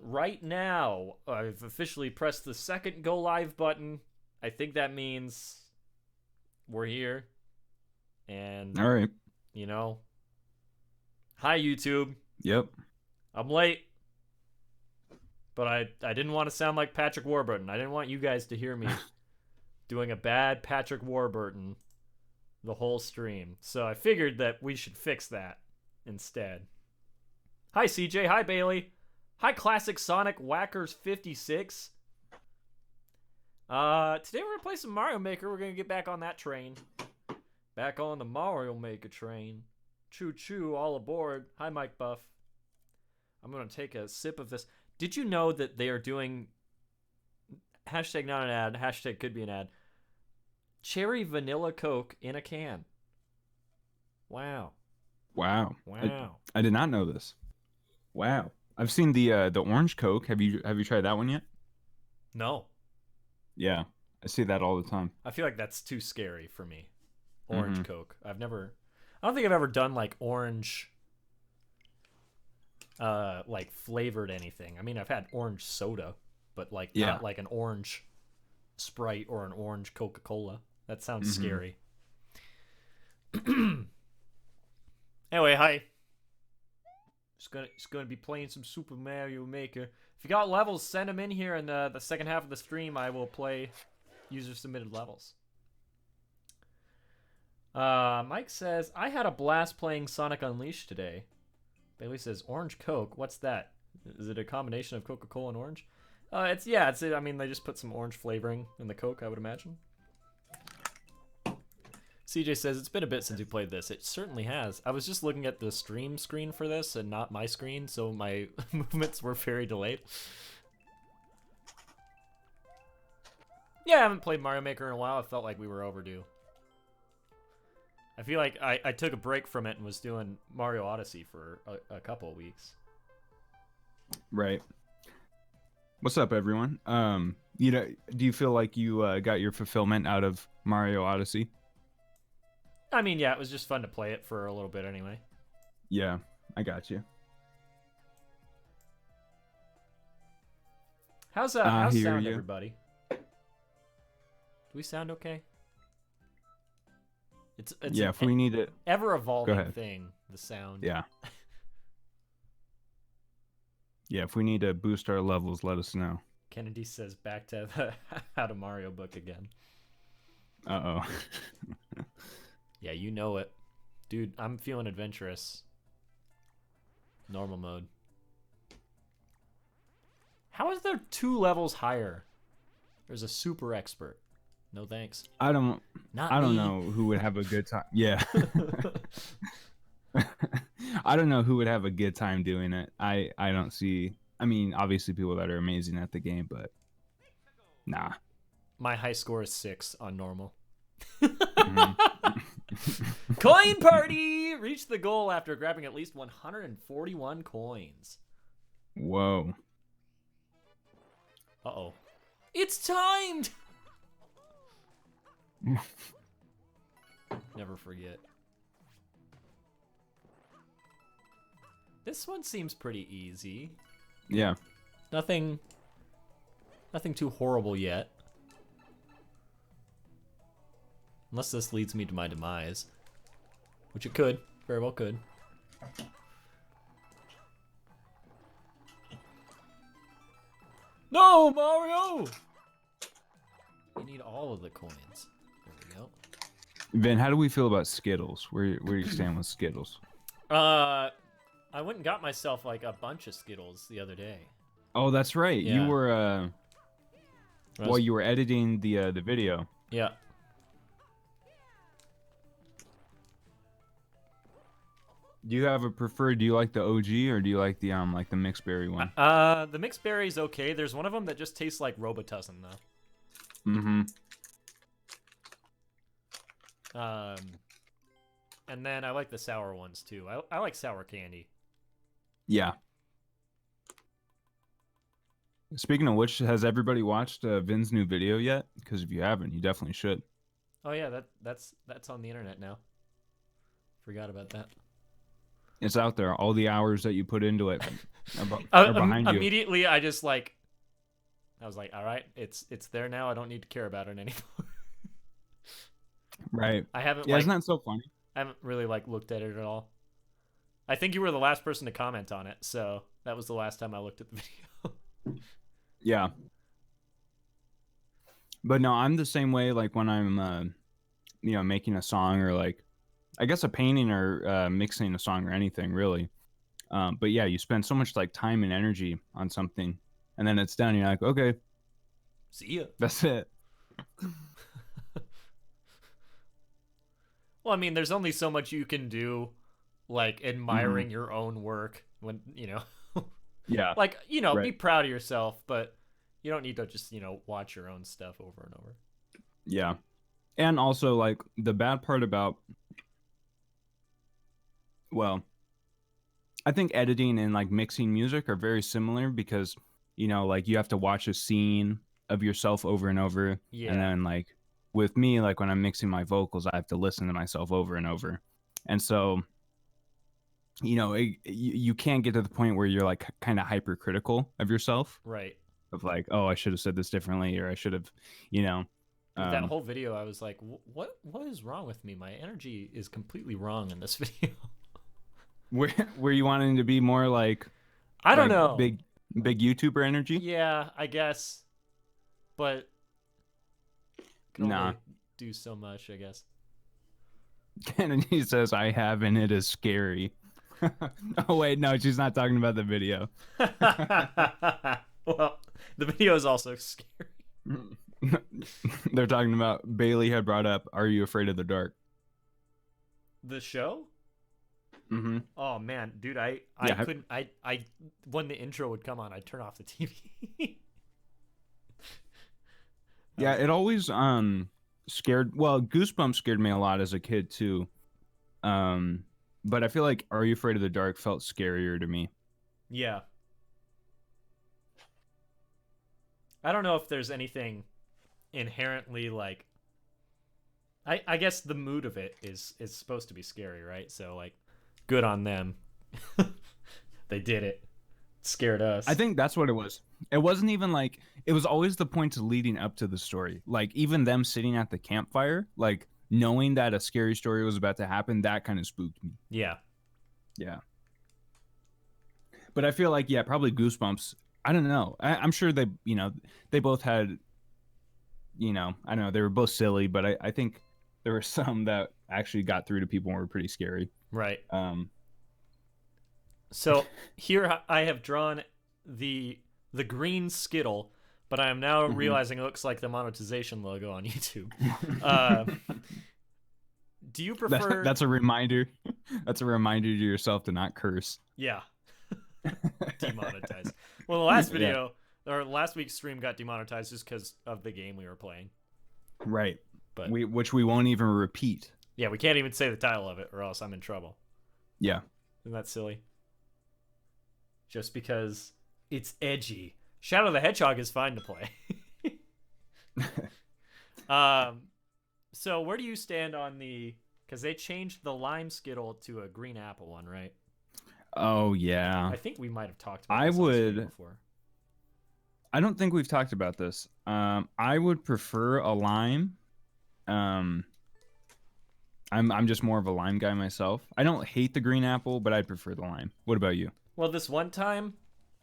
right now. I've officially pressed the second go live button. I think that means we're here. And, All right. you know, hi, YouTube. Yep. I'm late. But I didn't want to sound like Patrick Warburton. I didn't want you guys to hear me doing a bad Patrick Warburton the whole stream. So I figured that we should fix that instead. Hi, CJ. Hi, Bailey. Hi, Classic Sonic Whackers 56. Today we're going to play some Mario Maker. We're going to get back on that train. Back on the Mario Maker train. Choo-choo, all aboard. Hi, Mike Buff. I'm going to take a sip of this. Did you know that they are doing hashtag not an ad, hashtag could be an ad, cherry vanilla Coke in a can? Wow. Wow. Wow. I did not know this. Wow. I've seen the orange Coke. Have you tried that one yet? No. Yeah. I see that all the time. I feel like that's too scary for me. Orange Coke. I don't think I've ever done like orange like flavored anything. I mean, I've had orange soda, but like not like an orange Sprite or an orange Coca-Cola. That sounds scary. Anyway, hi. Just gonna be playing some Super Mario Maker. If you got levels, send them in here, and the second half of the stream I will play user submitted levels. Mike says, I had a blast playing Sonic Unleashed today. Bailey says, Orange Coke, what's that? Is it a combination of Coca-Cola and orange? I mean, they just put some orange flavoring in the Coke, I would imagine. CJ says, it's been a bit since we played this. It certainly has. I was just looking at the stream screen for this and not my screen, so my movements were very delayed. Yeah, I haven't played Mario Maker in a while. I felt like we were overdue. I feel like I took a break from it and was doing Mario Odyssey for a couple of weeks. Right. What's up, everyone? Do you feel like you got your fulfillment out of Mario Odyssey? I mean, yeah, it was just fun to play it for a little bit anyway. Yeah, I got you. How's sound, everybody? Do we sound okay? It's yeah, if we need it, ever evolving thing, the sound. Yeah. Yeah, if we need to boost our levels, let us know. Kennedy says back to the How to Mario book again. Uh-oh. Yeah, you know it. Dude, I'm feeling adventurous. Normal mode. How is there 2 levels higher? There's a super expert. No thanks. I don't me. know who would have a good time. Yeah. I don't know who would have a good time doing it. I don't see. I mean, obviously people that are amazing at the game, but nah. My high score is 6 on normal. Coin party! Reach the goal after grabbing at least 141 coins. Whoa. Uh-oh. It's timed! Never forget. This one seems pretty easy. Yeah. Nothing too horrible yet. Unless this leads me to my demise. Which it could. Very well could. No, Mario! You need all of the coins. There we go. Ben, how do we feel about Skittles? Where you stand with Skittles? I went and got myself like a bunch of Skittles the other day. Oh, that's right. Yeah. You were while you were editing the video. Yeah. Do you have a preferred? Do you like the OG or do you like the mixed berry one? The mixed berry's okay. There's one of them that just tastes like Robitussin though. Mm-hmm. And then I like the sour ones too. I like sour candy. Yeah. Speaking of which, has everybody watched Vin's new video yet? Because if you haven't, you definitely should. Oh yeah, that's on the internet now. Forgot about that. It's out there. All the hours that you put into it are behind you. Immediately, I was like, all right, it's there now. I don't need to care about it anymore. Right. I haven't Yeah, isn't that so funny? I haven't really like looked at it at all. I think you were the last person to comment on it, so that was the last time I looked at the video. Yeah. But no, I'm the same way. Like when I'm, making a song or like, I guess a painting or mixing a song or anything really. But yeah, you spend so much like time and energy on something, and then it's done. You're like, okay, see ya. that's it. Well, I mean, there's only so much you can do, like admiring your own work when Yeah. like Right. be proud of yourself, but you don't need to just watch your own stuff over and over. Yeah. And also like the bad part about, well, I think editing and like mixing music are very similar because, like you have to watch a scene of yourself over and over. Yeah. And then like with me, like when I'm mixing my vocals, I have to listen to myself over and over. And so, you can't get to the point where you're like kind of hypercritical of yourself. Right. Of like, oh, I should have said this differently, or I should have, With that whole video, I was like, what is wrong with me? My energy is completely wrong in this video. Were you wanting to be more like, I don't know, big YouTuber energy? Yeah, I guess, but can Nah. only do so much, I guess. Kennedy says, I have, and it is scary. Oh, wait, no, she's not talking about the video. Well, the video is also scary. They're talking about, Bailey had brought up, Are You Afraid of the Dark? The show? Mm-hmm. Oh, man, dude, I couldn't, when the intro would come on, I'd turn off the TV. Yeah, it always scared. Well, Goosebumps scared me a lot as a kid too. But I feel like Are You Afraid of the Dark felt scarier to me. Yeah. I don't know if there's anything inherently like. I guess the mood of it is supposed to be scary, right? So like, good on them. They did it. Scared us. I think that's what it was. It wasn't even like, it was always the points leading up to the story. Like even them sitting at the campfire, like knowing that a scary story was about to happen, that kind of spooked me. Yeah. Yeah. But I feel like, yeah, probably Goosebumps. I don't know. I'm sure they, they both had, I don't know, they were both silly, but I think there were some that actually got through to people and were pretty scary. Right. So here I have drawn the green Skittle, but I am now realizing it looks like the monetization logo on YouTube. Do you prefer? That's a reminder. That's a reminder to yourself to not curse. Yeah. Demonetized. Well, the last video or last week's stream got demonetized just because of the game we were playing. Right. But which we won't even repeat. Yeah, we can't even say the title of it, or else I'm in trouble. Yeah. Isn't that silly? Just because it's edgy. Shadow the Hedgehog is fine to play. So where do you stand on the? Because they changed the lime Skittle to a green apple one, right? Oh yeah. I think we might have talked about this on stream before. I don't think we've talked about this. I would prefer a lime. I'm just more of a lime guy myself. I don't hate the green apple, but I'd prefer the lime. What about you? Well, this one time,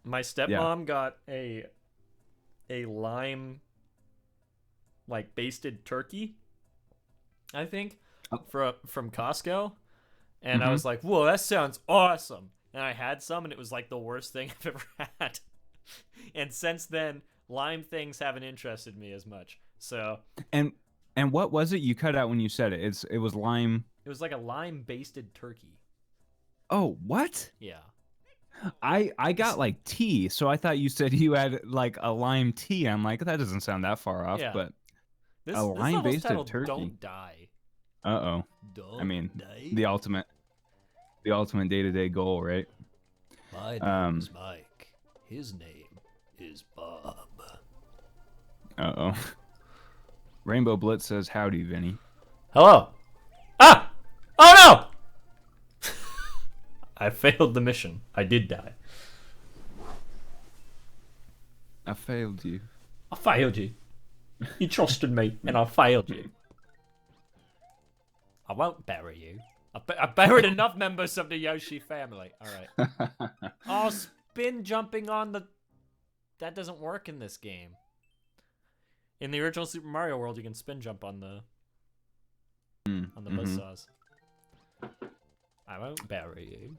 my stepmom got a lime like basted turkey, I think, from Costco, and I was like, "Whoa, that sounds awesome!" And I had some, and it was like the worst thing I've ever had. And since then, lime things haven't interested me as much. So and what was it you cut out when you said it? It was lime. It was like a lime basted turkey. Oh, what? Yeah. I got like tea, so I thought you said you had like a lime tea. I'm like, that doesn't sound that far off, but a lime basted turkey. Don't die. Uh-oh. I mean, the ultimate day-to-day goal, right? My name is Mike. His name is Bob. Uh-oh. Rainbow Blitz says, howdy, Vinny. Hello. Ah! Oh, no! I failed the mission. I did die. I failed you. I failed you. You trusted me, and I failed you. I won't bury you. I buried enough members of the Yoshi family. All right. Oh, spin jumping on the... That doesn't work in this game. In the original Super Mario World, you can spin jump on the buzzsaws. I won't bury you.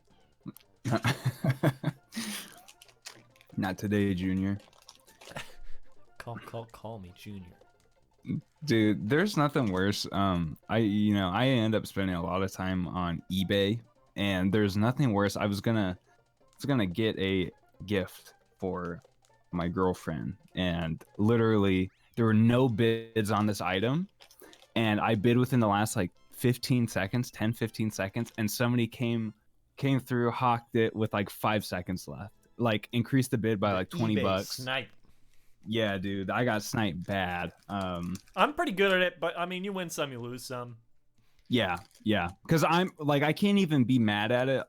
Not today, Junior. Call me Junior. Dude, there's nothing worse. I end up spending a lot of time on eBay, and there's nothing worse. I was gonna get a gift for my girlfriend, and literally there were no bids on this item, and I bid within the last like 15 seconds, and somebody came through, hawked it with like 5 seconds left, like increased the bid by like 20 bucks. Snipe. Yeah, dude, I got sniped bad. I'm pretty good at it, but I mean, you win some, you lose some. Yeah, because I'm like, I can't even be mad at it,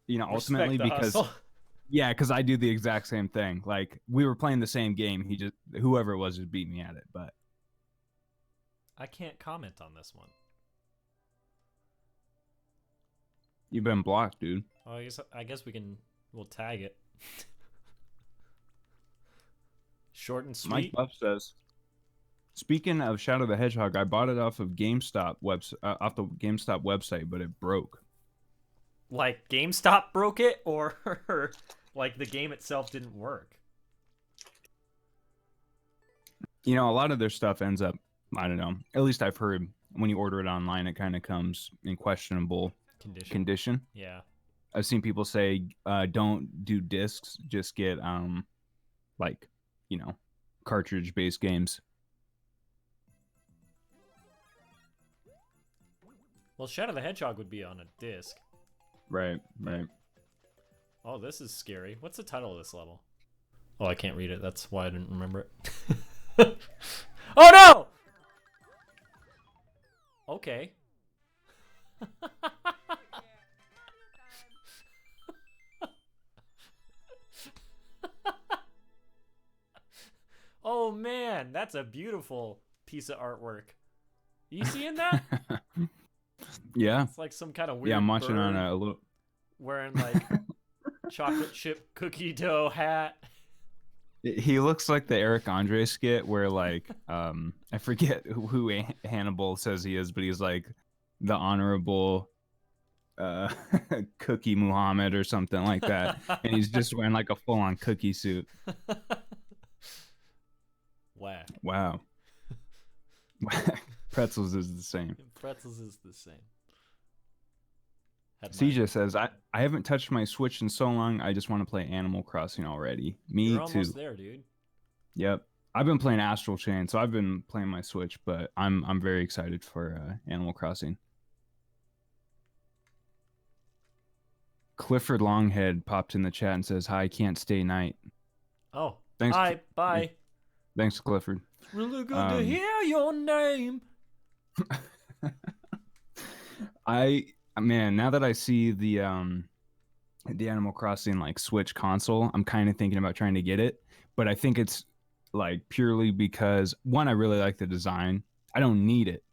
ultimately, because hustle. Yeah, because I do the exact same thing. Like, we were playing the same game. Whoever it was just beat me at it, but I can't comment on this one. You've been blocked, dude. Oh, I guess we'll tag it. Short and sweet. Mike Buff says, speaking of Shadow the Hedgehog, I bought it off of GameStop off the GameStop website, but it broke. Like GameStop broke it, or like the game itself didn't work? A lot of their stuff ends up, I don't know. At least I've heard when you order it online, it kind of comes in questionable condition. Yeah. I've seen people say, don't do discs, just get cartridge-based games. Well, Shadow the Hedgehog would be on a disc. Right. Oh, this is scary. What's the title of this level? Oh, I can't read it. That's why I didn't remember it. Oh, no! Okay. Oh, man. That's a beautiful piece of artwork. You seeing that? Yeah. It's like some kind of weird Yeah, I'm watching bird on a little... wearing like chocolate chip cookie dough hat. He looks like the Eric Andre skit where like I forget who Hannibal says he is, but he's like the honorable Cookie Muhammad or something like that, and he's just wearing like a full-on cookie suit. Wow. Pretzels is the same. Pretzels is the same. CJ says, I haven't touched my Switch in so long. I just want to play Animal Crossing already. Me You're too. Almost there, dude. Yep. I've been playing Astral Chain, so I've been playing my Switch, but I'm very excited for Animal Crossing. Clifford Longhead popped in the chat and says, "Hi, can't stay night." Oh, thanks. Hi, bye. Thanks, Clifford. It's really good to hear your name. Man, now that I see the Animal Crossing like Switch console, I'm kind of thinking about trying to get it, but I think it's like purely because one, I really like the design. I don't need it,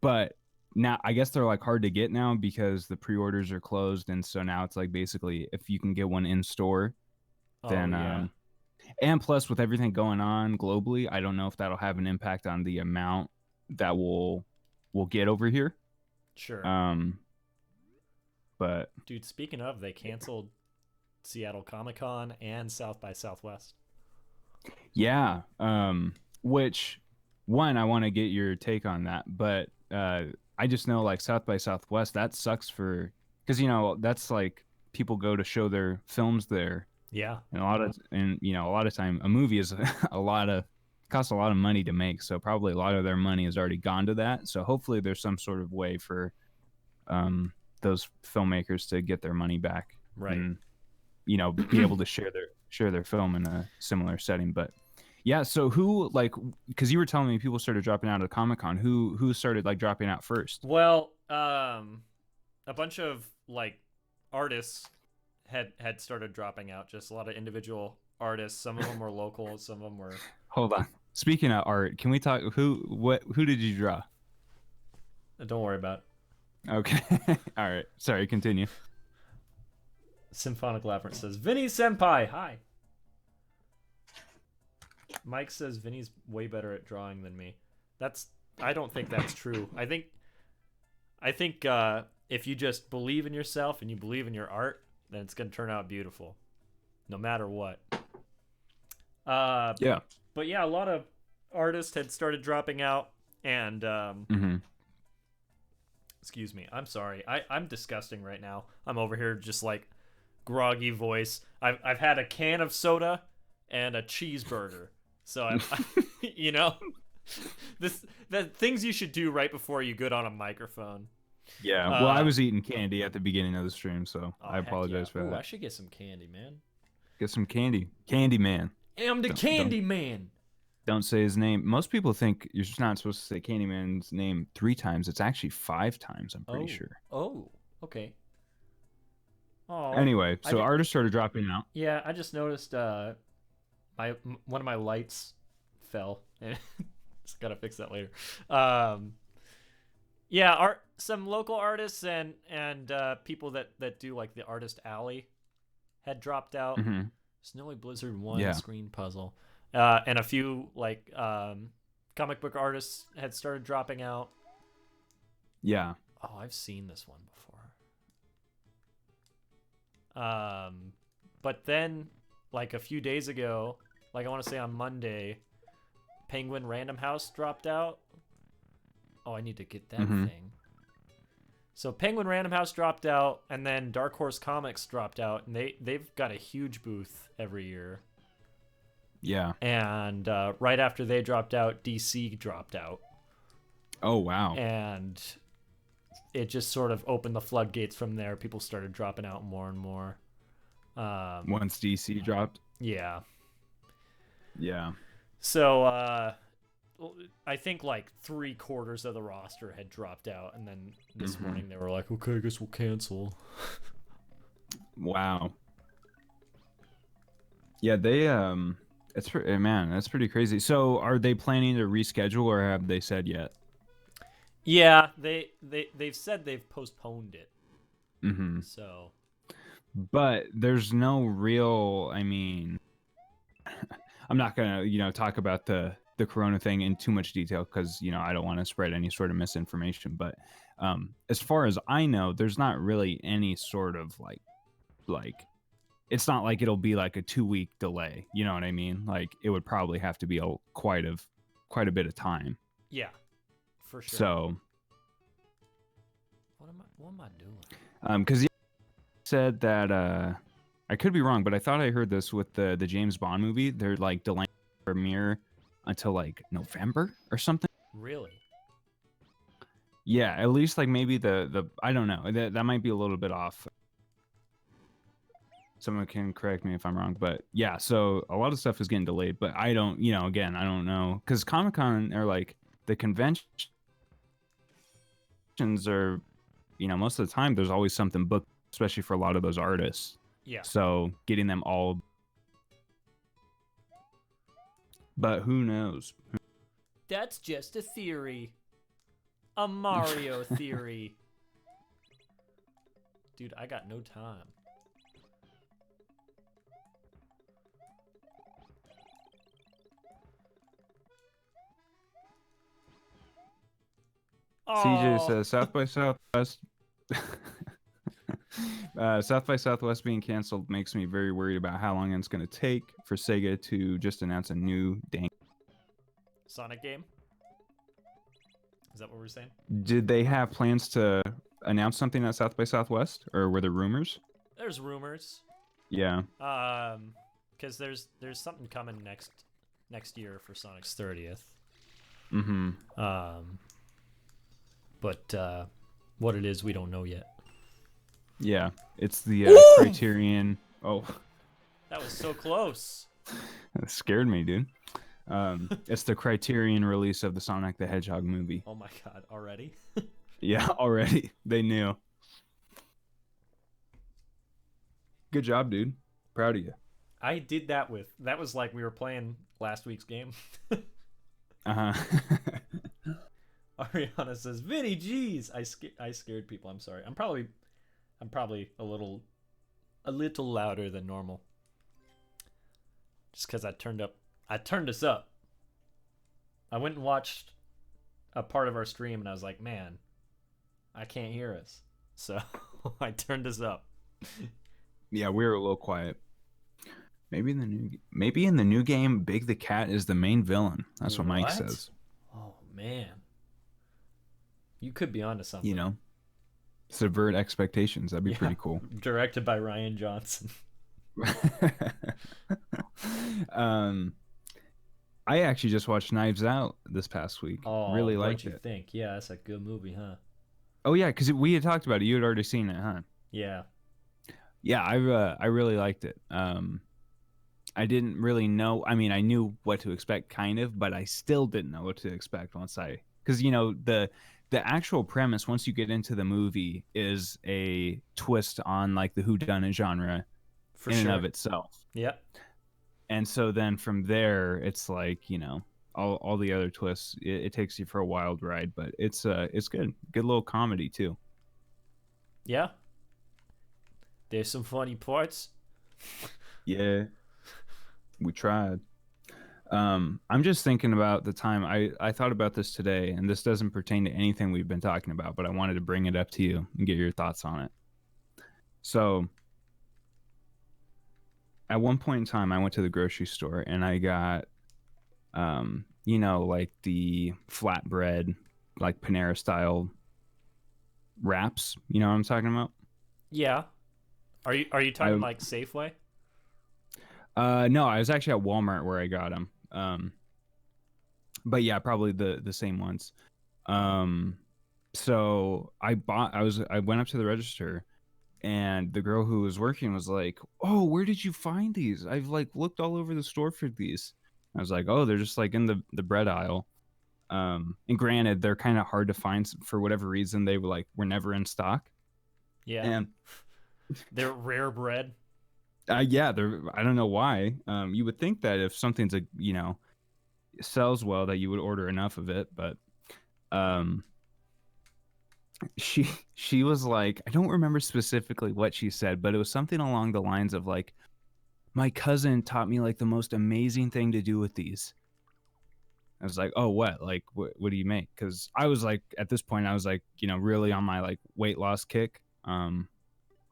but now I guess they're like hard to get now because the pre-orders are closed, and so now it's like basically if you can get one in store, then and plus with everything going on globally, I don't know if that'll have an impact on the amount that we'll get over here. Sure. But dude, speaking of, they canceled Seattle Comic-Con and South by Southwest. Yeah. Which one, I want to get your take on that, but I just know like South by Southwest, that sucks because that's like people go to show their films there. Yeah. And a lot of time a movie is costs a lot of money to make, so probably a lot of their money has already gone to that. So hopefully there's some sort of way for those filmmakers to get their money back, right? And be able to share their film in a similar setting. But yeah, so who, like, because you were telling me people started dropping out of Comic-Con, who started like dropping out first? Well, a bunch of like artists had started dropping out. Just a lot of individual artists. Some of them were local. Some of them were. Hold on. Speaking of art, can we talk? Who did you draw? Don't worry about it. Okay. All right. Sorry. Continue. Symphonic Labyrinth says, Vinny Senpai, hi. Mike says Vinny's way better at drawing than me. I don't think that's true. I think if you just believe in yourself and you believe in your art, then it's going to turn out beautiful, no matter what. Yeah. But yeah, a lot of artists had started dropping out, and excuse me, I'm sorry. I'm disgusting right now. I'm over here just like groggy voice. I've had a can of soda and a cheeseburger. So I'm you know, the things you should do right before you get on a microphone. Yeah. Well, I was eating candy at the beginning of the stream, so I apologize for that. I should get some candy, man. Get some candy. Candy Man. I'm the Candy Man. Don't say his name. Most people think you're just not supposed to say Candyman's name 3 times. It's actually 5 times, I'm pretty sure. Oh, okay. Oh. Anyway, so artists started dropping out. Yeah, I just noticed one of my lights fell. Just gotta fix that later. Yeah, some local artists and people that do like the Artist Alley had dropped out. Mm-hmm. Snowy Blizzard 1 screen puzzle. And a few like comic book artists had started dropping out. Yeah. Oh, I've seen this one before. But then like a few days ago, like I want to say on Monday, Penguin Random House dropped out. Oh, I need to get that thing. So Penguin Random House dropped out, and then Dark Horse Comics dropped out, and they've got a huge booth every year. Yeah. And right after they dropped out, DC dropped out. Oh, wow. And it just sort of opened the floodgates from there. People started dropping out more and more. Once DC dropped? Yeah. Yeah. So I think like 3/4 of the roster had dropped out, and then this morning they were like, okay, I guess we'll cancel. Wow. Yeah, they man, that's pretty crazy. So are they planning to reschedule, or have they said yet? Yeah, they've said they've postponed it. Mm-hmm. So, but there's no real, I mean, I'm not gonna talk about the corona thing in too much detail because I don't want to spread any sort of misinformation, but as far as I know, there's not really any sort of like it's not like it'll be like a 2-week delay, you know what I mean? Like it would probably have to be quite a bit of time. Yeah, for sure. So what am I doing? Because said that I could be wrong, but I thought I heard this with the James Bond movie. They're like delaying the premiere until like November or something. Really? Yeah, at least like maybe the I don't know. That might be a little bit off. Someone can correct me if I'm wrong, but yeah, so a lot of stuff is getting delayed, but I don't, again, I don't know, because Comic-Con or like the conventions are, most of the time there's always something booked, especially for a lot of those artists. Yeah. So getting them all, but who knows? That's just a theory. A Mario theory. Dude, I got no time. CJ says South by Southwest. South by Southwest being canceled makes me very worried about how long it's going to take for Sega to just announce a new dang Sonic game? Is that what we're saying? Did they have plans to announce something at South by Southwest, or were there rumors? There's rumors. Yeah. Because there's something coming next year for Sonic's 30th. Mm-hmm. But what it is, we don't know yet. Yeah, it's the Criterion. Oh, that was so close. That scared me, dude. It's the Criterion release of the Sonic the Hedgehog movie. Oh my god, already? Yeah, already. They knew. Good job, dude. Proud of you. I did that was like we were playing last week's game. Uh huh. Ariana says, "Vinny, geez, I scared people. I'm sorry. I'm probably a little louder than normal, just because I turned us up. I went and watched a part of our stream, and I was like, man, I can't hear us, so I turned us up. Yeah, we were a little quiet. Maybe in the new game, Big the Cat is the main villain. That's what Mike says. Oh man, you could be onto something. You know, subvert expectations. That'd be pretty cool. Directed by Ryan Johnson. I actually just watched Knives Out this past week. Oh, really liked it. What you think? Yeah, that's a good movie, huh? Oh yeah, because we had talked about it. You had already seen it, huh? Yeah. Yeah, I really liked it. I didn't really know. I mean, I knew what to expect, kind of, but I still didn't know what to expect because the actual premise once you get into the movie is a twist on like the whodunit genre and of itself. Yep. And so then from there, it's like all the other twists. It takes you for a wild ride, but it's good little comedy too. Yeah. There's some funny parts. Yeah. We tried. I'm just thinking about the time I thought about this today, and this doesn't pertain to anything we've been talking about, but I wanted to bring it up to you and get your thoughts on it. So at one point in time, I went to the grocery store and I got, like the flatbread, like Panera style wraps. You know what I'm talking about? Yeah. Are you talking like Safeway? No, I was actually at Walmart where I got them. But yeah, probably the same ones. So I went up to the register, and the girl who was working was like, "Oh, where did you find these? I've like looked all over the store for these." I was like, "Oh, they're just like in the bread aisle." And granted, they're kind of hard to find for whatever reason. They were never in stock. Yeah. And they're rare bread. Yeah, I don't know why. You would think that if something's sells well, that you would order enough of it, but she was like, I don't remember specifically what she said, but it was something along the lines of like, my cousin taught me like the most amazing thing to do with these. I was like, oh, what? Like, what do you make? Because I was like, at this point, I was like, really on my like weight loss kick.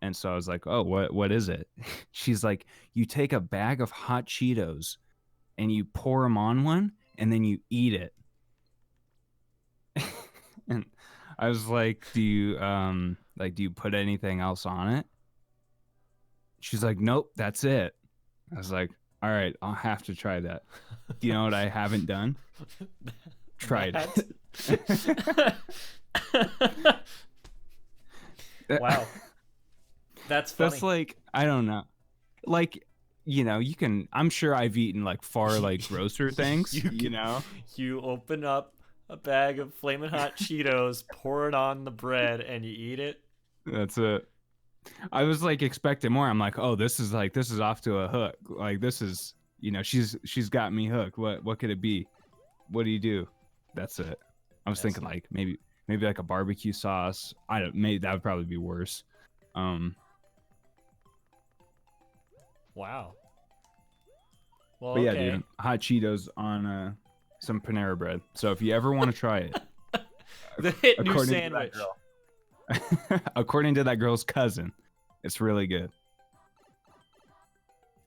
And so I was like, oh, what is it? She's like, you take a bag of hot Cheetos and you pour them on one and then you eat it. And I was like, do you put anything else on it? She's like, nope, that's it. I was like, all right, I'll have to try that. Do you know what I haven't done? Tried it. Wow. That's funny. That's like, I don't know. Like, you can, I'm sure I've eaten like far like grosser things, You open up a bag of Flamin' Hot Cheetos, pour it on the bread, and you eat it. That's it. I was like expecting more. I'm like, oh, this is off to a hook. Like this is, she's got me hooked. What could it be? What do you do? That's it. I was thinking like maybe like a barbecue sauce. Maybe that would probably be worse. Wow. Well, but yeah, dude, hot Cheetos on some Panera bread. So if you ever want to try it, the hit new sandwich. According to that girl's cousin, it's really good.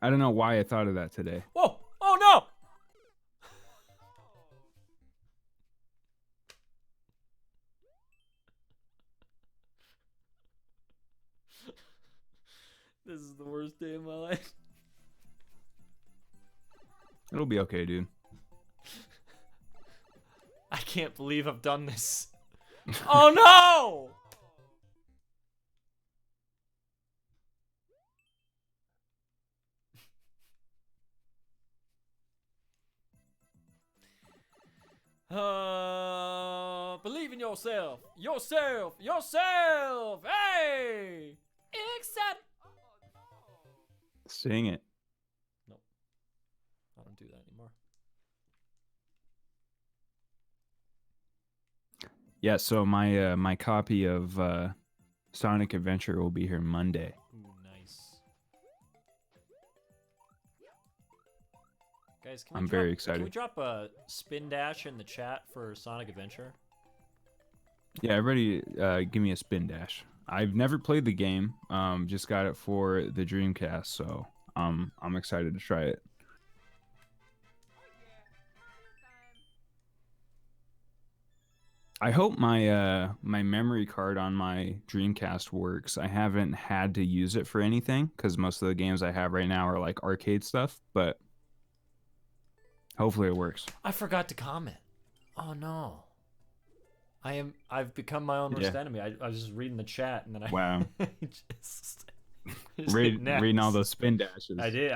I don't know why I thought of that today. Whoa! Oh no! This is the worst day of my life. It'll be okay, dude. I can't believe I've done this. Oh no! Believe in yourself. Yourself. Hey! Accept. Sing it. Nope. I don't do that anymore. Yeah, so my copy of Sonic Adventure will be here Monday. Ooh, nice. Guys, I'm very excited. Can we drop a spin dash in the chat for Sonic Adventure? Yeah, everybody give me a spin dash. I've never played the game. Just got it for the Dreamcast, so I'm excited to try it. I hope my my memory card on my Dreamcast works. I haven't had to use it for anything because most of the games I have right now are like arcade stuff, but hopefully it works. I forgot to comment. Oh no. I've become my own worst enemy. I was just reading the chat and then Wow. just reading all those spin dashes. I did.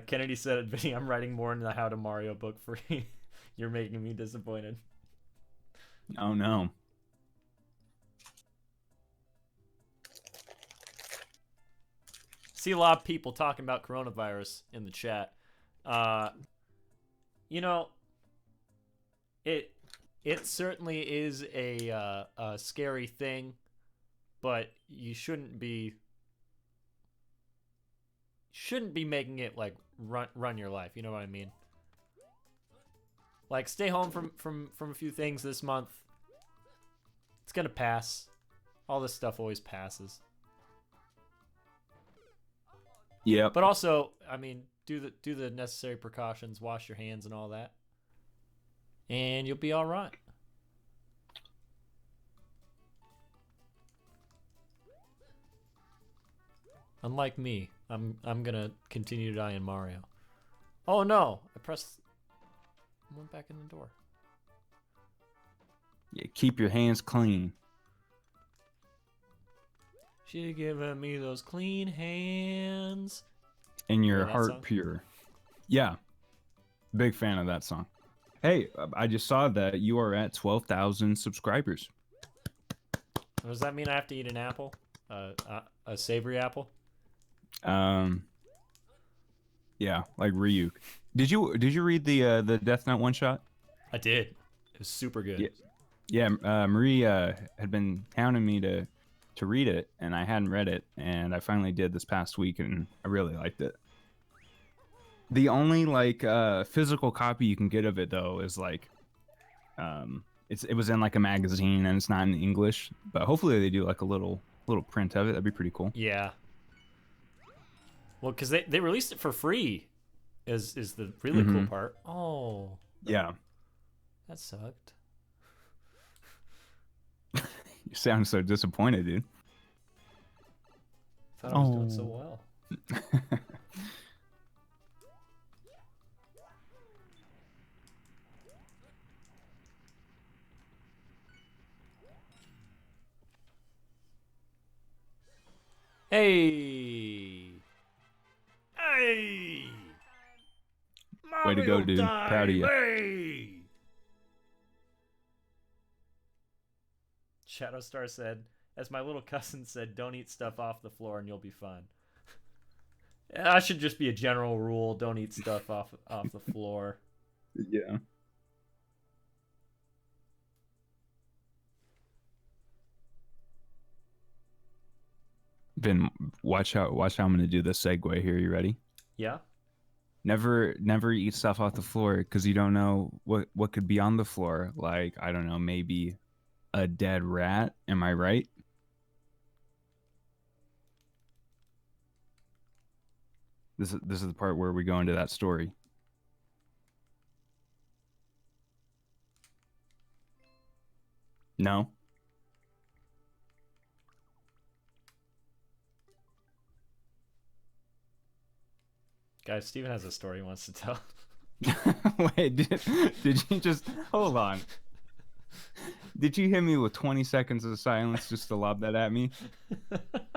Kennedy said, "Vinny, I'm writing more into the How to Mario book for you. You're making me disappointed." Oh no. See a lot of people talking about coronavirus in the chat. You know, it certainly is a scary thing, but you shouldn't be making it like run your life. You know what I mean? Like, stay home from a few things this month. It's gonna pass. All this stuff always passes. Yeah. But also, I mean, do the necessary precautions, wash your hands and all that, and you'll be all right. Unlike me, I'm gonna continue to die in Mario. Oh no! I went back in the door. Yeah, keep your hands clean. She given me those clean hands. And your heart pure. Yeah. Big fan of that song. Hey, I just saw that you are at 12,000 subscribers. Does that mean I have to eat an apple? A savory apple? Yeah, like Ryuk. Did you read the Death Note one shot? I did. It was super good. Yeah. Marie had been hounding me to read it, and I hadn't read it, and I finally did this past week, and I really liked it. The only like physical copy you can get of it though is like it was in like a magazine, and it's not in English, but hopefully they do like a little print of it. That'd be pretty cool. Yeah. Well, because they released it for free is the really cool part. Oh. Yeah. That sucked. You sound so disappointed, dude. I thought I was doing so well. Hey! Hey! Way to go, dude. Proud of you. Hey! Shadowstar said, as my little cousin said, don't eat stuff off the floor and you'll be fine. That should just be a general rule. Don't eat stuff off the floor. Yeah. Vin, watch how I'm gonna do this segue here. You ready? Yeah. Never eat stuff off the floor because you don't know what could be on the floor. Like, I don't know, maybe a dead rat. Am I right? This is the part where we go into that story. No. Guys, Steven has a story he wants to tell. Wait, did you just hold on? Did you hit me with 20 seconds of silence just to lob that at me?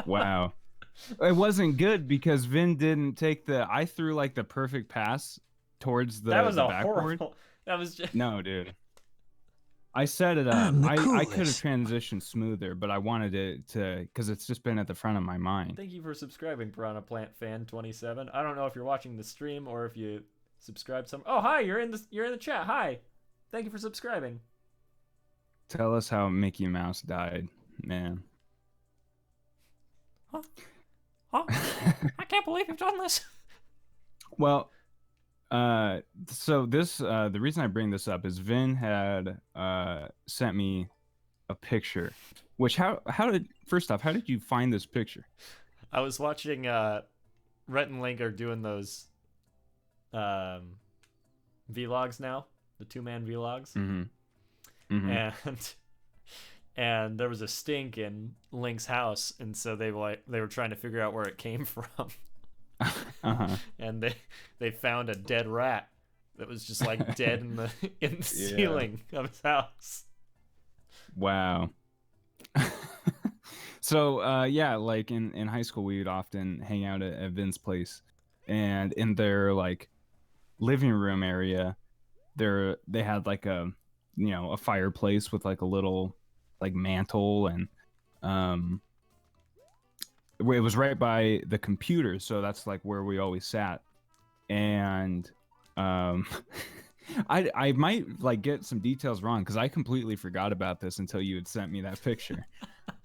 Wow. It wasn't good because Vin didn't take I threw like the perfect pass towards the That was the a backboard. horrible. That was just No, dude. I set it up. I'm the I could have coolest. transitioned smoother, but I wanted it to because it's just been at the front of my mind. Thank you for subscribing, Piranha Plant Fan 27. I don't know if you're watching the stream or if you subscribe some. Oh, hi, you're in the chat. Hi, thank you for subscribing. Tell us how Mickey Mouse died, man. Huh? I can't believe you've done this. Well, so this the reason I bring this up is Vin had sent me a picture. Which how did first off, how did you find this picture? I was watching Rhett and Link are doing those vlogs now, the 2-man vlogs. And there was a stink in Link's house, and so they were trying to figure out where it came from. And they found a dead rat that was just like dead in the ceiling of his house. Wow. So yeah, like in high school we would often hang out at Vin's place, and in their like living room area they had like a a fireplace with like a little like mantle, and it was right by the computer, so that's like where we always sat. And I might like get some details wrong because I completely forgot about this until you had sent me that picture.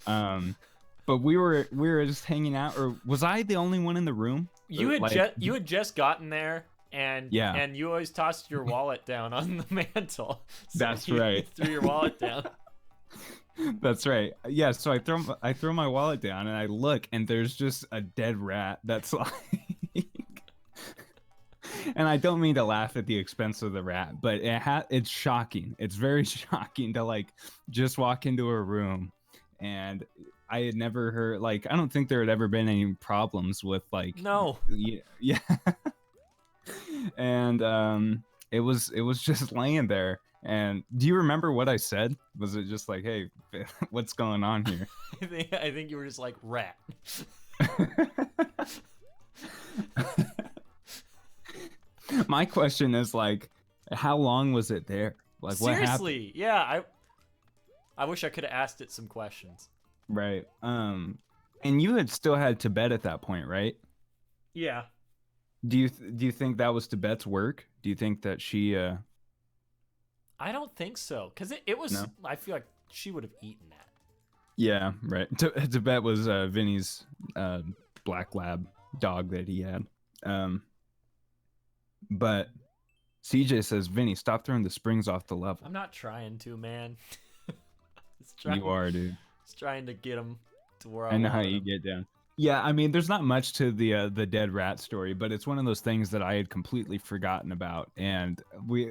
But we were just hanging out, or was I the only one in the room? You had just gotten there, and you always tossed your wallet down on the mantle. So that's right. You threw your wallet down. That's right. Yeah, so I throw my wallet down and I look, and there's just a dead rat that's like and I don't mean to laugh at the expense of the rat, but it's shocking. It's very shocking to like just walk into a room, and I had never heard, like, I don't think there had ever been any problems with like No. Yeah. And it was just laying there. And do you remember what I said? Was it just like, hey, what's going on here? I think you were just like, rat. My question is like, how long was it there? Like, seriously, what happened? Yeah, I wish I could have asked it some questions. Right. And you had still had Tibet at that point, right? Yeah. Do you think that was Tibet's work? Do you think that she I don't think so, because it was. No? I feel like she would have eaten that. Yeah, right. Tibet was Vinny's black lab dog that he had. But CJ says, Vinny, stop throwing the springs off the level. I'm not trying to, man. You are, dude. Just trying to get him to where I know how you get down. Yeah, I mean, there's not much to the dead rat story, but it's one of those things that I had completely forgotten about, and we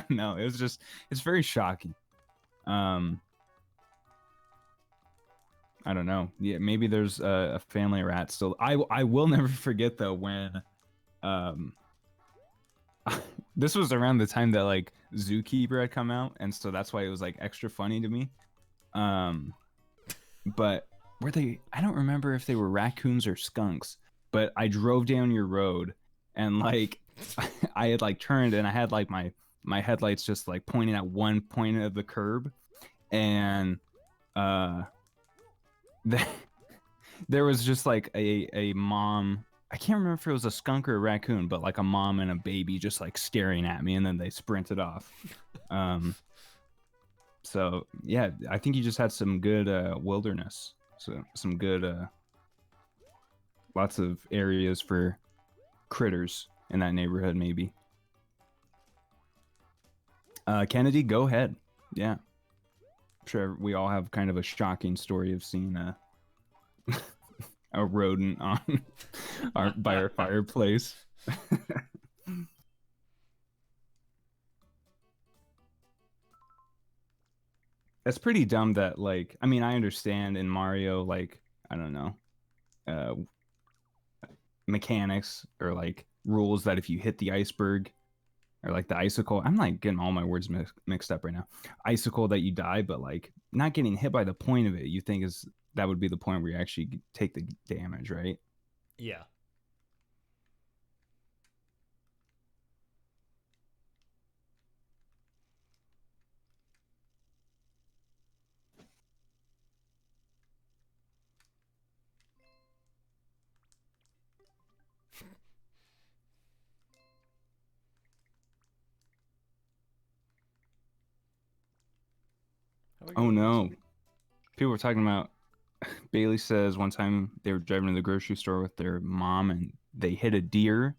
no, it's very shocking. I don't know. Yeah, maybe there's a family rat still. I will never forget though when this was around the time that like Zookeeper had come out, and so that's why it was like extra funny to me. But were they? I don't remember if they were raccoons or skunks. But I drove down your road, and like I had like turned, and I had like my headlights just like pointing at one point of the curb, and there was just like a mom. I can't remember if it was a skunk or a raccoon, but like a mom and a baby just like staring at me, and then they sprinted off. So yeah, I think you just had some good wilderness, so some good lots of areas for critters in that neighborhood. Maybe. Kennedy, go ahead. Yeah, I'm sure we all have kind of a shocking story of seeing a rodent on by our fireplace. It's pretty dumb that like, I mean, I understand in Mario, like, I don't know, mechanics or like rules that if you hit the iceberg or like the icicle, I'm like getting all my words mixed up right now. Icicle that you die, but like not getting hit by the point of it, you think that would be the point where you actually take the damage, right? Yeah. my Oh god. no. People were talking about. Bailey says one time they were driving to the grocery store with their mom and they hit a deer.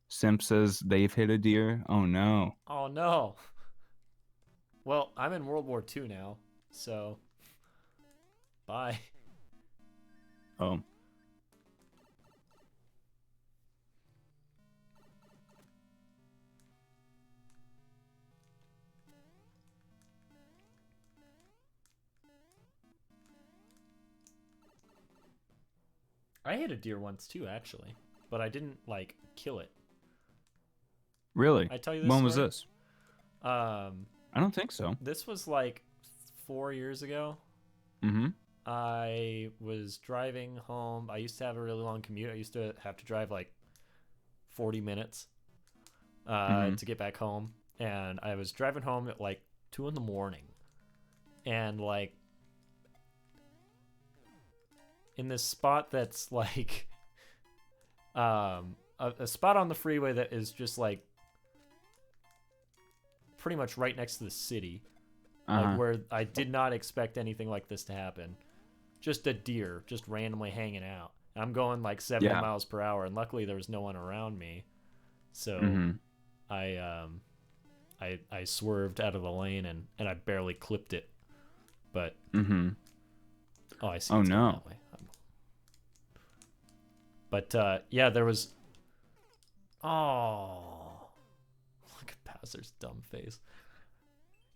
Simp says they've hit a deer. Oh no. Oh no. Well, I'm in World War II now, so bye. Oh. I hit a deer once too, actually, but I didn't like kill it. Really? I tell you this When was story. this? Um, I don't think so. this was like 4 years ago. Mm-hmm. I was driving home. I used to have a really long commute. I used to have to drive like 40 minutes Mm-hmm. to get back home, and I was driving home at like 2 in the morning, and like in this spot that's like a spot on the freeway that is just like pretty much right next to the city, like Uh-huh. where I did not expect anything like this to happen. Just a deer just randomly hanging out. I'm going like 70 Yeah. miles per hour, and luckily there was no one around me, so Mm-hmm. I swerved out of the lane and I barely clipped it. But Mm-hmm. oh, I see Oh it's going no. that way. But yeah, there was. Oh, look at Bowser's dumb face.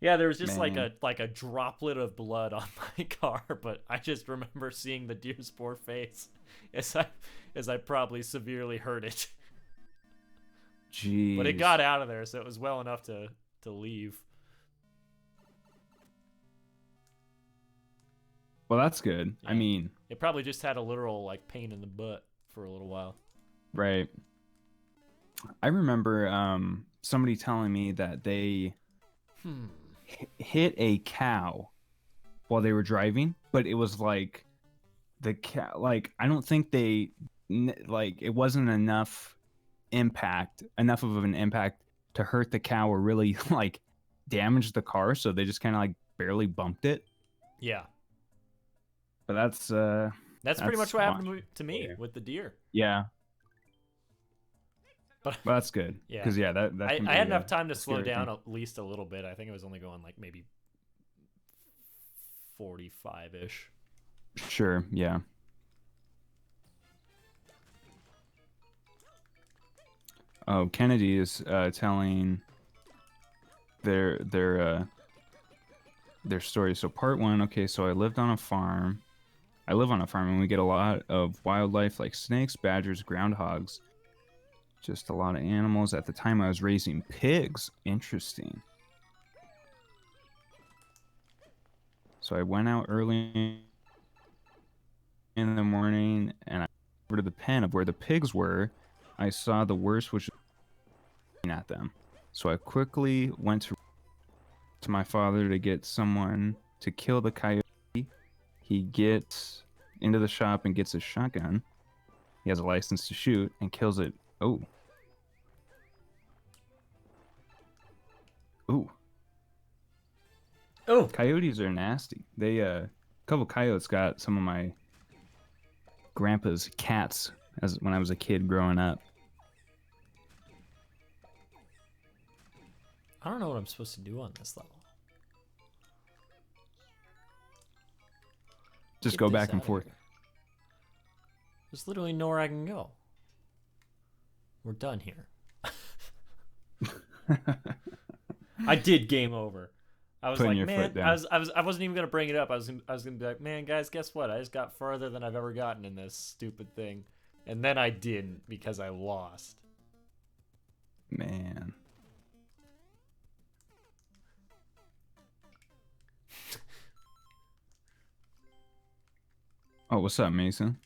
Yeah, there was just Man. like a droplet of blood on my car, but I just remember seeing the deer's poor face as I probably severely hurt it. But it Jeez. got out of there, so it was well enough to leave. Well, that's good. I Yeah. mean, It probably just had a literal like pain in the butt for a little while. right. I remember somebody telling me that they Hmm. hit a cow while they were driving, but it was like the cow, like I don't think like it wasn't enough of an impact to hurt the cow or really like damage the car, so they just kind of like barely bumped it. Yeah. But That's pretty much that's what why. happened to me with the deer. Yeah, But well, that's good yeah, because yeah, that can I had be enough time to a slow scary down thing. at least a little bit. I think I was only going like maybe 45 ish. Sure, yeah. Oh, Kennedy is telling their their uh their story. So part one, okay, so I lived on a farm. I live on a farm and we get a lot of wildlife like snakes, badgers, groundhogs. Just a lot of animals. At the time I was raising pigs. Interesting. So I went out early in the morning and I went over to the pen of where the pigs were. I saw the worst, which was looking at them. So I quickly went to my father to get someone to kill the coyote. He gets into the shop and gets a shotgun. He has a license to shoot and kills it. Oh. Ooh. Oh, Coyotes are nasty. They a couple coyotes got some of my grandpa's cats as when I was a kid growing up. I don't know what I'm supposed to do on this level. Just Get go this back and out of forth. here. There's literally nowhere I can go. We're done here. I did game over. I was Putting like, your man, foot down. I wasn't even gonna bring it up. I was gonna be like, man, guys, guess what? I just got farther than I've ever gotten in this stupid thing, and then I didn't because I lost. Man. Oh, what's up, Mason?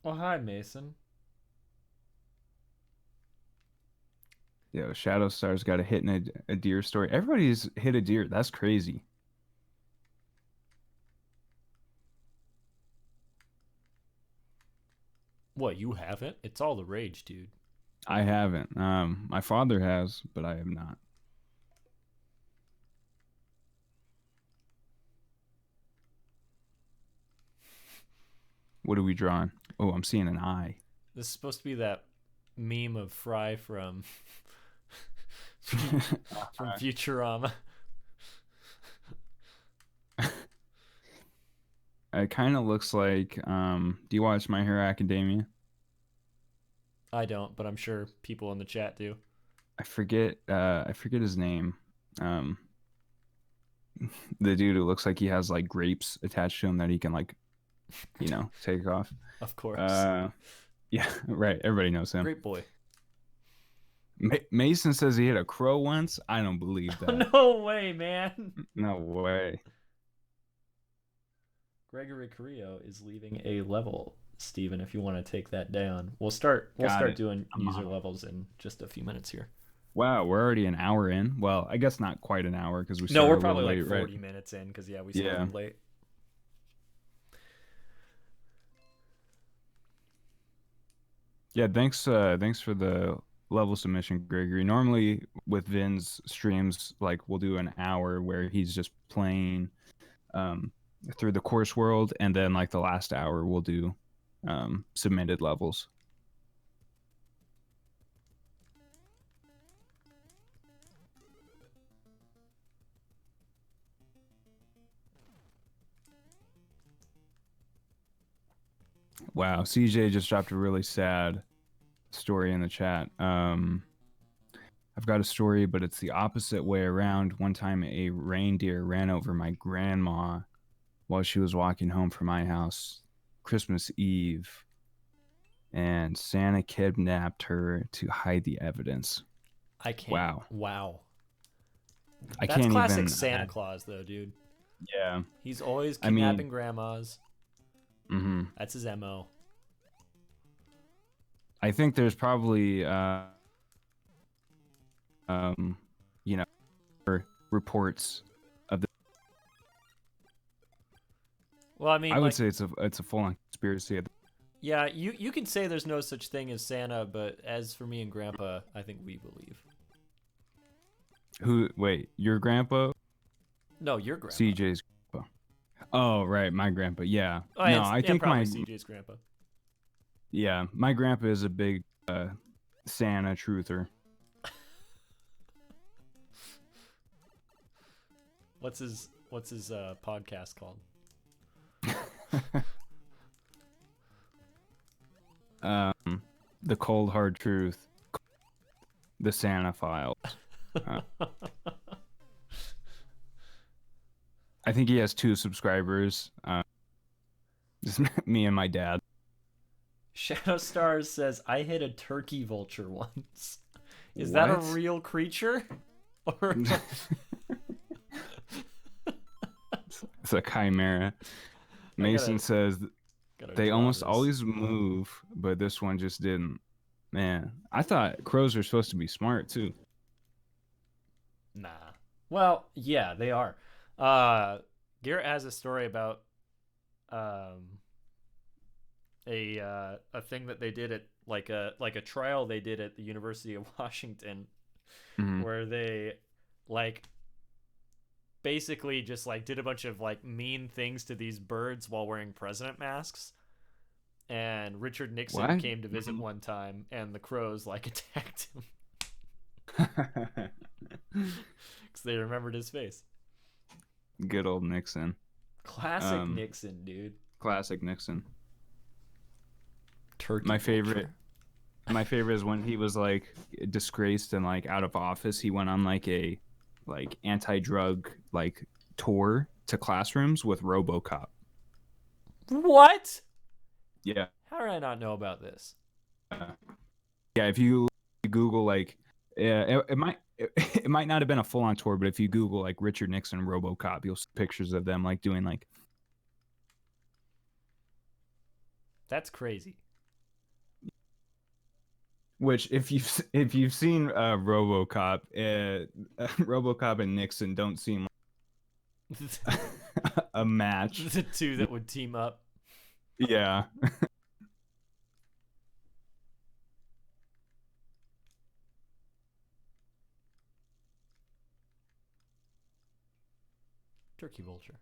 Oh, hi, Mason. Yo, Shadow Star's got a hit in a deer story. Everybody's hit a deer. That's crazy. What, you haven't? It's all the rage, dude. I haven't. My father has, but I have not. What are we drawing? Oh, I'm seeing an eye. This is supposed to be that meme of Fry from from Futurama. It kind of looks like. Do you watch My Hero Academia? I don't, but I'm sure people in the chat do. I forget. I forget his name. Um, the dude who looks like he has like grapes attached to him that he can like, take off. Of course. Yeah, right. Everybody knows him. Great boy. Mason says he hit a crow once. I don't believe that. No way, man. No way. Gregory Carrillo is leaving a level. Steven, if you want to take that down, we'll start doing user levels in just a few minutes here. Wow, we're already an hour in. Well, I guess not quite an hour because we started. No, we're probably late, like 40 minutes in because we started late. Yeah, thanks for the level submission, Gregory. Normally with Vin's streams, like we'll do an hour where he's just playing through the course world, and then like the last hour we'll do submitted levels. Wow, CJ just dropped a really sad story in the chat. I've got a story, but it's the opposite way around. One time a reindeer ran over my grandma while she was walking home from my house Christmas Eve, and Santa kidnapped her to hide the evidence. I can't. Wow. That's can't classic even Santa Claus, though, dude. Yeah. He's always kidnapping grandmas. Mm-hmm. That's his MO. I think there's probably reports of the. Well, I mean, I would say it's a full-on conspiracy. Yeah, you can say there's no such thing as Santa, but as for me and Grandpa, I think we believe. Wait, your grandpa? No, your grandpa. CJ's grandpa. Oh, right, my grandpa. Yeah. Oh, no, I think probably CJ's grandpa. Yeah, my grandpa is a big Santa truther. What's his podcast called? The cold hard truth. The Santa File. I think he has 2 subscribers. Just me and my dad. Shadow Stars says, I hit a turkey vulture once. Is that a real creature? Or it's a chimera. Mason says they almost always move, but this one just didn't. Man, I thought crows are supposed to be smart too. Nah. Well, yeah, they are. Garrett has a story about a thing that they did at like a trial they did at the University of Washington, where they like basically just like did a bunch of like mean things to these birds while wearing president masks. And Richard Nixon came to visit one time, and the crows like attacked him because they remembered his face. Good old Nixon. Classic Nixon, dude. Classic Nixon. Turkey. My favorite is when he was like disgraced and like out of office. He went on like a anti-drug like tour to classrooms with RoboCop. What? Yeah. How did I not know about this? Yeah, if you Google like, it might not have been a full-on tour, but if you Google like Richard Nixon RoboCop, you'll see pictures of them like doing like. That's crazy. Which, if you've seen RoboCop, RoboCop and Nixon don't seem like a match. The two that would team up. Yeah. Turkey vulture.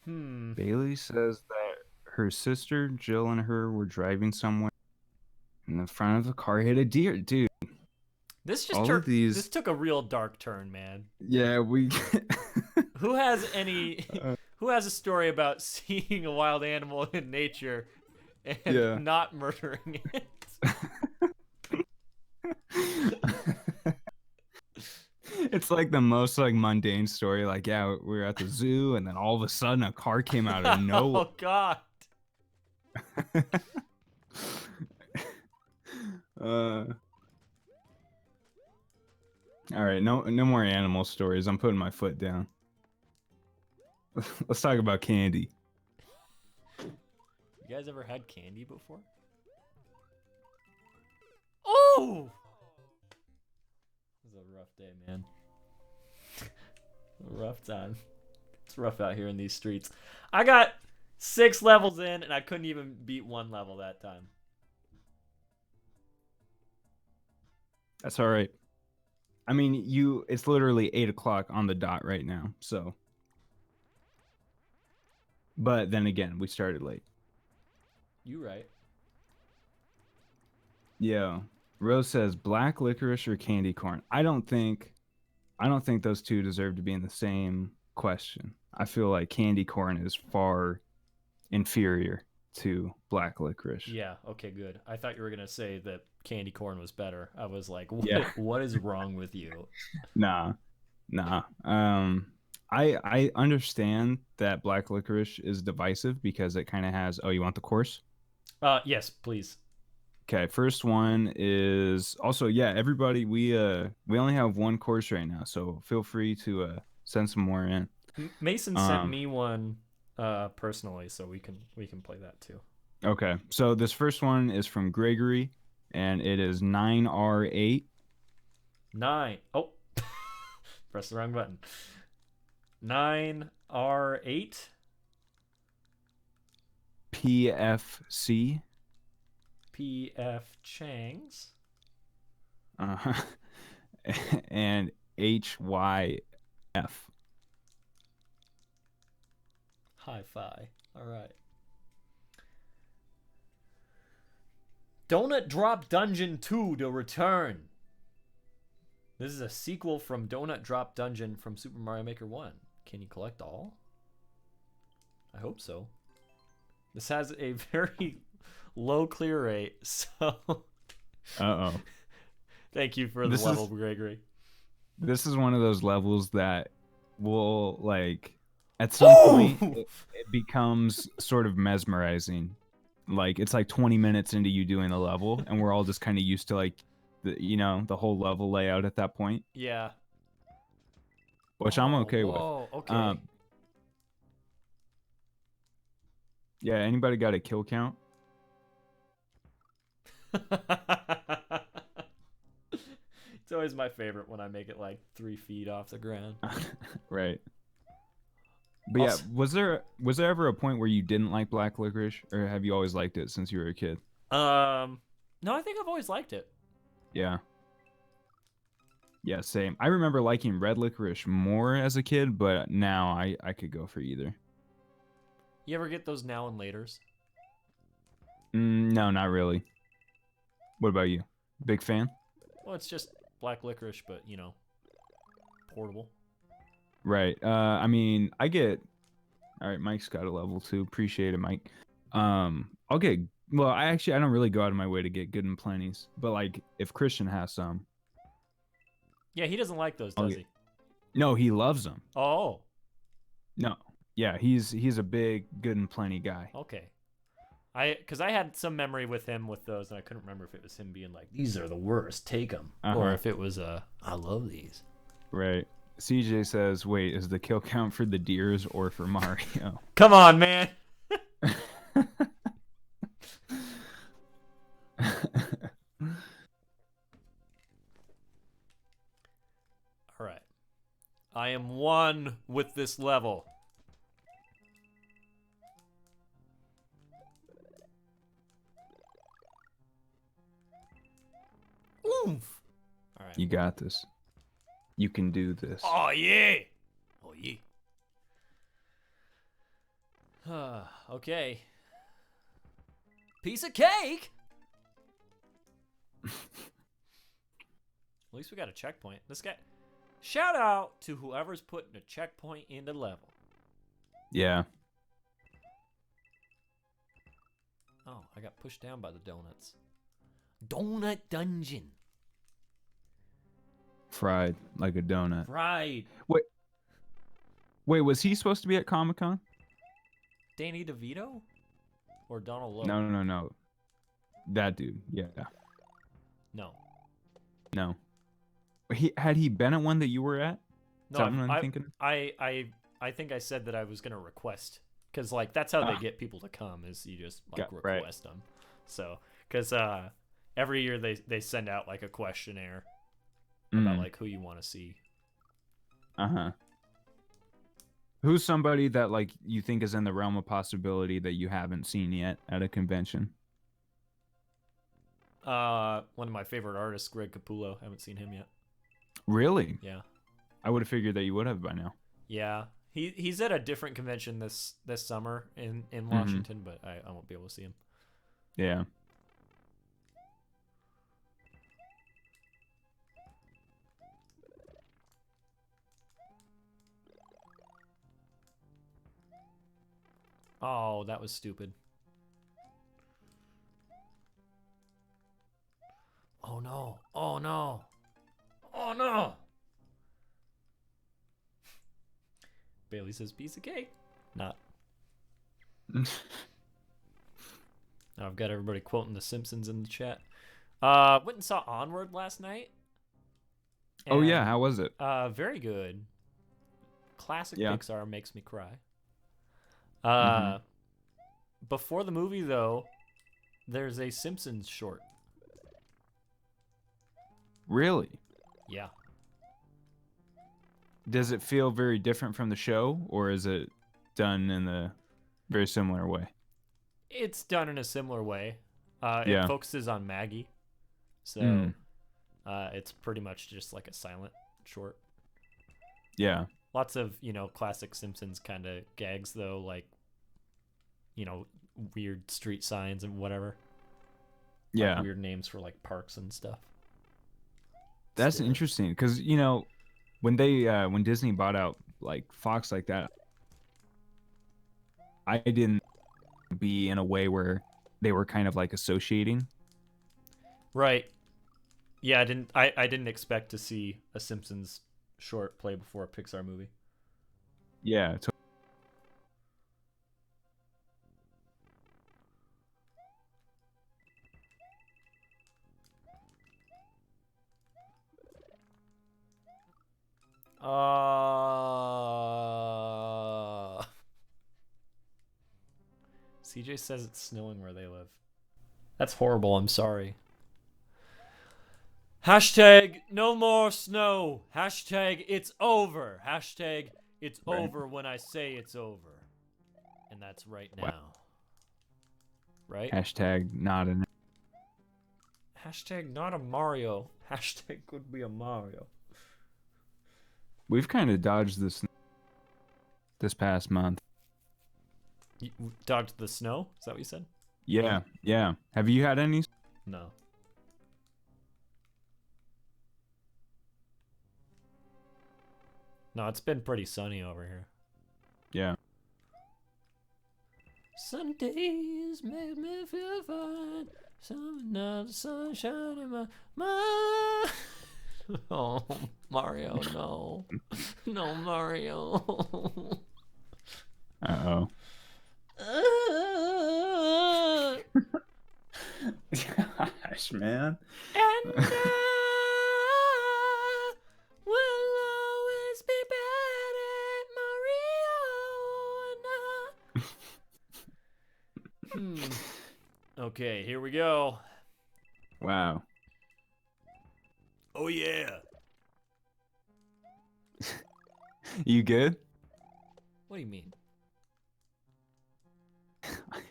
Bailey says that her sister Jill and her were driving somewhere, and the front of the car hit a deer. Dude, all of This these. took a real dark turn, man. Yeah, we. Who has any uh, who has a story about seeing a wild animal in nature and yeah. not murdering it? It's like the most like mundane story. Like, yeah, we were at the zoo, and then all of a sudden a car came out of nowhere. Oh god. uh, all right, no more animal stories. I'm putting my foot down. Let's talk about candy. You guys ever had candy before? Oh! It was a rough day, man. A rough time. It's rough out here in these streets. I got 6 levels in and I couldn't even beat 1 level that time. That's all right. I mean, it's literally 8 o'clock on the dot right now. So, but then again, we started late. You right. Yeah. Rose says black licorice or candy corn. I don't think those two deserve to be in the same question. I feel like candy corn is far inferior to black licorice. Yeah, okay, good. I thought you were going to say that candy corn was better. I was like, Yeah. what is wrong with you? Nah. I understand that black licorice is divisive because it kind of has. Oh, you want the course? Yes, please. Okay, first one is also, yeah, everybody, we only have one course right now, so feel free to send some more in. Mason sent me one personally, so we can play that too. Okay. So this first one is from Gregory and it is 9R8. 9. Oh. Press the wrong button. 9R8 PFC. PF Changs. And HYF. Hi-fi. All right. Donut Drop Dungeon 2 to return. This is a sequel from Donut Drop Dungeon from Super Mario Maker 1. Can you collect all? I hope so. This has a very low clear rate, so... Uh-oh. Thank you for the level, Gregory. This is one of those levels that will, like, at some point, it becomes sort of mesmerizing. Like, it's like 20 minutes into you doing the level, and we're all just kind of used to, like, the whole level layout at that point. Yeah. Which I'm okay with. Okay. Yeah, anybody got a kill count? It's always my favorite when I make it like 3 feet off the ground. Right. But yeah, was there ever a point where you didn't like black licorice, or have you always liked it since you were a kid? No, I think I've always liked it. Yeah. Yeah, same. I remember liking red licorice more as a kid, but now I could go for either. You ever get those now and laters? No, not really. What about you? Big fan? Well, it's just black licorice, but you know, portable. Right. I mean, I get. All right, Mike's got a level 2. Appreciate it, Mike. I'll get. Well, I don't really go out of my way to get good and plenties, but like if Christian has some. Yeah, he doesn't like those, does he? No, he loves them. Oh. No. Yeah, he's a big good and plenty guy. Okay. Because I had some memory with him with those, and I couldn't remember if it was him being like, "These are the worst, take them," or if it was "I love these." Right. CJ says, "Wait, is the kill count for the deers or for Mario?" Come on, man. All right. I am one with this level. Oof. All right. You got this. You can do this. Oh, yeah. Oh, yeah. Okay. Piece of cake. At least we got a checkpoint. This guy. Shout out to whoever's putting a checkpoint into level. Yeah. Oh, I got pushed down by the donuts. Donut dungeon. Fried like a donut. Right. Wait, was he supposed to be at Comic-Con? Danny DeVito? Or Donald Logue? No. That dude. Yeah. No. No. Had he been at one that you were at? No, Something I'm thinking. I think I said that I was gonna request, because like that's how they get people to come, is you just like request them. So because every year they send out like a questionnaire about like who you want to see. Who's somebody that like you think is in the realm of possibility that you haven't seen yet at a convention? One of my favorite artists, Greg Capullo. Haven't seen him yet. Really? Yeah. I would have figured that you would have by now. Yeah. He's at a different convention this summer in Washington, but I won't be able to see him. Yeah. Oh, that was stupid. Oh no. Oh no. Oh no. Bailey says piece of cake. Not. Now I've got everybody quoting The Simpsons in the chat. Went and saw Onward last night. Oh yeah, how was it? Very good. Classic Yeah. Pixar, makes me cry. Before the movie though, there's a Simpsons short. Really? Yeah. Does it feel very different from the show, or is it done in a very similar way? It's done in a similar way. Yeah. It focuses on Maggie. So it's pretty much just like a silent short. Yeah. Lots of, classic Simpsons kind of gags, though, like, weird street signs and whatever. Yeah. Like weird names for, like, parks and stuff. That's interesting, because, when when Disney bought out, like, Fox like that, I didn't be in a way where they were kind of, like, associating. Right. Yeah, I didn't expect to see a Simpsons short play before a Pixar movie. Yeah. CJ says it's snowing where they live. That's horrible. I'm sorry. Hashtag no more snow. Hashtag it's over. Hashtag it's over when I say it's over. And that's right now. Wow. Right? Hashtag not an. Hashtag not a Mario. Hashtag could be a Mario. We've kind of dodged this past month. You dodged the snow? Is that what you said? Yeah. Yeah. Have you had any? No. No, it's been pretty sunny over here. Yeah. Some days make me feel fine. Some nights the sunshine in my mind. Oh, Mario, no. No, Mario. Uh-oh. Gosh, man. And I will always be bad at Mario. Okay, here we go. Wow. Oh, yeah. You good? What do you mean?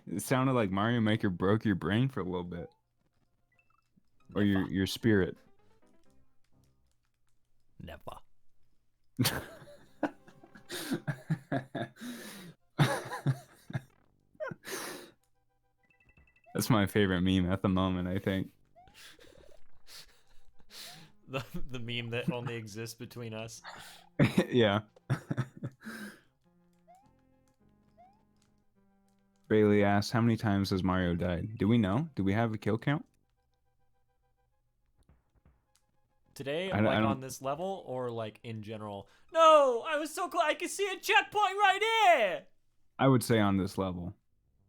It sounded like Mario Maker broke your brain for a little bit. Or your spirit. Never. That's my favorite meme at the moment, I think. The meme that only exists between us. Yeah. Bailey asks, how many times has Mario died? Do we know? Do we have a kill count? Today, I like don't. on this level, or like in general? No, I was so close. I can see a checkpoint right here. I would say on this level.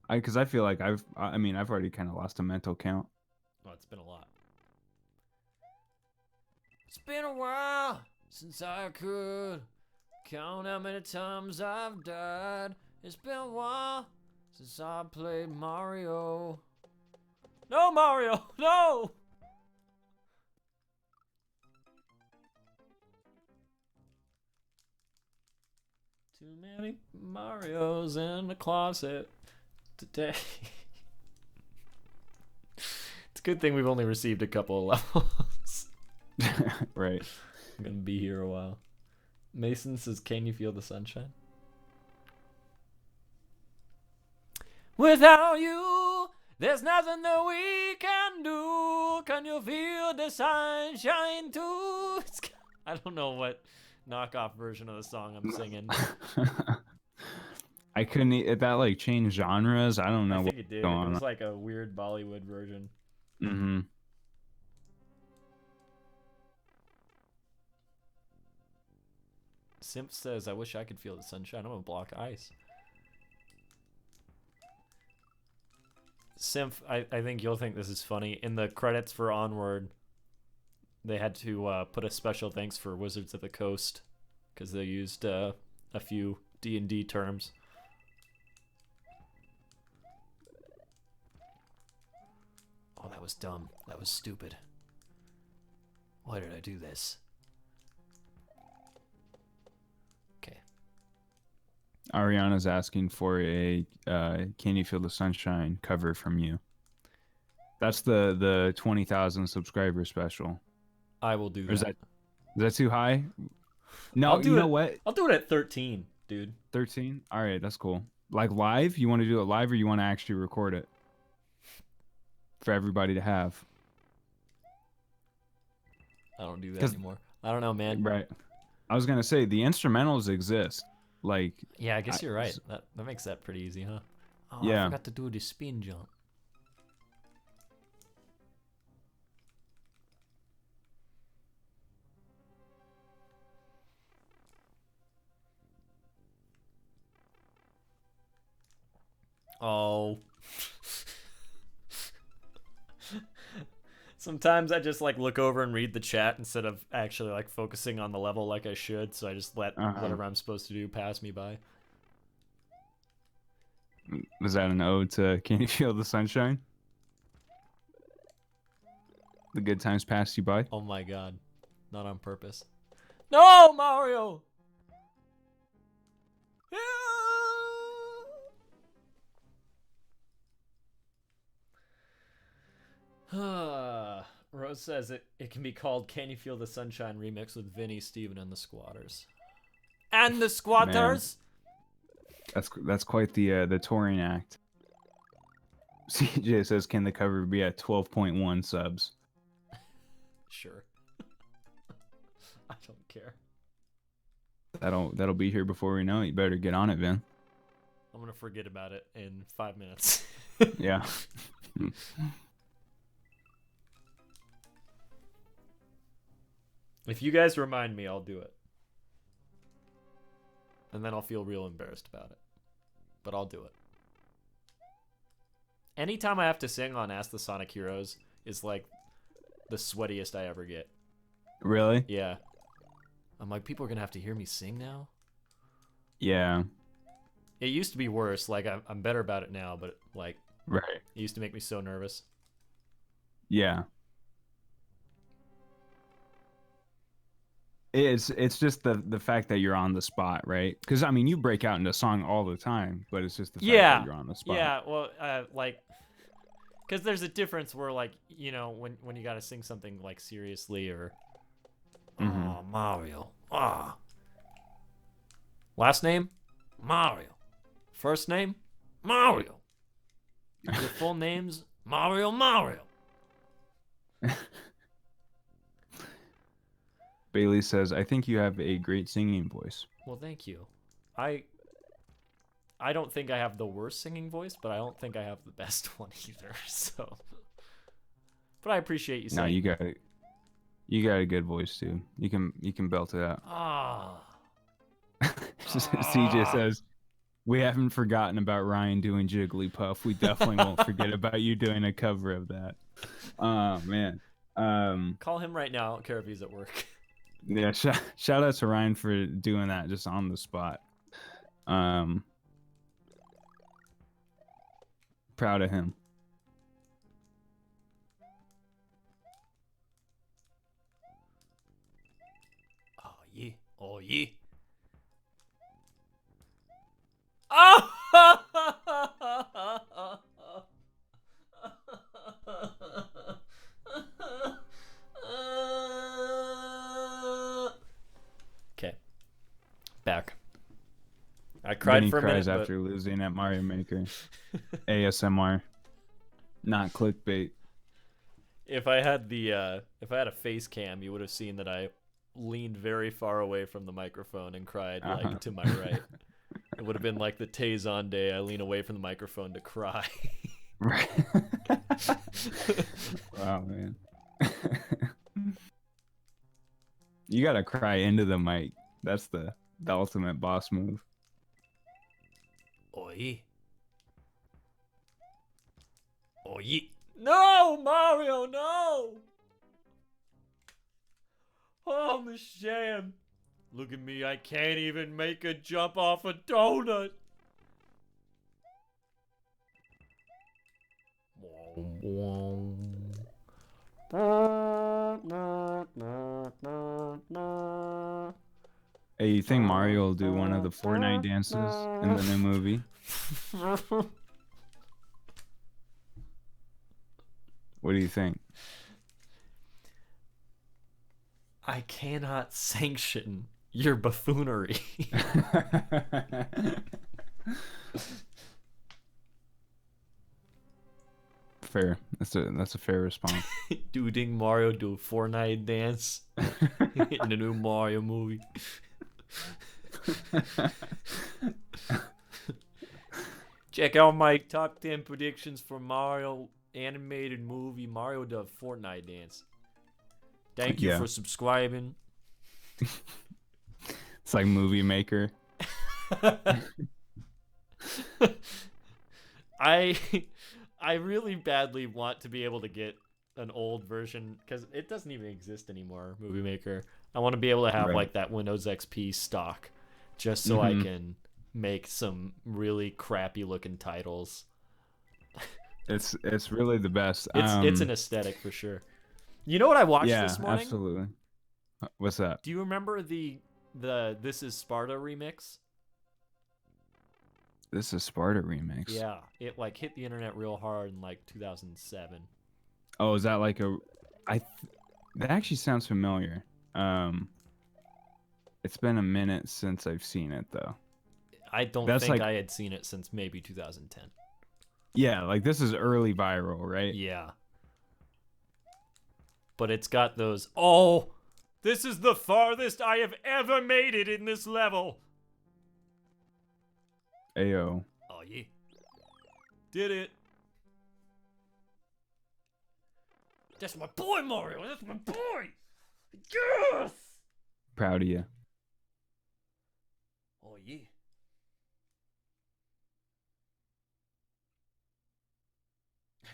Because I feel like I've already kind of lost a mental count. Well, it's been a lot. It's been a while since I could count how many times I've died. It's been a while since I played Mario. No, Mario, no! Too many Marios in the closet today. It's a good thing we've only received a couple of levels. Right. I'm gonna be here a while. Mason says, can you feel the sunshine? Without you, there's nothing that we can do. Can you feel the sunshine too? I don't know what knockoff version of the song I'm singing. I couldn't. That like changed genres. I don't know I what's think it did. going It on. was like a weird Bollywood version. Mm-hmm. Simp says, I wish I could feel the sunshine. I'm gonna block ice. Simp, I think you'll think this is funny. In the credits for Onward, they had to put a special thanks for Wizards of the Coast because they used a few D&D terms. Oh, that was dumb. That was stupid. Why did I do this? Okay. Ariana's asking for a "Can You Feel the Sunshine" cover from you. That's the 20,000 subscriber special. I will do Or is that. that too high? No, I'll do you it. know what? I'll do it at 13, dude. 13. All right, that's cool. Like live? You want to do it live, or you want to actually record it for everybody to have? I don't do that anymore. I don't know, man. Right. I was gonna say the instrumentals exist. Like. Yeah, I guess you're right. That makes that pretty easy, huh? Oh, Yeah. I forgot to do the spin jump. Oh. Sometimes I just like look over and read the chat instead of actually like focusing on the level like I should, so I just let whatever I'm supposed to do pass me by. Was that an ode to "Can You Feel the Sunshine"? The good times passed you by. Oh my god. Not on purpose. No, Mario! Rose says it can be called Can You Feel the Sunshine remix with Vinny, Steven, and the Squatters. And the Squatters? Man, that's quite the touring act. CJ says, can the cover be at 12.1 subs? Sure. I don't care. That'll be here before we know it. You better get on it, Vin. I'm gonna forget about it in 5 minutes. Yeah. If you guys remind me, I'll do it. And then I'll feel real embarrassed about it. But I'll do it. Anytime I have to sing on Ask the Sonic Heroes is like the sweatiest I ever get. Really? Yeah. I'm like, people are gonna have to hear me sing now? Yeah. It used to be worse. Like, I'm better about it now, but like, right. It used to make me so nervous. Yeah. It's just the fact that you're on the spot, right? Because I mean, you break out into song all the time, but it's just the fact that you're on the spot. Yeah, well, like, because there's a difference where, like, you know, when you gotta sing something like seriously or, oh, Mario, last name, Mario, first name, Mario. Your full name's Mario, Mario. Bailey says, I think you have a great singing voice. Well, thank you. I don't think I have the worst singing voice, but I don't think I have the best one either. So, but I appreciate you saying. No, you got a good voice too. You can belt it out. Ah. CJ says, we haven't forgotten about Ryan doing Jigglypuff. We definitely won't forget about you doing a cover of that. Oh man. Call him right now. I don't care if he's at work. Yeah, shout out to Ryan for doing that just on the spot. Proud of him. Oh yeah. Oh yeah. Oh! Okay. Back. I cried Benny for a cries minute, after losing at Mario Maker. ASMR, not clickbait. If I had a face cam, you would have seen that I leaned very far away from the microphone and cried like to my right. It would have been like the Tazon day. I lean away from the microphone to cry. Right. Wow, man. You gotta cry into the mic. That's the ultimate boss move. Oi. Oi. No, Mario, no! Oh, I'm ashamed. Look at me, I can't even make a jump off a donut. Hey, you think Mario will do one of the Fortnite dances in the new movie? What do you think? I cannot sanction your buffoonery. Fair. That's a fair response. Do you think Mario do a Fortnite dance in the new Mario movie? Check out my top 10 predictions for Mario animated movie. Mario does Fortnite dance. Thank you for subscribing. It's like Movie Maker. I really badly want to be able to get an old version because it doesn't even exist anymore, Movie Maker. I want to be able to have like that Windows XP stock just so I can make some really crappy looking titles. It's really the best. It's an aesthetic for sure. You know what I watched this morning? Absolutely. What's that? Do you remember the This Is Sparta remix? This is Sparta remix. Yeah, it like hit the internet real hard in like 2007. Oh, is that like a? That actually sounds familiar. It's been a minute since I've seen it though. I don't think I had seen it since maybe 2010. Yeah, like this is early viral, right? Yeah. But it's got those. Oh, this is the farthest I have ever made it in this level. Ayo. Oh yeah. Did it. That's my boy, Mario. That's my boy. Yes. Proud of you. Oh yeah.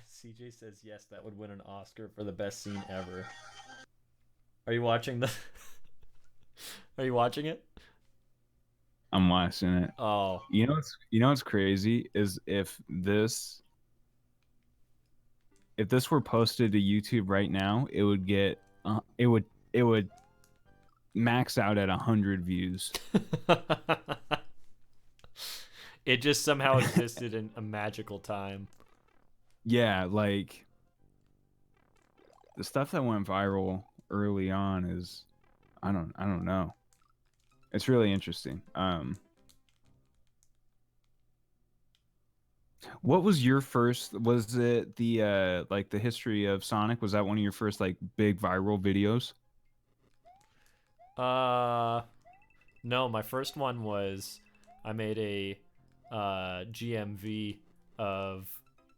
CJ says yes, that would win an Oscar for the best scene ever. Are you watching the Are you watching it? I'm watching it. Oh. You know what's crazy is if this were posted to YouTube right now, it would get it would max out at 100 views. It just somehow existed in a magical time. Yeah, like the stuff that went viral early on is I don't know. It's really interesting. What was your first? Was it the like the history of Sonic? Was that one of your first like big viral videos? Uh, no, my first one was I made a GMV of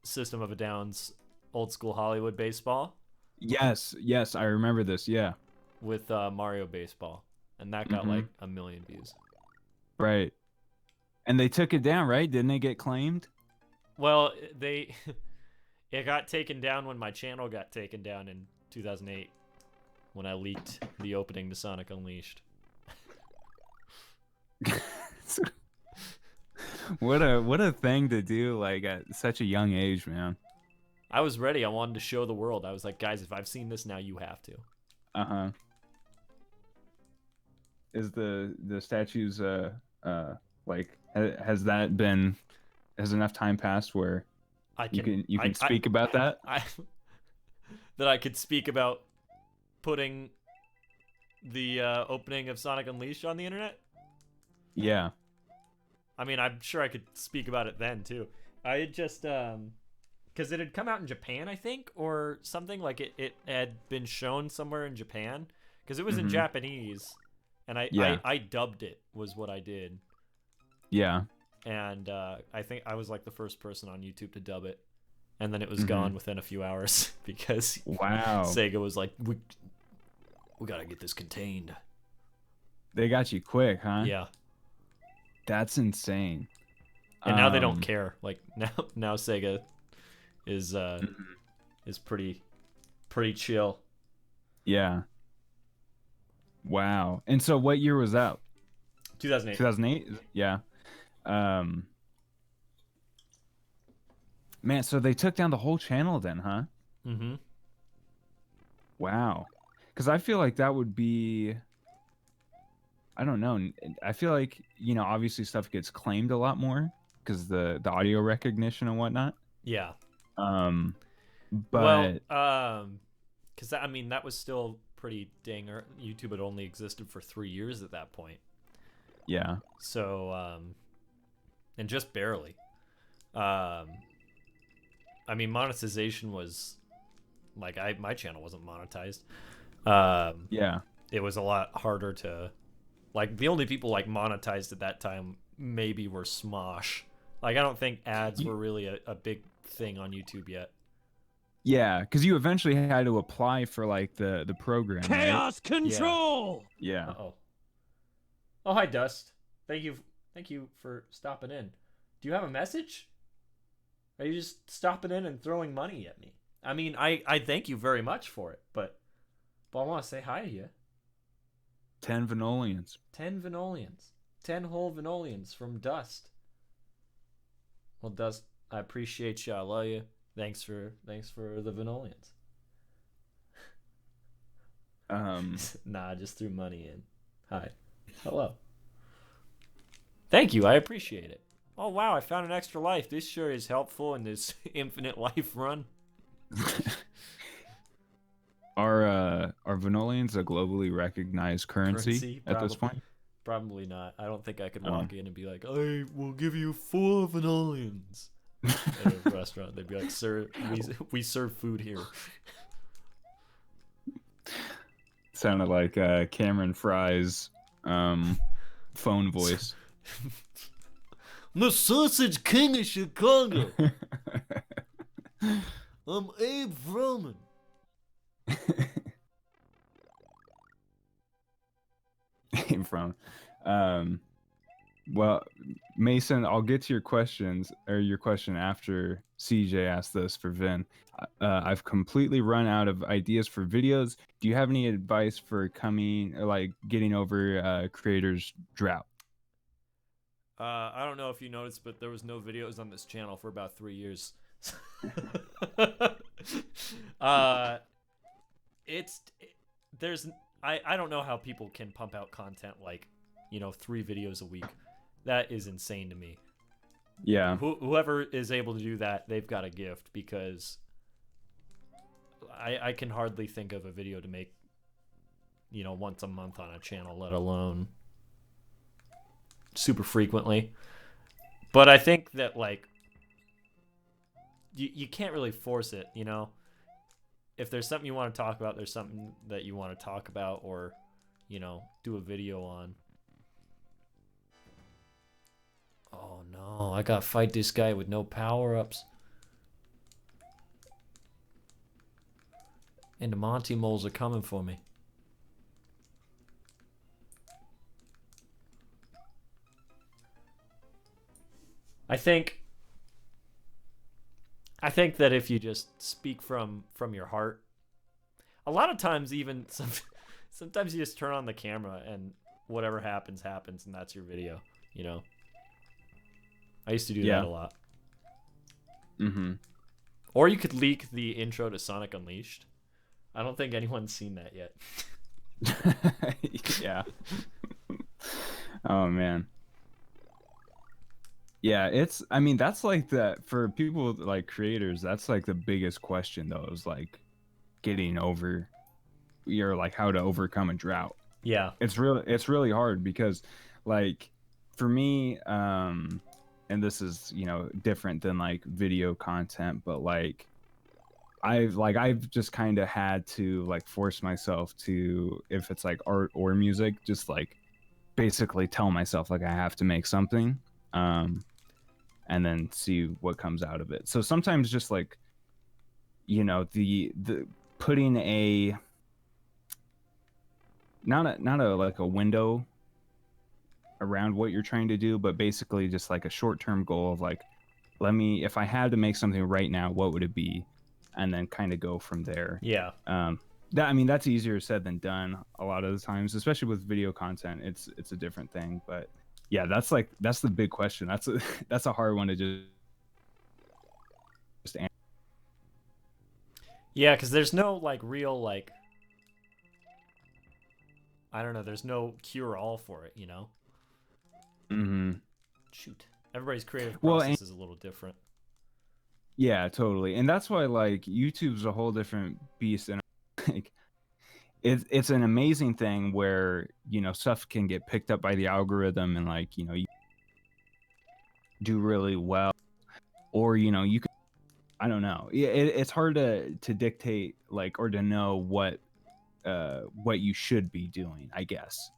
System of a Down's old school Hollywood baseball Yes, yes, I remember this. Yeah, with Mario Baseball, and that got mm-hmm. like 1 million views. Right. And they took it down, right? Didn't it get claimed? Well, they it got taken down when my channel got taken down in 2008 when I leaked the opening to Sonic Unleashed. What a thing to do like at such a young age, man. I was ready. I wanted to show the world. I was like, guys, if I've seen this now, you have to. Uh-huh. Is the statues like has that been has enough time passed where you can speak about that? That I could speak about putting the opening of Sonic Unleashed on the internet. Yeah. I mean, I'm sure I could speak about it then too. I had just because it had come out in Japan, I think, or something like it had been shown somewhere in Japan because it was in Japanese, and I dubbed it was what I did. Yeah. And I think I was like the first person on YouTube to dub it, and then it was gone within a few hours because Sega was like, we gotta get this contained. They got you quick, huh? Yeah. That's insane. And now they don't care. Like now Sega is pretty chill. Yeah. Wow. And so what year was that? 2008. 2008? Yeah. Man, so they took down the whole channel then, huh? Mm-hmm. Wow. Because I feel like that would be, I don't know. I feel like, you know, obviously stuff gets claimed a lot more because the audio recognition and whatnot. Yeah. But because I mean that was still pretty dang. YouTube had only existed for 3 years at that point. Yeah. So and just barely. I mean, monetization was like my channel wasn't monetized. Yeah. It was a lot harder to like. The only people like monetized at that time maybe were Smosh. Like I don't think ads were really a big thing on YouTube yet. Yeah, because you eventually had to apply for like the program. Chaos control. Yeah. Uh-oh. Oh, hi Dust. Thank you for stopping in. Do you have a message? Are you just stopping in and throwing money at me? I mean, I thank you very much for it, but I want to say hi to you. 10 Venolians. 10 Venolians. 10 whole Venolians from Dust. Well, Dust, I appreciate you. I love you. Thanks for the Venolians. Nah, I just threw money in. Hi. Hello. Thank you. I appreciate it. Oh, wow. I found an extra life. This sure is helpful in this infinite life run. Are Venolians a globally recognized currency at this point? Probably not. I don't think I could walk in and be like, I will give you 4 Venolians at a restaurant. They'd be like, sir, we serve food here. Sounded like Cameron Fry's phone voice. The Sausage King of Chicago. I'm Abe Froman. Abe Froman. Well, Mason, I'll get to your questions or your question after CJ asked this for Vin. I've completely run out of ideas for videos. Do you have any advice for getting over creators' drought? I don't know if you noticed, but there was no videos on this channel for about 3 years. I don't know how people can pump out content like, 3 videos a week. That is insane to me. Yeah. Whoever is able to do that, they've got a gift, because I can hardly think of a video to make, once a month on a channel, let alone super frequently. But I think that you can't really force it, you know. If there's something you want to talk about, there's something that you want to talk about, or, you know, do a video on. Oh no, I gotta fight this guy with no power-ups. And the Monty moles are coming for me. I think that if you just speak from your heart, a lot of times even sometimes you just turn on the camera and whatever happens happens, and that's your video, you know. I used to do that a lot. Mm-hmm. Or you could leak the intro to Sonic Unleashed. I don't think anyone's seen that yet. Yeah. Oh man. Yeah, I mean, that's like for people like creators, that's like the biggest question though, is like getting over like how to overcome a drought. Yeah. It's really hard because like for me, and this is, you know, different than like video content, but like I've just kind of had to like force myself to, if it's like art or music, just like basically tell myself like I have to make something, and then see what comes out of it. So sometimes just like, you know, the putting a not a like a window around what you're trying to do, but basically just like a short-term goal of like, if I had to make something right now, what would it be? And then kind of go from there. Yeah. I mean, that's easier said than done a lot of the times, especially with video content. It's a different thing, but yeah, that's the big question. That's a hard one to just answer. Yeah, because there's no like real like, I don't know, there's no cure-all for it, you know. Mm-hmm. Shoot, everybody's creative process is a little different. Yeah, totally, and that's why like YouTube's a whole different beast, and like it's an amazing thing where, you know, stuff can get picked up by the algorithm and like, you know, you do really well, or, you know, you can, I don't know, it's hard to dictate like, or to know what you should be doing, I guess,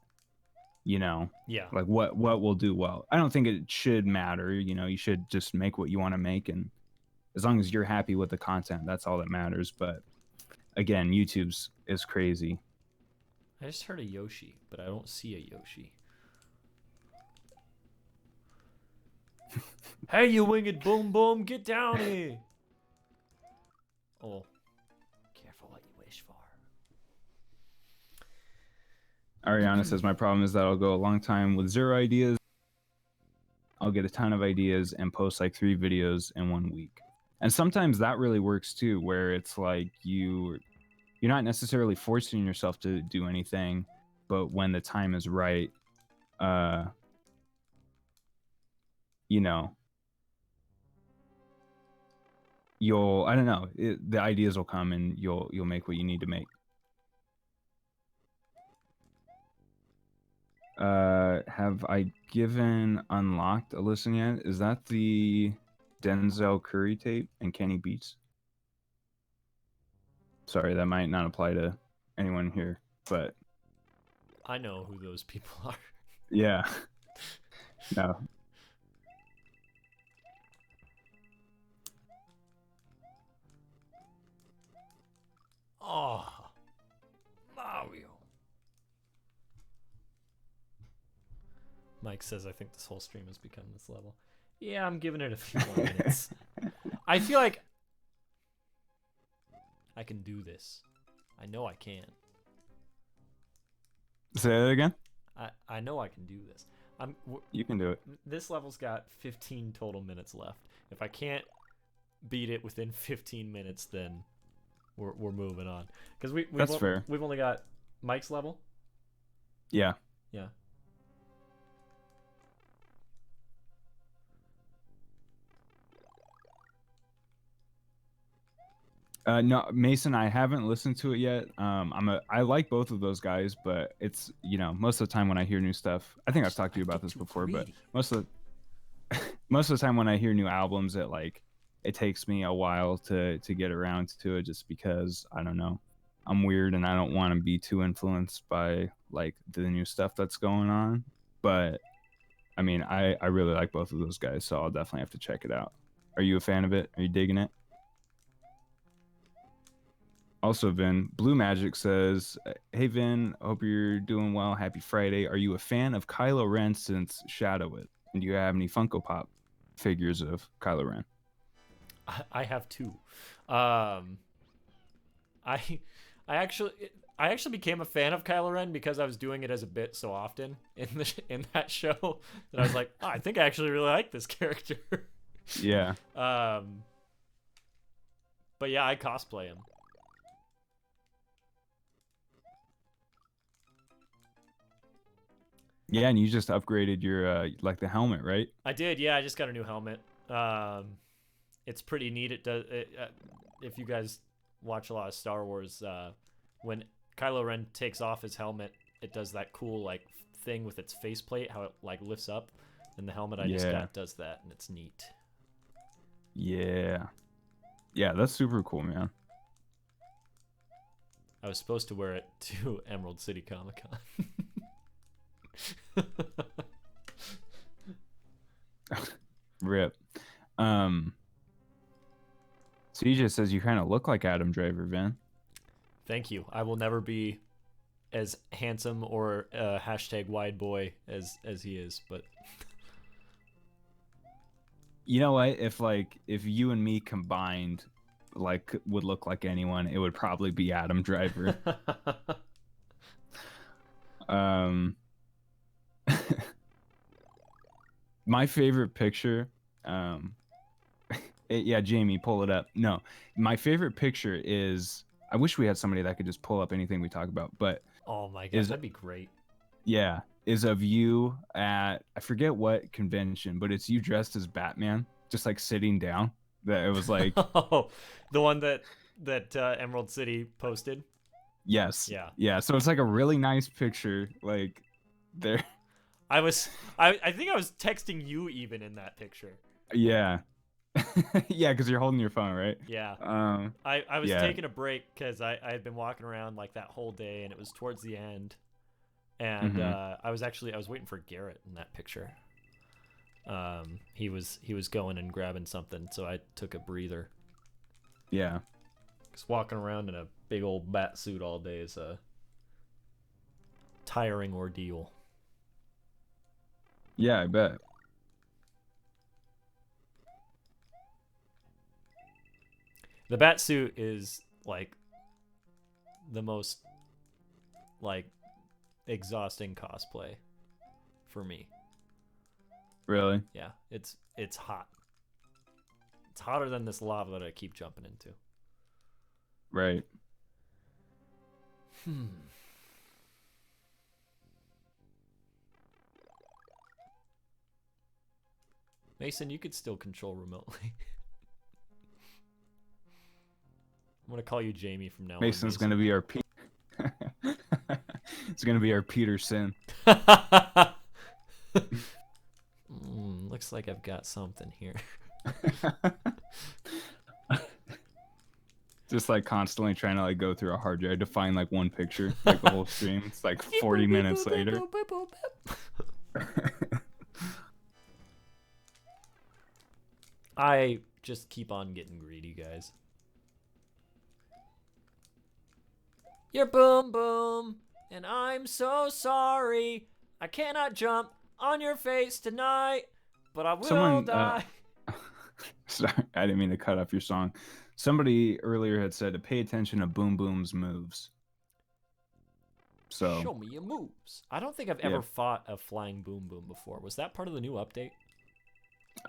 you know. Yeah, like what will do well. I don't think it should matter, you know. You should just make what you want to make, and as long as you're happy with the content, that's all that matters. But again, YouTube's is crazy. I just heard a Yoshi, but I don't see a Yoshi. Hey, you winged boom boom, get down here! Oh, careful what you wish for. Ariana says, my problem is that I'll go a long time with 0 ideas. I'll get a ton of ideas and post like 3 videos in 1 week. And sometimes that really works too, where it's like you're not necessarily forcing yourself to do anything, but when the time is right, you know, I don't know, the ideas will come and you'll make what you need to make. Have I given Unlocked a listen yet? Is that the Denzel Curry tape and Kenny Beats? Sorry, that might not apply to anyone here, but I know who those people are. Yeah. No. Oh, Mario. Mike says, I think this whole stream has become this level. Yeah, I'm giving it a few more minutes. I feel like I can do this. I know I can. Say that again? I know I can do this. You can do it. This level's got 15 total minutes left. If I can't beat it within 15 minutes, then we're moving on. Because That's fair. We've only got Mike's level. Yeah. Yeah. No, Mason, I haven't listened to it yet. I like both of those guys, but it's, you know, most of the time when I hear new stuff, I think I've talked to you about this before, but most of the time when I hear new albums, it takes me a while to get around to it, just because I don't know, I'm weird and I don't want to be too influenced by like the new stuff that's going on. But I mean, I really like both of those guys, so I'll definitely have to check it out. Are you a fan of it? Are you digging it? Also, Vin, Blue Magic says, "Hey Vin, hope you're doing well. Happy Friday. Are you a fan of Kylo Ren since Shadow It? And do you have any Funko Pop figures of Kylo Ren?" I have two. Um, I I actually I actually became a fan of Kylo Ren because I was doing it as a bit so often in that show that I was like, oh, I think I actually really like this character. Yeah. But yeah, I cosplay him. Yeah, and you just upgraded your like the helmet, right? I did, yeah. I just got a new helmet. It's pretty neat. It does. If you guys watch a lot of Star Wars, when Kylo Ren takes off his helmet, it does that cool like thing with its faceplate, how it like lifts up, and the helmet I just got does that, and it's neat. Yeah. Yeah, that's super cool, man. I was supposed to wear it to Emerald City Comic Con. Rip. CJ says you kind of look like Adam Driver, Vin. Thank you. I will never be as handsome or hashtag wide boy as he is, but You know what? If you and me combined like would look like anyone, it would probably be Adam Driver. My favorite picture, yeah, Jamie, pull it up. No, my favorite picture is, I wish we had somebody that could just pull up anything we talk about, but oh my god, that'd be great. Yeah, is of you at, I forget what convention, but it's you dressed as Batman, just like sitting down. That it was like, oh, the one that Emerald City posted. yes, yeah. So it's like a really nice picture, like there. I think I was texting you even in that picture. Yeah. Yeah, because you're holding your phone, right? Yeah. I was taking a break because I had been walking around like that whole day, and it was towards the end, and I was waiting for Garrett in that picture. He was going and grabbing something, so I took a breather. Yeah. Because walking around in a big old bat suit all day is a tiring ordeal. Yeah, I bet. The bat suit is like the most like exhausting cosplay for me. Really? Yeah, it's hot. It's hotter than this lava that I keep jumping into. Right. Mason, you could still control remotely. I'm gonna call you Jamie from now on. Mason's gonna be our it's gonna be our Peterson. Looks like I've got something here. Just like constantly trying to like go through a hard drive to find like one picture, like the whole stream. It's like 40 minutes later. I just keep on getting greedy, guys. You're boom boom, and I'm so sorry. I cannot jump on your face tonight, but I will die. Sorry, I didn't mean to cut off your song. Somebody earlier had said to pay attention to Boom Boom's moves. So show me your moves. I don't think I've ever fought a flying Boom Boom before. Was that part of the new update?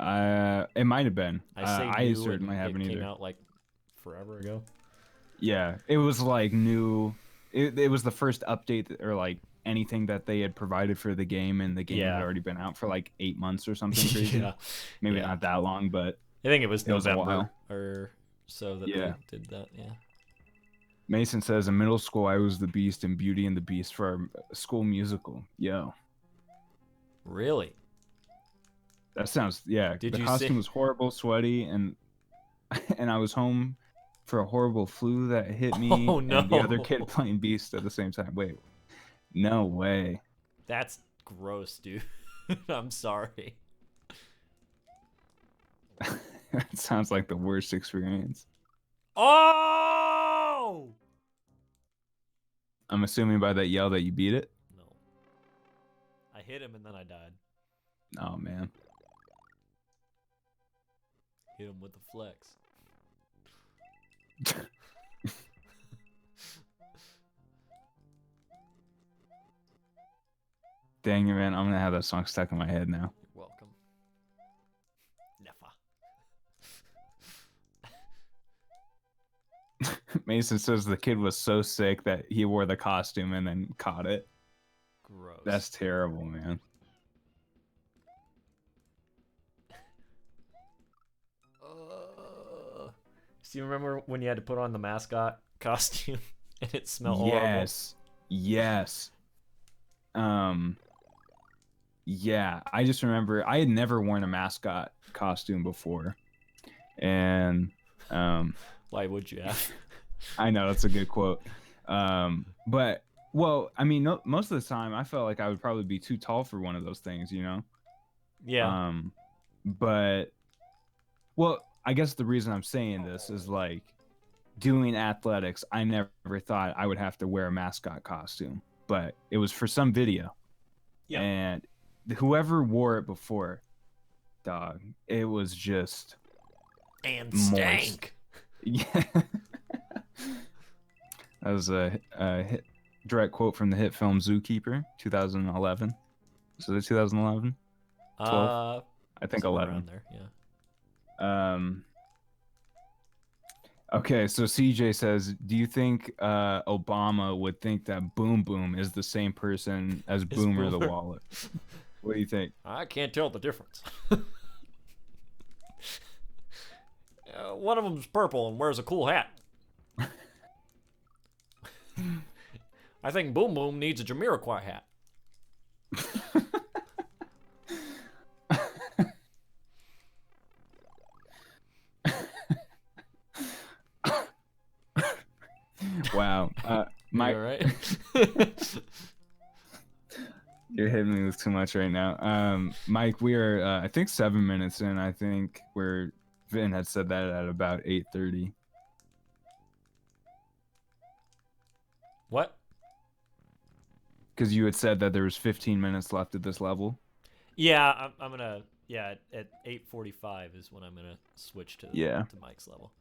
It might have been. I certainly haven't either. It came out like forever ago. Yeah, it was like new. It was the first update or like anything that they had provided for the game, and the game had already been out for like 8 months or something crazy. Maybe not that long, but I think it was November a while. or so that they did that. Yeah. Mason says, in middle school, I was the Beast in Beauty and the Beast for our school musical. Yo. Really? That sounds, the costume was horrible, sweaty, and and I was home for a horrible flu that hit me, Oh and the other no. kid playing Beast at the same time. Wait, no way. That's gross, dude. I'm sorry. That sounds like the worst experience. Oh! I'm assuming by that yell that you beat it. No. I hit him and then I died. Oh man. Hit him with the flex. Dang it, man! I'm gonna have that song stuck in my head now. You're welcome. Never. Mason says the kid was so sick that he wore the costume and then caught it. Gross. That's terrible, man. So you remember when you had to put on the mascot costume and it smelled horrible? Yes. Yeah, I just remember I had never worn a mascot costume before. And Why would you have? I know that's a good quote. But well, I mean, no, most of the time I felt like I would probably be too tall for one of those things, you know? Yeah. But well, I guess the reason I'm saying this is like doing athletics, I never thought I would have to wear a mascot costume, but it was for some video. Yeah. And whoever wore it before, dog, it was just And moist. stank. Yeah. That was a direct quote from the hit film Zookeeper, 2011. So the 2011? 12? I think somewhere 11. around there, yeah. Okay, so CJ says, do you think Obama would think that Boom Boom is the same person as Boomer the Walrus? What do you think? I can't tell the difference. One of them's purple and wears a cool hat. I think Boom Boom needs a Jamiroquai hat. Wow. Mike, all right? you're hitting me with too much right now. Mike, we are, I think 7 minutes in. I think where Vin had said that at about 8:30. What? Because you had said that there was 15 minutes left at this level. Yeah, I'm gonna. Yeah, at 8:45 is when I'm gonna switch to to Mike's level.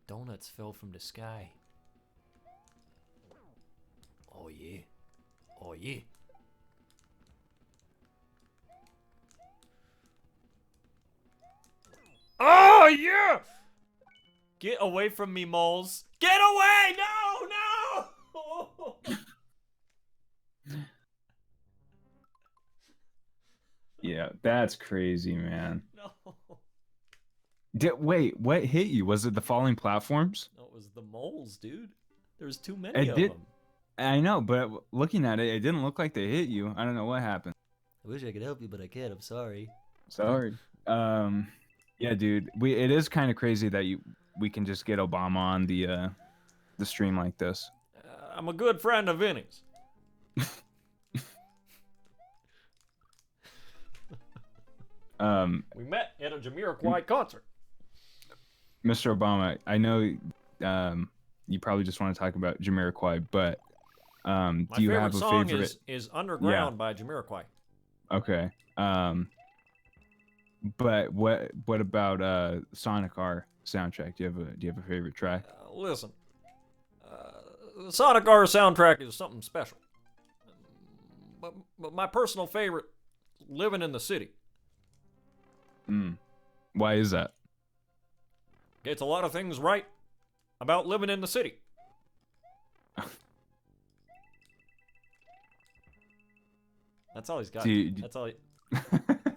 Donuts fell from the sky. Oh yeah. Oh yeah. Oh yeah! Get away from me, moles! Get away! No! No! Yeah, that's crazy, man. No. Wait, what hit you? Was it the falling platforms? No, it was the moles, dude. There's too many of did. them. I know, but looking at it, it didn't look like they hit you. I don't know what happened. I wish I could help you, but I can't. I'm sorry. Sorry. Yeah, dude. It is kind of crazy that we can just get Obama on the stream like this. I'm a good friend of Vinny's. We met at a Jamiroquai concert. Mr. Obama, I know you probably just want to talk about Jamiroquai, but do you have a song favorite? is Underground by Jamiroquai. Okay. But what about Sonic R soundtrack? Do you have a favorite track? Listen, the Sonic R soundtrack is something special. But my personal favorite, Living in the City. Why is that? It's a lot of things right about living in the city. That's all he's got. That's all.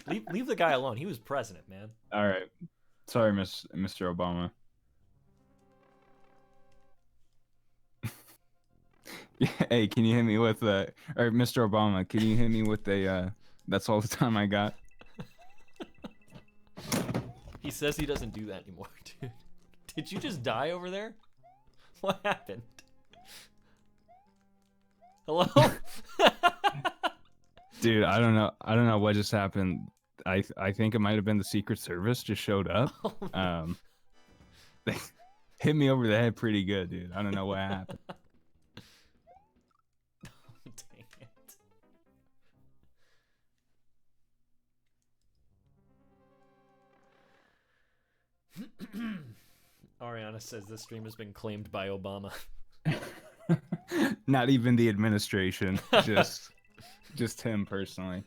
Leave the guy alone. He was president, man. All right. Sorry, Mr. Obama. Hey, can you hit me with or Mr. Obama? Can you hit me with a That's all the time I got. He says he doesn't do that anymore, dude. Did you just die over there? What happened? Hello? Dude, I don't know. I don't know what just happened. I think it might have been the Secret Service just showed up. They hit me over the head pretty good, dude. I don't know what happened. Dang it. Ariana says this stream has been claimed by Obama. Not even the administration, just him personally.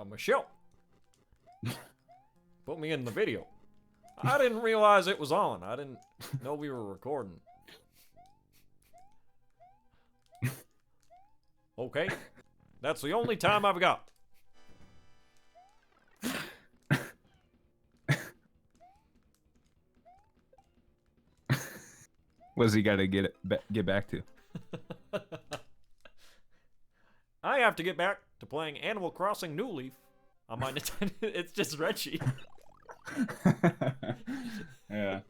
Michelle, put me in the video. I didn't realize it was on. I didn't know we were recording. Okay, that's the only time I've got. What's he got to get back to? I have to get back to playing Animal Crossing New Leaf on my Nintendo. It's just Reggie. Yeah.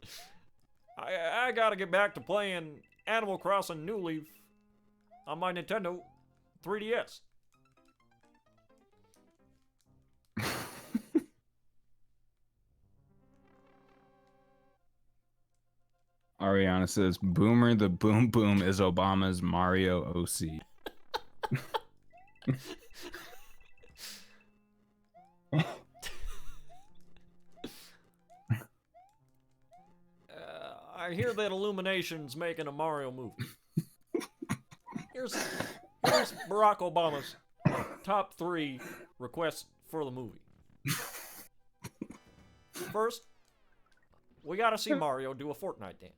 I gotta get back to playing Animal Crossing New Leaf on my Nintendo 3DS. Ariana says, Boomer the Boom Boom is Obama's Mario OC. I hear that Illumination's making a Mario movie. Here's Barack Obama's top 3 requests for the movie. First, we gotta see Mario do a Fortnite dance.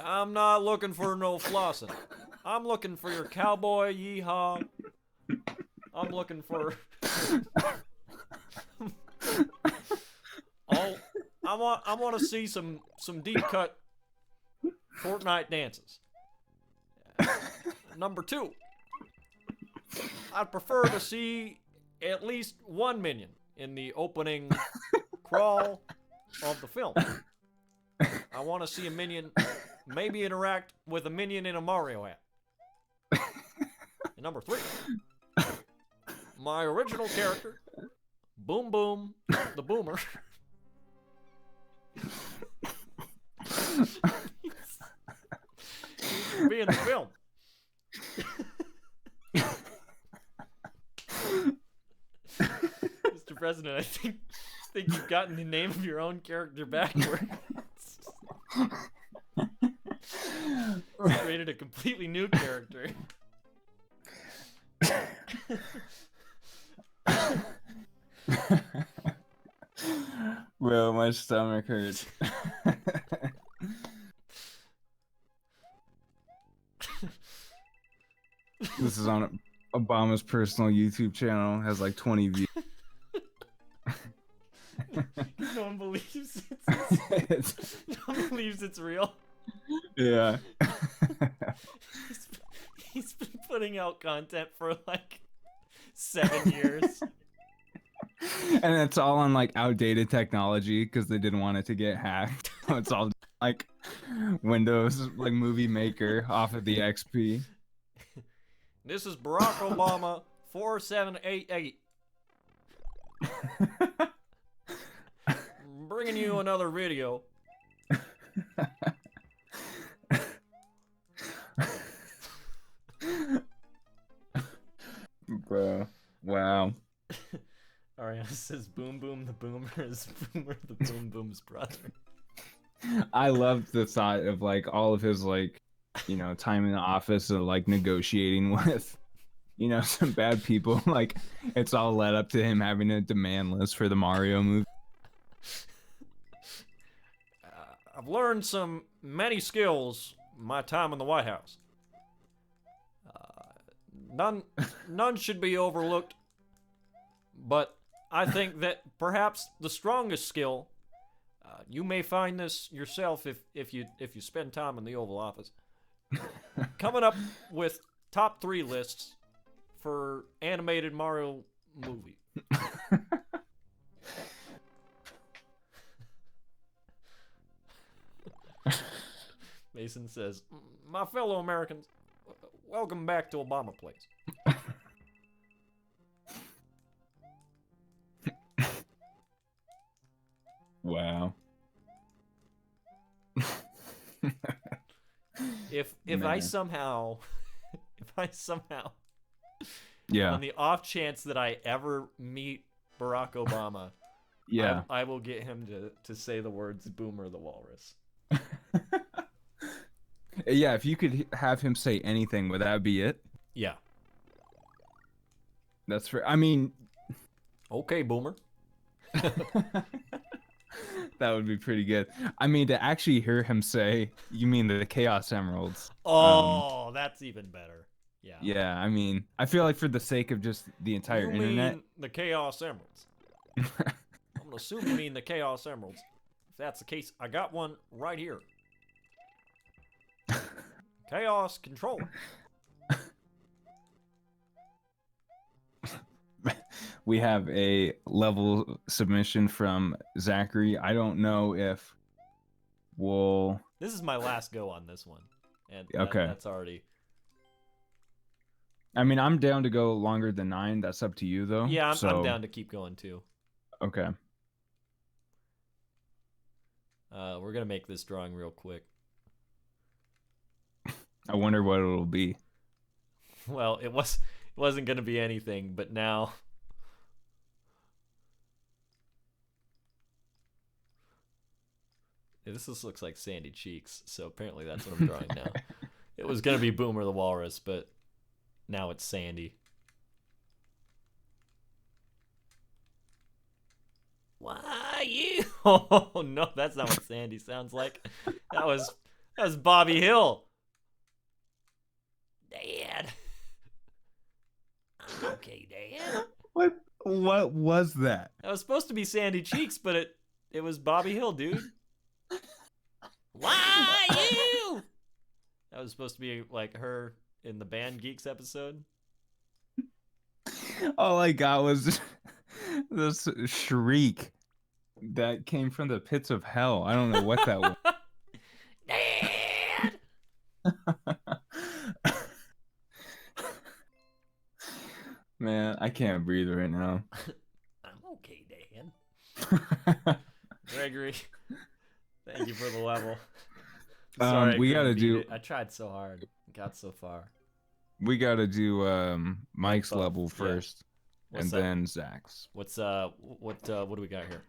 I'm not looking for no flossing. I'm looking for your cowboy yeehaw. I'm looking for... I want to see some deep cut Fortnite dances. Number 2, I'd prefer to see at least one minion in the opening crawl of the film. I want to see a minion maybe interact with a minion in a Mario hat. And number 3, my original character, Boom Boom the Boomer. He's be in the film. Mr. President, I think you've gotten the name of your own character backwards. Created a completely new character. Bro, my stomach hurts. This is on Obama's personal YouTube channel. Has like 20 views. No one believes no one believes it's real. Yeah. He's been putting out content for like 7 years. And it's all on like outdated technology because they didn't want it to get hacked. So it's all like Windows, like Movie Maker off of the XP. This is Barack Obama 4788. Bringing you another video. Bro, wow. Ariana says Boom Boom the Boomer is Boomer the Boom Boom's brother. I loved the thought of like all of his like, you know, time in the office of like negotiating with, you know, some bad people. Like it's all led up to him having a demand list for the Mario movie. I've learned many skills in my time in the White House. None should be overlooked, but I think that perhaps the strongest skill, you may find this yourself if you spend time in the Oval Office, coming up with top 3 lists for animated Mario movie. Mason says, my fellow Americans, welcome back to Obama Place. Wow. If Man. I somehow Yeah. on the off chance that I ever meet Barack Obama, Yeah. I will get him to say the words Boomer the Walrus. Yeah, if you could have him say anything, would that be it? Yeah. That's for. I mean, Okay, Boomer. that would be pretty good. I mean, to actually hear him say, "You mean the Chaos Emeralds?" Oh, that's even better. Yeah. Yeah, I mean, I feel like for the sake of just the entire You internet. mean the Chaos Emeralds? I'm gonna assume you mean the Chaos Emeralds. If that's the case, I got one right here. Chaos Controller. We have a level submission from Zachary. I don't know if we'll. This is my last go on this one, and Okay. that's already. I mean, I'm down to go longer than 9. That's up to you, though. Yeah, so... I'm down to keep going too. Okay. We're gonna make this drawing real quick. I wonder what it'll be. Well, it wasn't gonna be anything, but now. This just looks like Sandy Cheeks, so apparently that's what I'm drawing now. It was gonna be Boomer the Walrus, but now it's Sandy. Why you? Oh no, that's not what Sandy sounds like. That was Bobby Hill. Dad. I'm okay, Dad. What was that? That was supposed to be Sandy Cheeks, but it was Bobby Hill, dude. Why you? That was supposed to be like her in the Band Geeks episode. All I got was this shriek that came from the pits of hell. I don't know what that was. Dad! Man, I can't breathe right now. I'm okay, Dad. Gregory, thank you for the level. Sorry, we I couldn't gotta beat do. it. I tried so hard. Got so far. We gotta do Mike's Oh, level yeah. first, What's and up? then Zach's. What do we got here?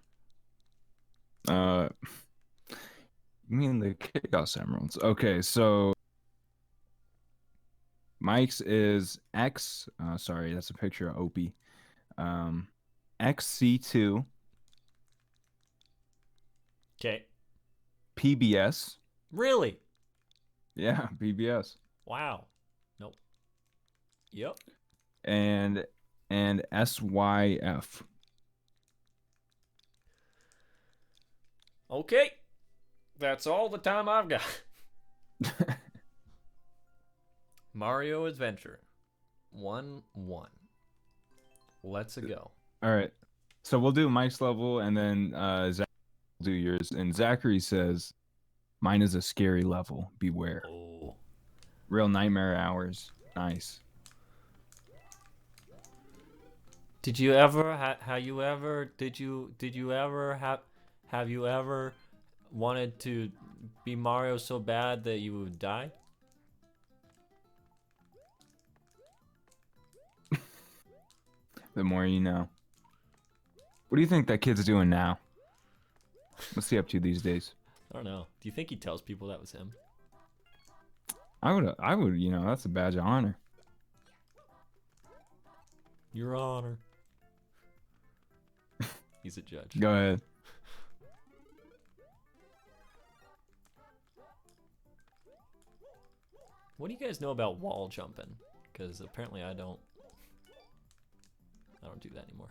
You mean the Chaos Emeralds? Okay, so Mike's is X. Sorry, that's a picture of Opie. XC2 Okay. PBS. Really? Yeah, PBS. Wow. Nope. Yep. And SYF. Okay. That's all the time I've got. Mario Adventure 1-1. Let's go. All right. So we'll do Mike's level, and then Zach will do yours. And Zachary says, "Mine is a scary level. Beware. Oh. Real nightmare hours. Nice." Did you ever have you ever wanted to be Mario so bad that you would die? The more you know. What do you think that kid's doing now? What's he up to these days? I don't know. Do you think he tells people that was him? I would, that's a badge of honor. Your Honor. He's a judge. Go ahead. What do you guys know about wall jumping? Because apparently I don't do that anymore.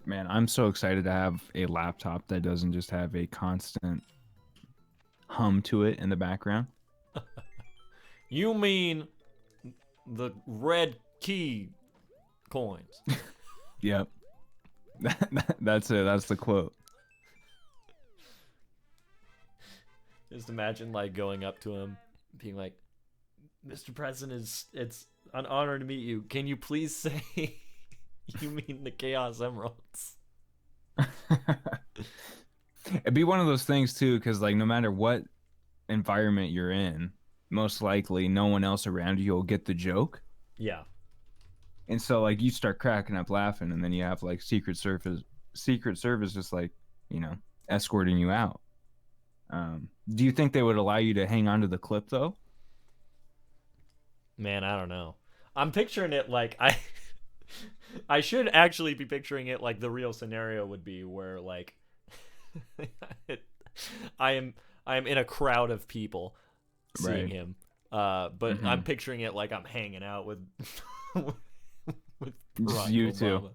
Man, I'm so excited to have a laptop that doesn't just have a constant hum to it in the background. You mean the red key coins? Yep. That's it. That's the quote. Just imagine like going up to him, being like, "Mr. President, it's an honor to meet you. Can you please say you mean the Chaos Emeralds?" It'd be one of those things too, because like no matter what environment you're in, most likely no one else around you will get the joke. Yeah. And so like you start cracking up laughing, and then you have like Secret Service just like, escorting you out. Do you think they would allow you to hang on to the clip though? Man, I don't know. I'm picturing it like I should actually be picturing it like the real scenario would be where like I am in a crowd of people seeing Right. him. But I'm picturing it like I'm hanging out with with Just Barack you Obama. two.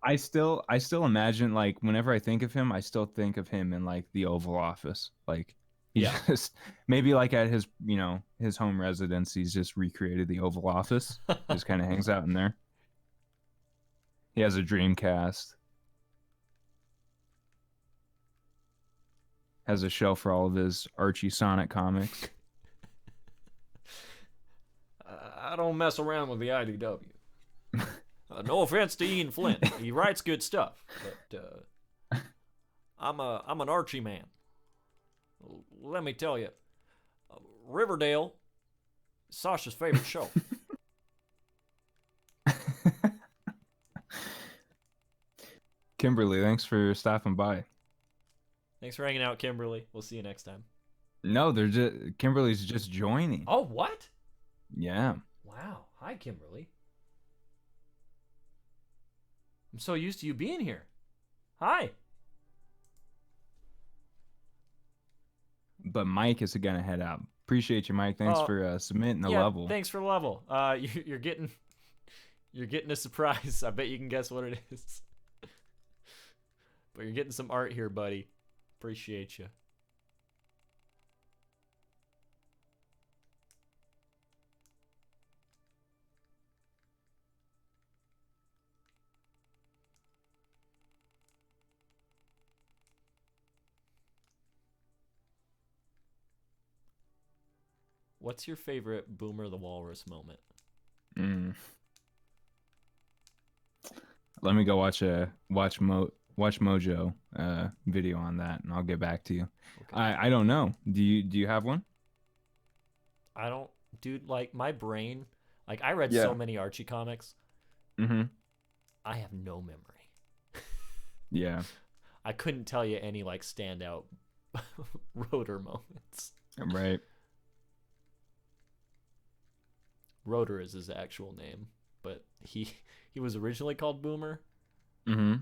I still imagine, like, whenever I think of him, I still think of him in like the Oval Office. Like he Yeah. just maybe like at his his home residence, he's just recreated the Oval Office. Just kind of hangs out in there. He has a Dreamcast. Has a shelf for all of his Archie Sonic comics. I don't mess around with the IDW. No offense to Ian Flynn, he writes good stuff, but I'm an Archie man. Let me tell you, Riverdale, is Sasha's favorite show. Kimberly, thanks for stopping by. Thanks for hanging out, Kimberly. We'll see you next time. No, Kimberly's just joining. Oh, what? Yeah. Wow. Hi, Kimberly. I'm so used to you being here. Hi. But Mike is gonna head out. Appreciate you, Mike. Thanks for submitting the level. Thanks for the level. You're getting a surprise. I bet you can guess what it is. But you're getting some art here, buddy. Appreciate you. What's your favorite Boomer the Walrus moment? Let me go watch Mojo video on that, and I'll get back to you. Okay. I don't know. Do you have one? I don't, dude. Like my brain, like I read so many Archie comics. Mm-hmm. I have no memory. Yeah. I couldn't tell you any like standout Rotor moments. Right. Rotor is his actual name, but he was originally called Boomer. Mm-hmm.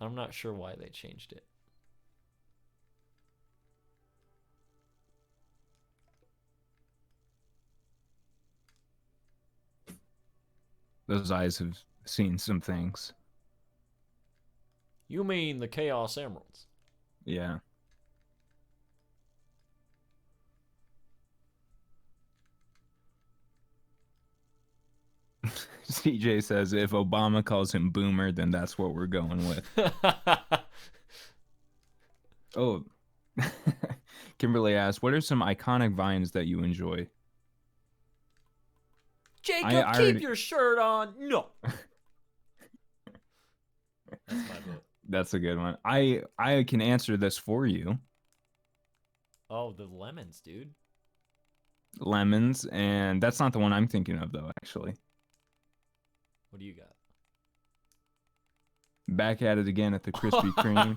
I'm not sure why they changed it. Those eyes have seen some things. You mean the Chaos Emeralds? Yeah. CJ says if Obama calls him Boomer, then that's what we're going with. Oh. Kimberly asked, what are some iconic vines that you enjoy? Jacob, keep your shirt on. No. That's my vote. That's a good one. I can answer this for you. Oh, the lemons, dude. Lemons, and that's not the one I'm thinking of, though, actually. What do you got? Back at it again at the Krispy Kreme.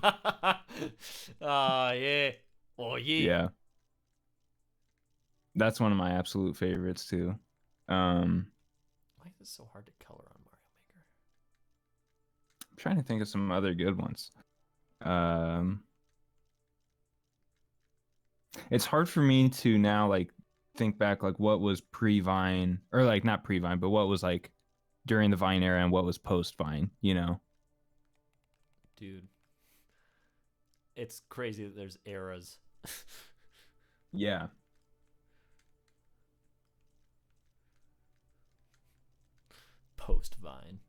Yeah. Oh, yeah. Yeah. That's one of my absolute favorites, too. Why is it so hard to color on Mario Maker? I'm trying to think of some other good ones. It's hard for me to now, like, think back, like, what was pre-Vine, or, like, not pre-Vine, but what was, like, during the Vine era and what was post-Vine, you know? Dude. It's crazy that there's eras. Yeah. Post Vine.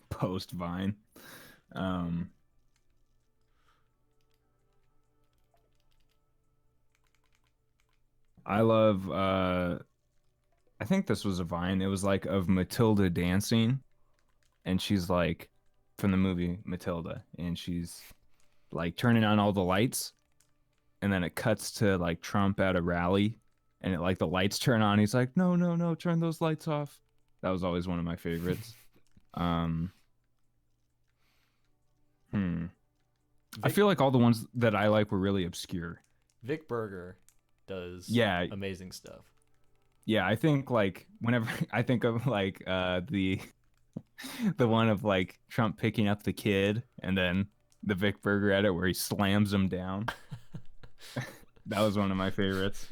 Post Vine. I love I think this was a Vine. It was like of Matilda dancing, and she's like from the movie Matilda, and she's like turning on all the lights, and then it cuts to like Trump at a rally, and it like the lights turn on. He's like, no, no, no, turn those lights off. That was always one of my favorites. Um, I feel like all the ones that I like were really obscure. Vic Berger does Yeah, amazing stuff. yeah. I think like whenever I think of like the the one of like Trump picking up the kid and then the Vic Berger edit where he slams him down. That was one of my favorites.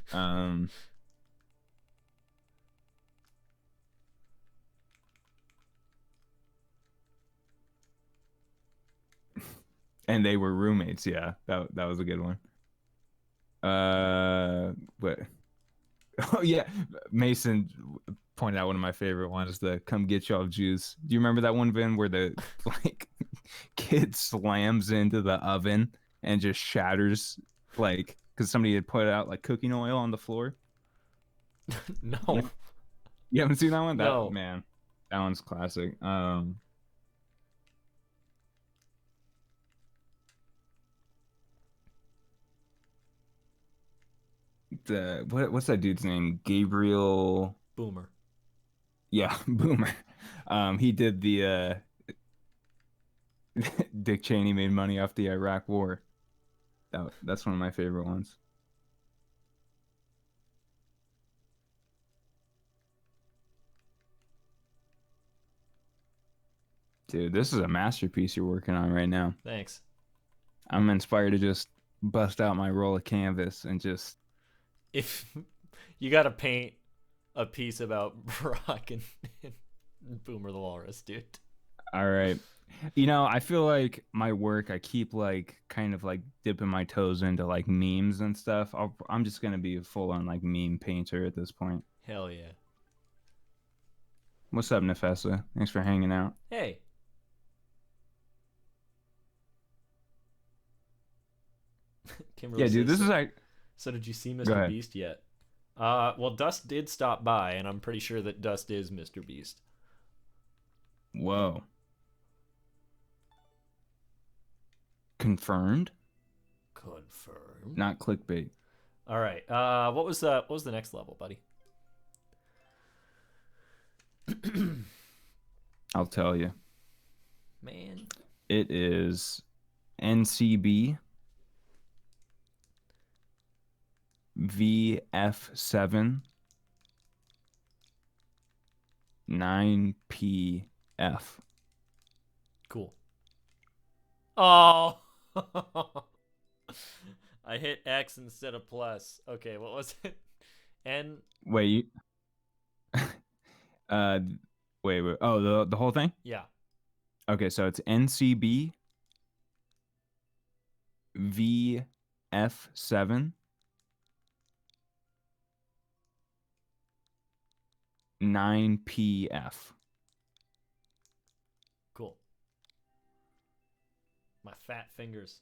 And they were roommates. Yeah, that was a good one. But oh yeah, Mason pointed out one of my favorite ones, the "Come Get Y'all Juice." Do you remember that one, Vin, where the like kid slams into the oven and just shatters like because somebody had put out like cooking oil on the floor? No. You haven't seen that one? No. That man, that one's classic. What's that dude's name? Gabriel. Boomer. Yeah, Boomer. He did the Dick Cheney made money off the Iraq War. That's one of my favorite ones. Dude, this is a masterpiece you're working on right now. Thanks. I'm inspired to just bust out my roll of canvas and just If you got to paint a piece about Brock and Boomer the Walrus, dude. all right. You know, I feel like my work, I keep like kind of like dipping my toes into like memes and stuff. I'm just gonna be a full on like meme painter at this point. Hell yeah. What's up, Nefessa? Thanks for hanging out. Hey. Kimberly Yeah, dude, says, this is like. so did you see Go Mr. ahead. Beast yet? Well, Dust did stop by, and I'm pretty sure that Dust is Mr. Beast. Whoa. Confirmed? Confirmed. Not clickbait. All right. What was the next level, buddy? I'll tell you. Man. It is NCB VF7 9PF. Cool. Oh. I hit X instead of plus. Okay, what was it? N. Wait. Wait. Oh, the whole thing? Yeah. Okay, so it's NCB VF7 9PF. Cool. My fat fingers.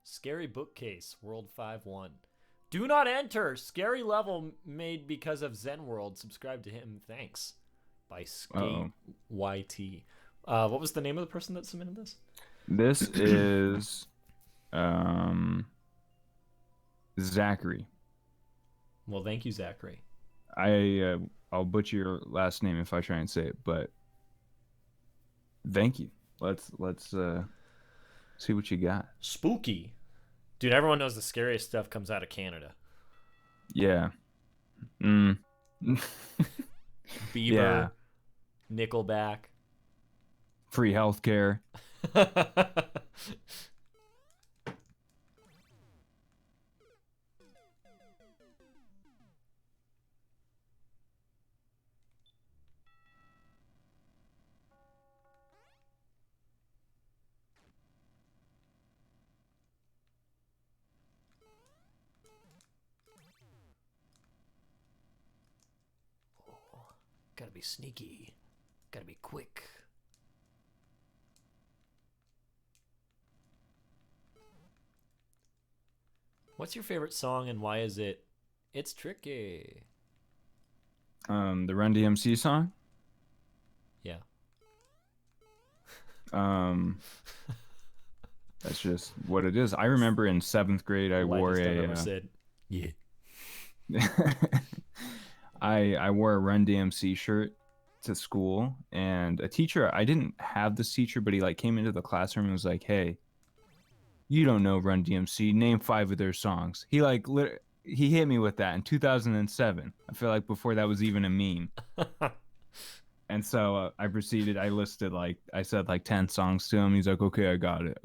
Scary bookcase, World 5-1. Do not enter. Scary level made because of Zen World. Subscribe to him. Thanks. By Skate YT. What was the name of the person that submitted this? This is Zachary. Well, thank you, Zachary. I'll butcher your last name if I try and say it, but thank you. Let's see what you got. Spooky. Dude, everyone knows the scariest stuff comes out of Canada. Yeah. Bieber. Yeah. Nickelback. Free healthcare. Gotta be sneaky. Gotta be quick. What's your favorite song and why is it? It's tricky. The Run DMC song. Yeah. That's just what it is. I remember in 7th grade, I Life wore has done a. ever said. Yeah. I wore a Run DMC shirt to school, and a teacher. I didn't have this teacher, but he like came into the classroom and was like, "Hey, you don't know Run DMC. Name 5 of their songs." He like he hit me with that in 2007. I feel like before that was even a meme. And so I proceeded. I listed I said like 10 songs to him. He's like, "Okay, I got it,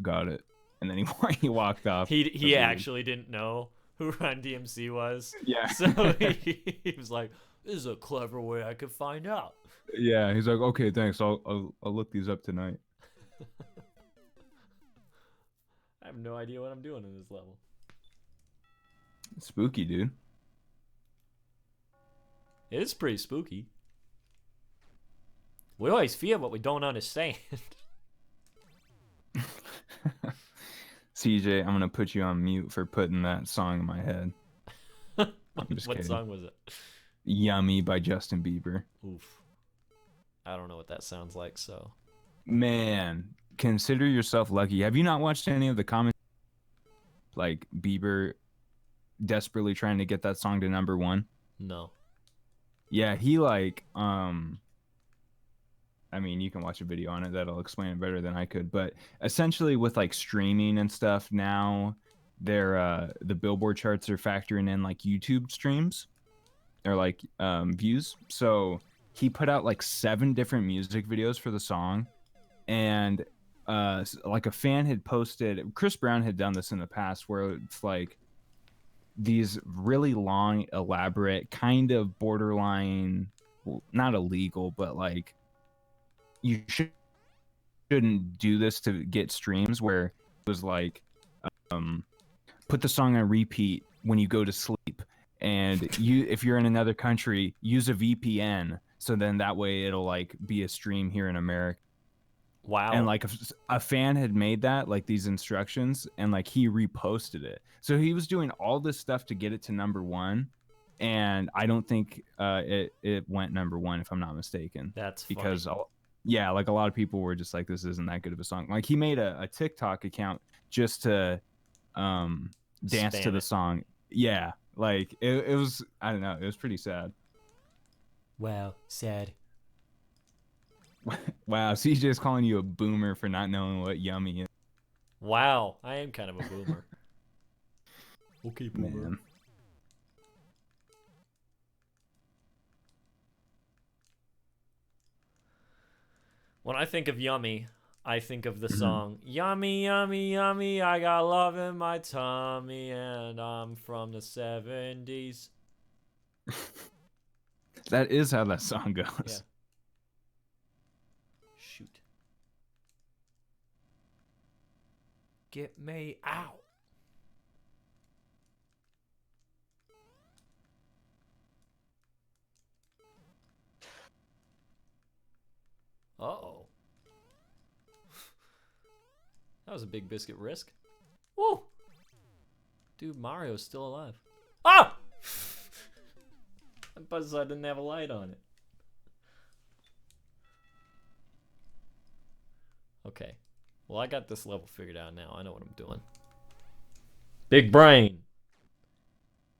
And then he walked off. He actually didn't know who Run DMC was. Yeah. So he was like, "This is a clever way I could find out." Yeah. He's like, "Okay, thanks. I'll look these up tonight." I have no idea what I'm doing in this level. Spooky, dude. It is pretty spooky. We always feel what we don't understand. CJ, I'm gonna put you on mute for putting that song in my head. I'm just What kidding. song was it? "Yummy" by Justin Bieber. Oof. I don't know what that sounds like, so. Man, consider yourself lucky. Have you not watched any of the comments? Like Bieber desperately trying to get that song to #1. No. Yeah, he I mean, you can watch a video on it that'll explain it better than I could. But essentially, with like streaming and stuff now, they're the Billboard charts are factoring in like YouTube streams or like views. So he put out like 7 different music videos for the song, and like a fan had posted. Chris Brown had done this in the past, where it's like these really long, elaborate, kind of borderline, well, not illegal, but like you shouldn't do this to get streams, where it was like put the song on repeat when you go to sleep, and if you're in another country, use a VPN, so then that way it'll like be a stream here in America. Wow. And like a fan had made that, like these instructions, and like he reposted it. So he was doing all this stuff to get it to #1, and I don't think it went #1, if I'm not mistaken. That's because funny. yeah, like a lot of people were just like, this isn't that good of a song. Like he made a TikTok account just to dance Spam to the it. song. Yeah, like it was, I don't know, it was pretty sad. Wow, sad. Wow, CJ's calling you a boomer for not knowing what yummy is. Wow, I am kind of a boomer. Okay, boomer. Man. When I think of yummy, I think of the song "Yummy, Yummy, Yummy, I got love in my tummy, and I'm from the 70s." That is how that song goes. Yeah. Shoot. Get me out. Uh-oh. That was a big biscuit risk. Woo! Dude, Mario's still alive. Ah! That buzzsaw didn't have a light on it. Okay. Well, I got this level figured out now. I know what I'm doing. Big brain.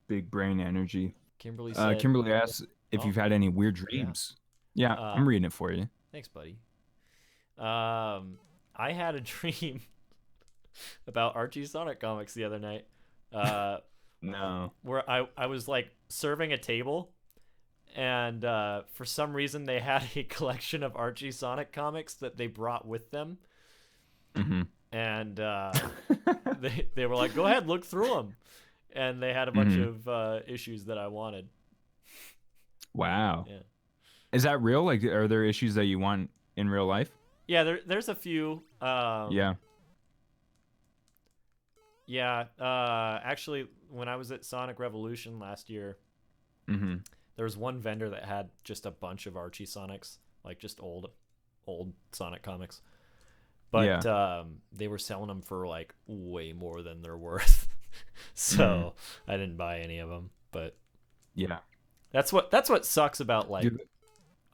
Big brain energy. Kimberly said... Kimberly asks if you've had any weird dreams. Yeah, I'm reading it for you. Thanks, buddy. I had a dream about Archie Sonic comics the other night. No. Where I was like serving a table, and for some reason they had a collection of Archie Sonic comics that they brought with them. Mm-hmm. And they were like, "Go ahead, look through them," and they had a bunch of issues that I wanted. Wow. Yeah. Is that real? Like, are there issues that you want in real life? Yeah, there's a few. Yeah. Yeah. Actually, when I was at Sonic Revolution last year, there was one vendor that had just a bunch of Archie Sonics, like just old Sonic comics. But they were selling them for like way more than they're worth. So I didn't buy any of them. But yeah, that's what sucks about like, Dude.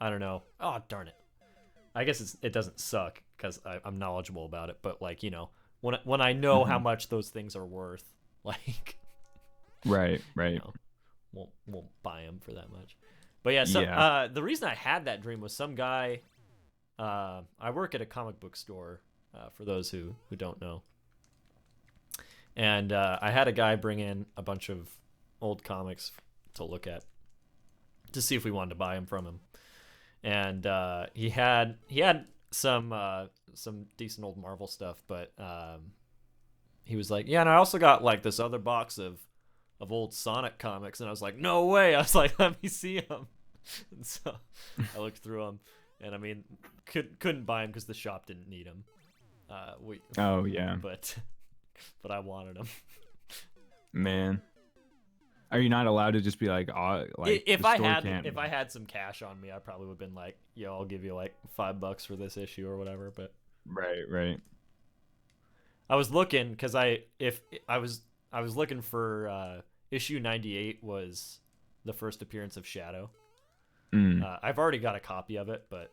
I don't know. Oh, darn it. I guess it doesn't suck because I'm knowledgeable about it. But like, you know, when I know how much those things are worth, like, right. you know, won't buy them for that much. But yeah, the reason I had that dream was some guy. I work at a comic book store. For those who don't know, and I had a guy bring in a bunch of old comics to look at to see if we wanted to buy them from him. And he had some decent old Marvel stuff, but he was like, yeah, and I also got like this other box of old Sonic comics, and I was like, no way. I was like, let me see them. And so I looked through them, and I mean, couldn't buy them because the shop didn't need them. Oh yeah, but I wanted them. Man, are you not allowed to just be like, oh, like if I had some cash on me, I probably would have been like, yo, I'll give you like $5 for this issue or whatever. But right. I was looking because I was looking for issue 98 was the first appearance of Shadow. I've already got a copy of it, but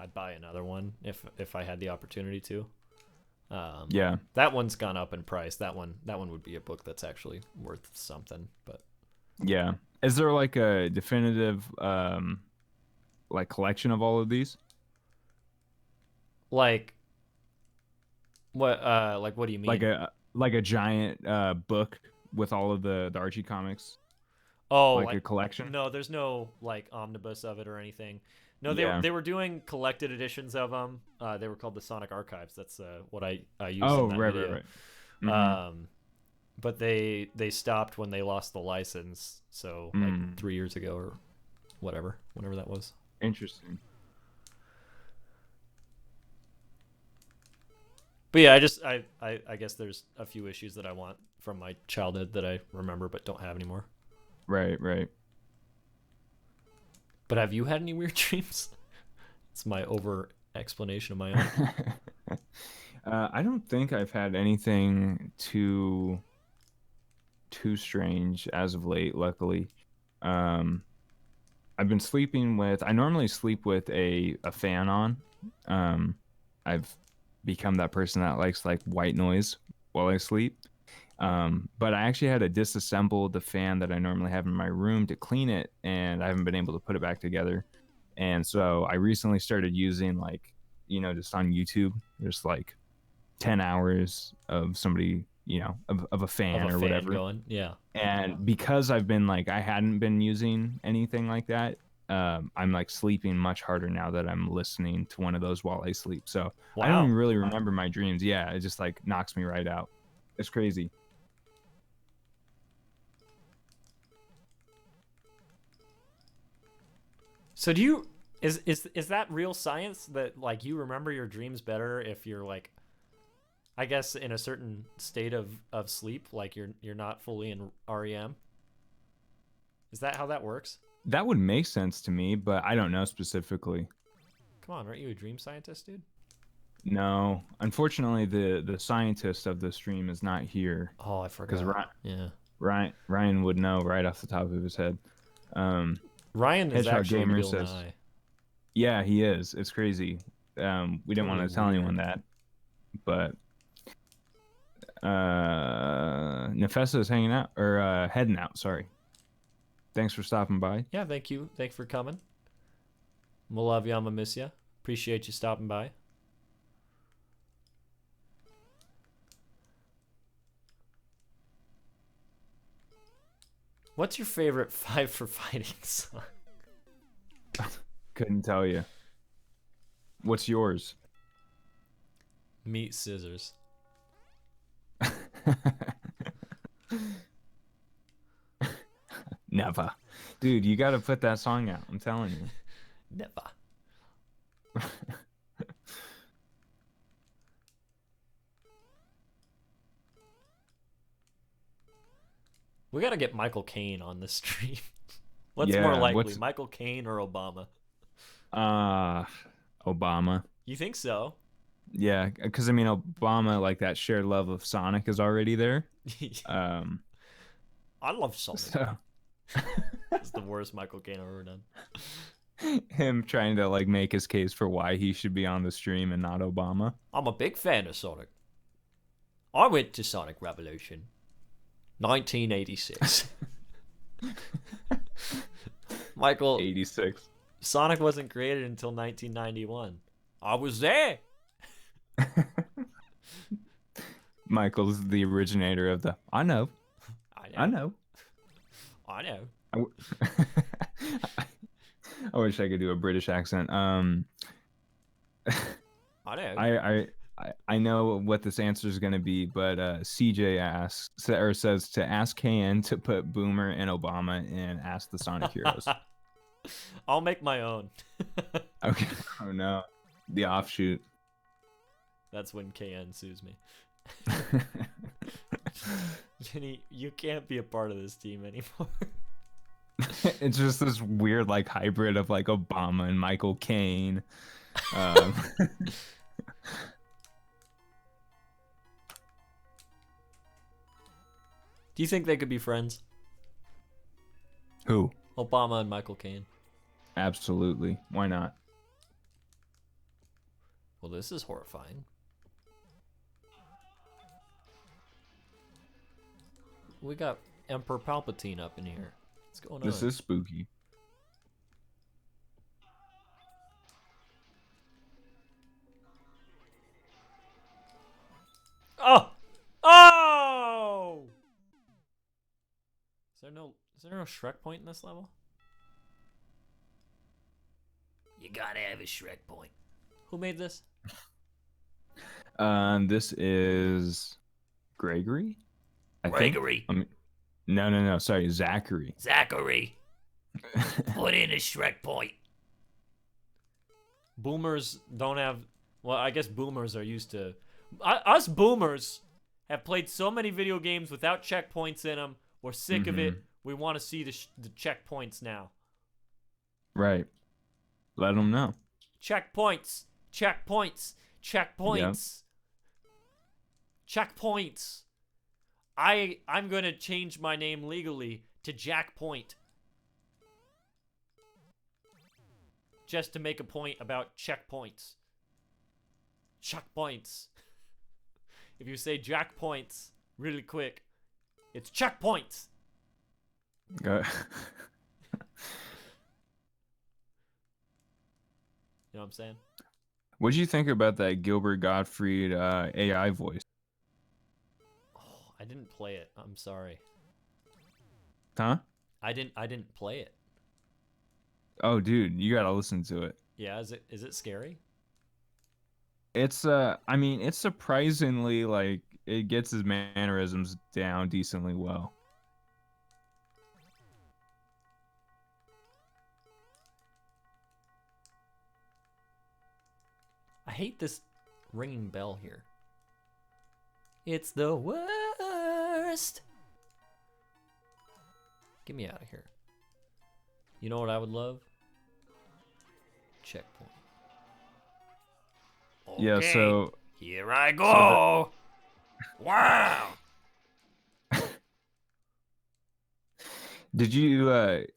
I'd buy another one if I had the opportunity to. Yeah, that one's gone up in price. That one would be a book that's actually worth something. But yeah, is there like a definitive like collection of all of these? Like what? Like what do you mean? Like a giant book with all of the Archie comics. Oh, like a collection? No, there's no like omnibus of it or anything. No, they were doing collected editions of them. They were called the Sonic Archives. That's what I used in that video. Right. Mm-hmm. But they stopped when they lost the license. So like 3 years ago or whatever, whenever that was. Interesting. But yeah, I guess there's a few issues that I want from my childhood that I remember but don't have anymore. Right. But have you had any weird dreams? It's my over explanation of my own. I don't think I've had anything too strange as of late, luckily. I've been sleeping with, I normally sleep with a fan on. I've become that person that likes like white noise while I sleep. But I actually had to disassemble the fan that I normally have in my room to clean it, and I haven't been able to put it back together. And so I recently started using, like, you know, just on YouTube, there's like 10 hours of somebody, you know, of a fan or whatever going. Yeah. And because I've been like, I hadn't been using anything like that, I'm like sleeping much harder now that I'm listening to one of those while I sleep. So I don't even really remember my dreams. Yeah, it just like knocks me right out. It's crazy. So do you is that real science that like you remember your dreams better if you're like, I guess, in a certain state of sleep, like you're not fully in REM? Is that how that works? That would make sense to me, but I don't know specifically. Come on, aren't you a dream scientist, dude? No, unfortunately, the scientist of the stream is not here. Oh, I forgot. Because Ryan would know right off the top of his head. Ryan is Hedgehog actually Gamer real says, nigh. Yeah, he is. It's crazy. We didn't want to tell anyone that, but Nefessa is hanging out or heading out. Sorry. Thanks for stopping by. Yeah, thank you. Thanks for coming. We'll love you. I'ma miss you. Appreciate you stopping by. What's your favorite 5 for Fighting song? Couldn't tell you. What's yours? Meat Scissors. Never. Dude, you got to put that song out. I'm telling you. Never. We got to get Michael Caine on the stream. What's more Yeah, likely, Michael Caine or Obama? uh Obama. You think so? Yeah, because I mean Obama, like that shared love of Sonic is already there. Um, I love Sonic. so It's the worst Michael Caine I've ever done. him trying to like make his case for why he should be on the stream and not Obama. I'm a big fan of Sonic. I went to Sonic Revolution, 1986. Michael, 86. Sonic wasn't created until 1991. I was there. Michael's the originator of the. I know. I know. I wish I could do a British accent. I know. I know what this answer is going to be, but CJ asks or says to ask KN to put Boomer and Obama in Ask the Sonic Heroes. I'll make my own. Okay. Oh no, the offshoot. That's when KN sues me. Jenny, you can't be a part of this team anymore. It's just this weird like hybrid of like Obama and Michael Caine. Do you think they could be friends? Who? Obama and Michael Caine. Absolutely. Why not? Well, this is horrifying. We got Emperor Palpatine up in here. What's going on? This is spooky. Oh! Oh! Is there no Shrek point in this level? You gotta have a Shrek point. Who made this? This is Gregory. Gregory. No. Sorry, Zachary. Zachary. Put in a Shrek point. Boomers don't have. Well, I guess boomers are used to. Us boomers have played so many video games without checkpoints in them. We're sick of it. We want to see the checkpoints now. Right. Let them know. Checkpoints. Checkpoints. Checkpoints. Yep. Checkpoints. I'm gonna change my name legally to Jack Point. Just to make a point about checkpoints. Checkpoints. If you say Jack Points really quick, it's checkpoints. Go. You know what I'm saying? What did you think about that Gilbert Gottfried AI voice? Oh, I didn't play it. I'm sorry. Huh? I didn't play it. Oh, dude, you gotta listen to it. Yeah, is it scary? It's I mean, it's surprisingly like it gets his mannerisms down decently well. I hate this ringing bell here. It's the worst. Get me out of here. You know what I would love? Checkpoint. Okay, Yeah, so here I go. Wow. did you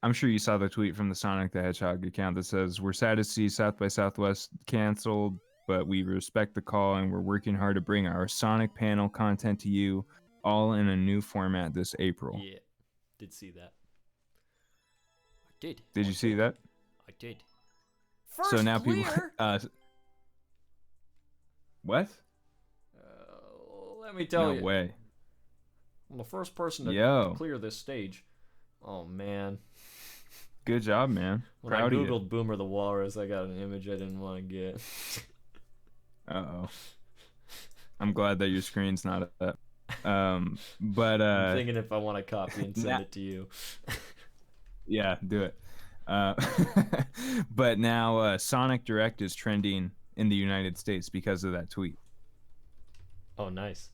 I'm sure you saw the tweet from the Sonic the Hedgehog account that says, "We're sad to see South by Southwest canceled, but we respect the call and we're working hard to bring our Sonic panel content to you all in a new format this April." Yeah, did see that. I did. Did you see that? I did. First So now clear. people what? Let me tell you. No way. I'm the first person to Yo. clear this stage. Oh man. Good job, man. When Proud I of you. googled Boomer the Walrus, I got an image I didn't want to get. Uh-oh. I'm glad that your screen's not up. But I'm thinking if I want to copy and send it to you. yeah, do it. But now Sonic Direct is trending in the United States because of that tweet. Oh, nice.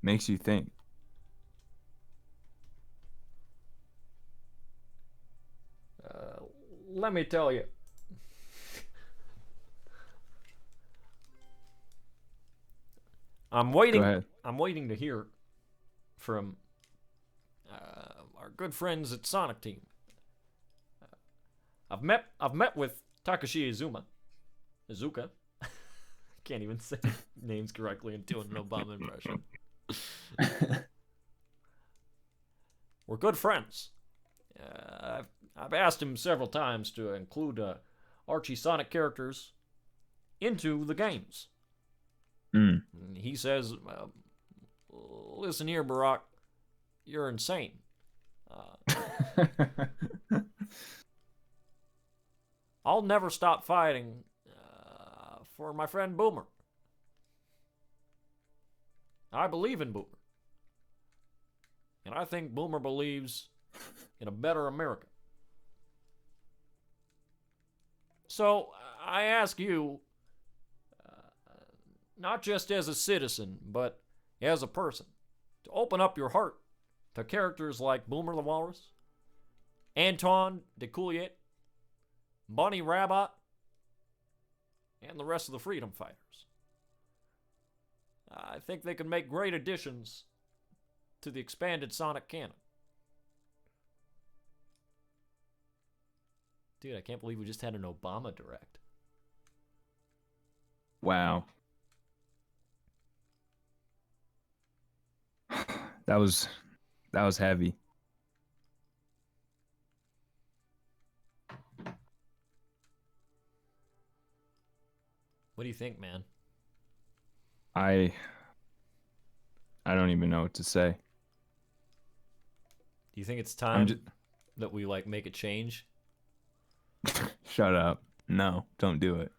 Makes you think. let me tell you. I'm waiting. Go ahead. I'm waiting to hear from our good friends at Sonic Team. I've met with Takashi Izuka. Can't even say names correctly and doing an Obama impression. We're good friends. I've asked him several times to include Archie Sonic characters into the games. Mm. And he says, listen here, Barack, you're insane. I'll never stop fighting for my friend Boomer. I believe in Boomer. And I think Boomer believes in a better America. So I ask you, not just as a citizen, but as a person, to open up your heart to characters like Boomer the Walrus, Antoine de Coulier, Bunny Rabbit, and the rest of the freedom fighters. I think they could make great additions to the expanded Sonic canon. Dude, I can't believe we just had an Obama direct. Wow. That was heavy. What do you think, man? I don't even know what to say. Do you think it's time that we like make a change? Shut up. No, don't do it.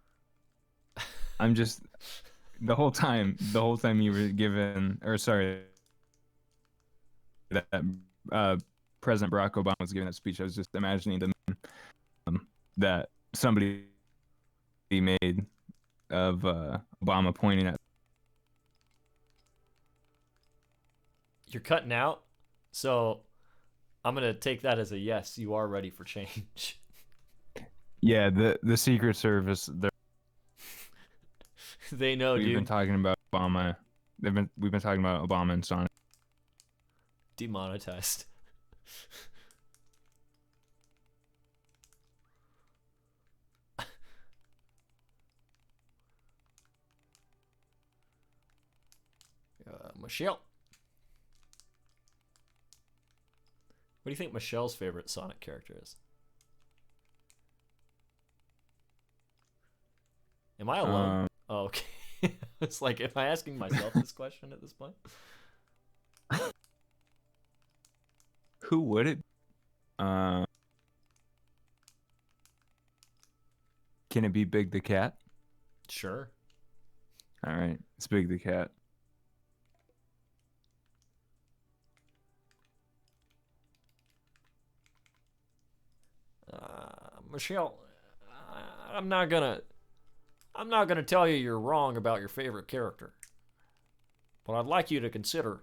I'm just the whole time you were giving, or sorry, that President Barack Obama was giving that speech, I was just imagining the meme that somebody made of Obama pointing at. You're cutting out, so I'm gonna take that as a yes. You are ready for change. Yeah, the Secret Service. They know, We've dude. been talking about Obama. We've been talking about Obama and Sonic. Demonetized. Michelle. What do you think Michelle's favorite Sonic character is? Am I alone? Oh, okay. It's like, am I asking myself this question at this point? Who would it? Can it be Big the Cat? Sure. All right, it's Big the Cat. Michelle, I'm not gonna tell you you're wrong about your favorite character, but I'd like you to consider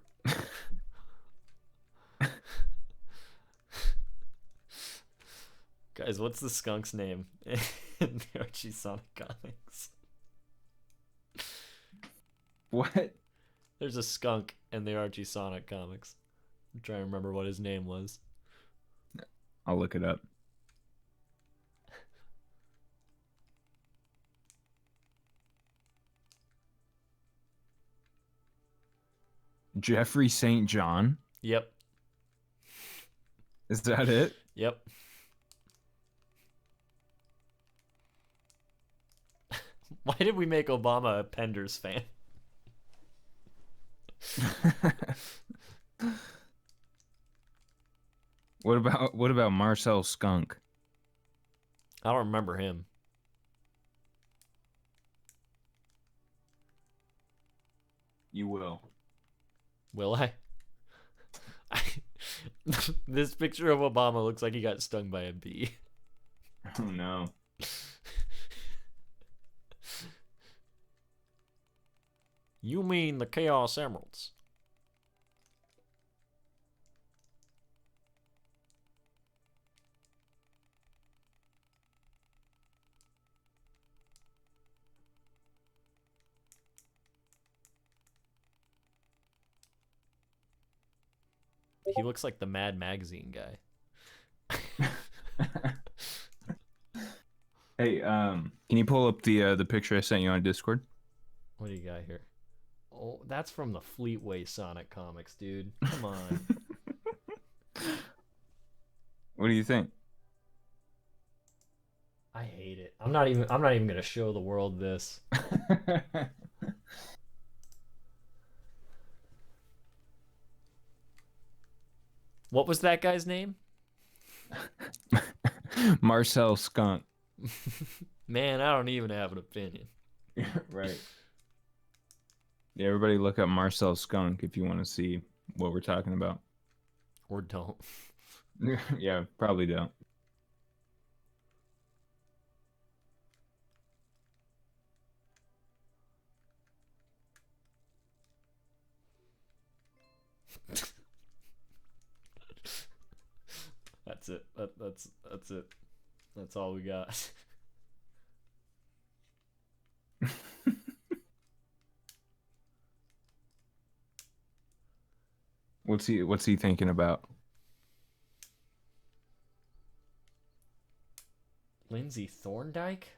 guys, what's the skunk's name in the Archie Sonic comics? What? There's a skunk in the Archie Sonic comics. I'm trying to remember what his name was. I'll look it up. Jeffrey St. John? Yep. Is that it? Yep. Why did we make Obama a Penders fan? What about Marcel Skunk? I don't remember him. You will. Will I? This picture of Obama looks like he got stung by a bee. Oh no. You mean the Chaos Emeralds? He looks like the Mad Magazine guy. Hey, can you pull up the picture I sent you on Discord? What do you got here? Oh, that's from the Fleetway Sonic comics, dude. Come on. What do you think? I hate it. I'm not even gonna show the world this. What was that guy's name? Marcel Skunk. Man, I don't even have an opinion. Right. Yeah, everybody look up Marcel Skunk if you want to see what we're talking about. Or don't. Yeah, probably don't. That's it. That's it. That's all we got. What's he thinking about? Lindsay Thorndike?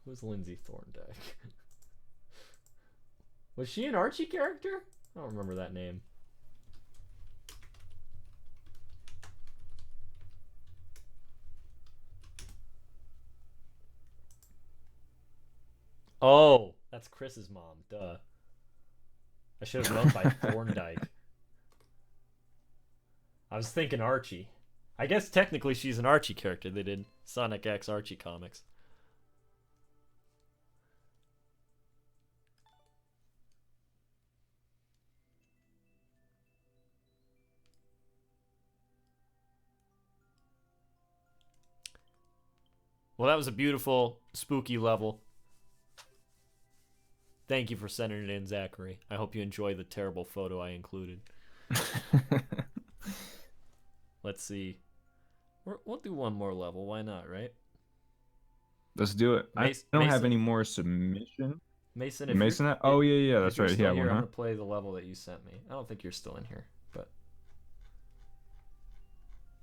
Who's Lindsay Thorndike? Was she an Archie character? I don't remember that name. Oh, that's Chris's mom. Duh. I should have known by Thorndike. I was thinking Archie. I guess technically she's an Archie character. They did Sonic X Archie comics. Well, that was a beautiful, spooky level. Thank you for sending it in, Zachary. I hope you enjoy the terrible photo I included. Let's see. We'll do one more level. Why not, right? Let's do it. I don't have any more submission. Mason, Oh, yeah, that's right. Yeah, here, I'm gonna play the level that you sent me. I don't think you're still in here, but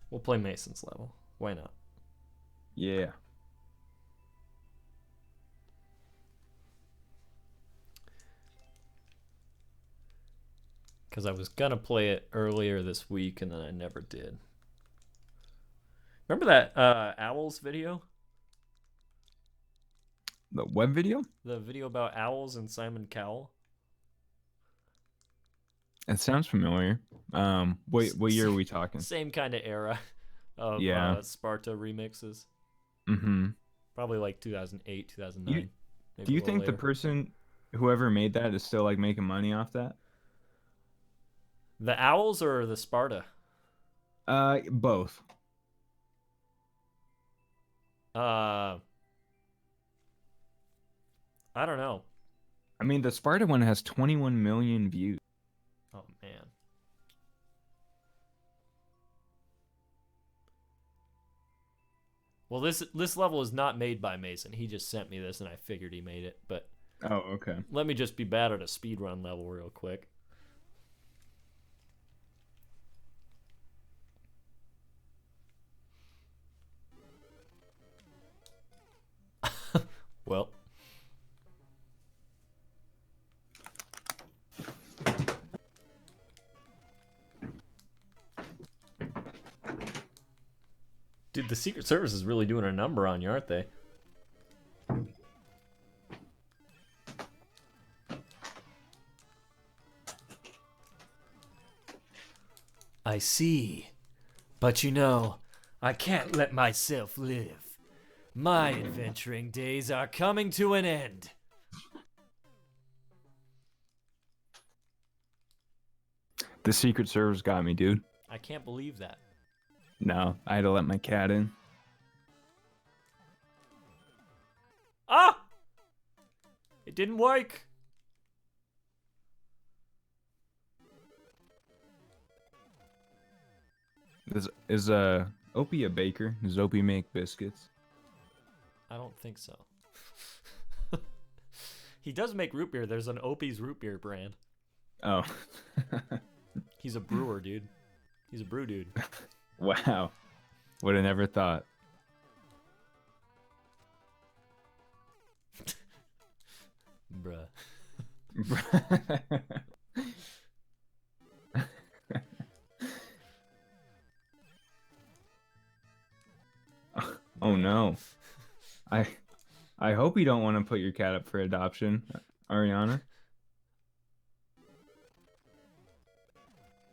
we'll play Mason's level. Why not? Yeah. Because I was gonna play it earlier this week and then I never did. Remember that owls video? The web video? The video about owls and Simon Cowell? It sounds familiar. What year are we talking? Same kind of era of Sparta remixes. Mm-hmm. Probably like 2008, 2009. Do you think the whoever made that is still like making money off that? The owls or the Sparta? Both. I don't know. I mean, the Sparta one has 21 million views. Oh man. Well, this level is not made by Mason. He just sent me this, and I figured he made it. But oh, okay. Let me just be bad at a speedrun level real quick. Well. Dude, the Secret Service is really doing a number on you, aren't they? I see. But you know, I can't let myself live. My adventuring days are coming to an end. The Secret Service got me, dude. I can't believe that. No, I had to let my cat in. Ah! It didn't work. Is Opie a baker? Does Opie make biscuits? I don't think so. He does make root beer. There's an Opie's root beer brand. Oh. He's a brewer, dude. He's a brew dude. Wow. Would have never thought. Bruh. Oh no. I hope you don't want to put your cat up for adoption, Ariana.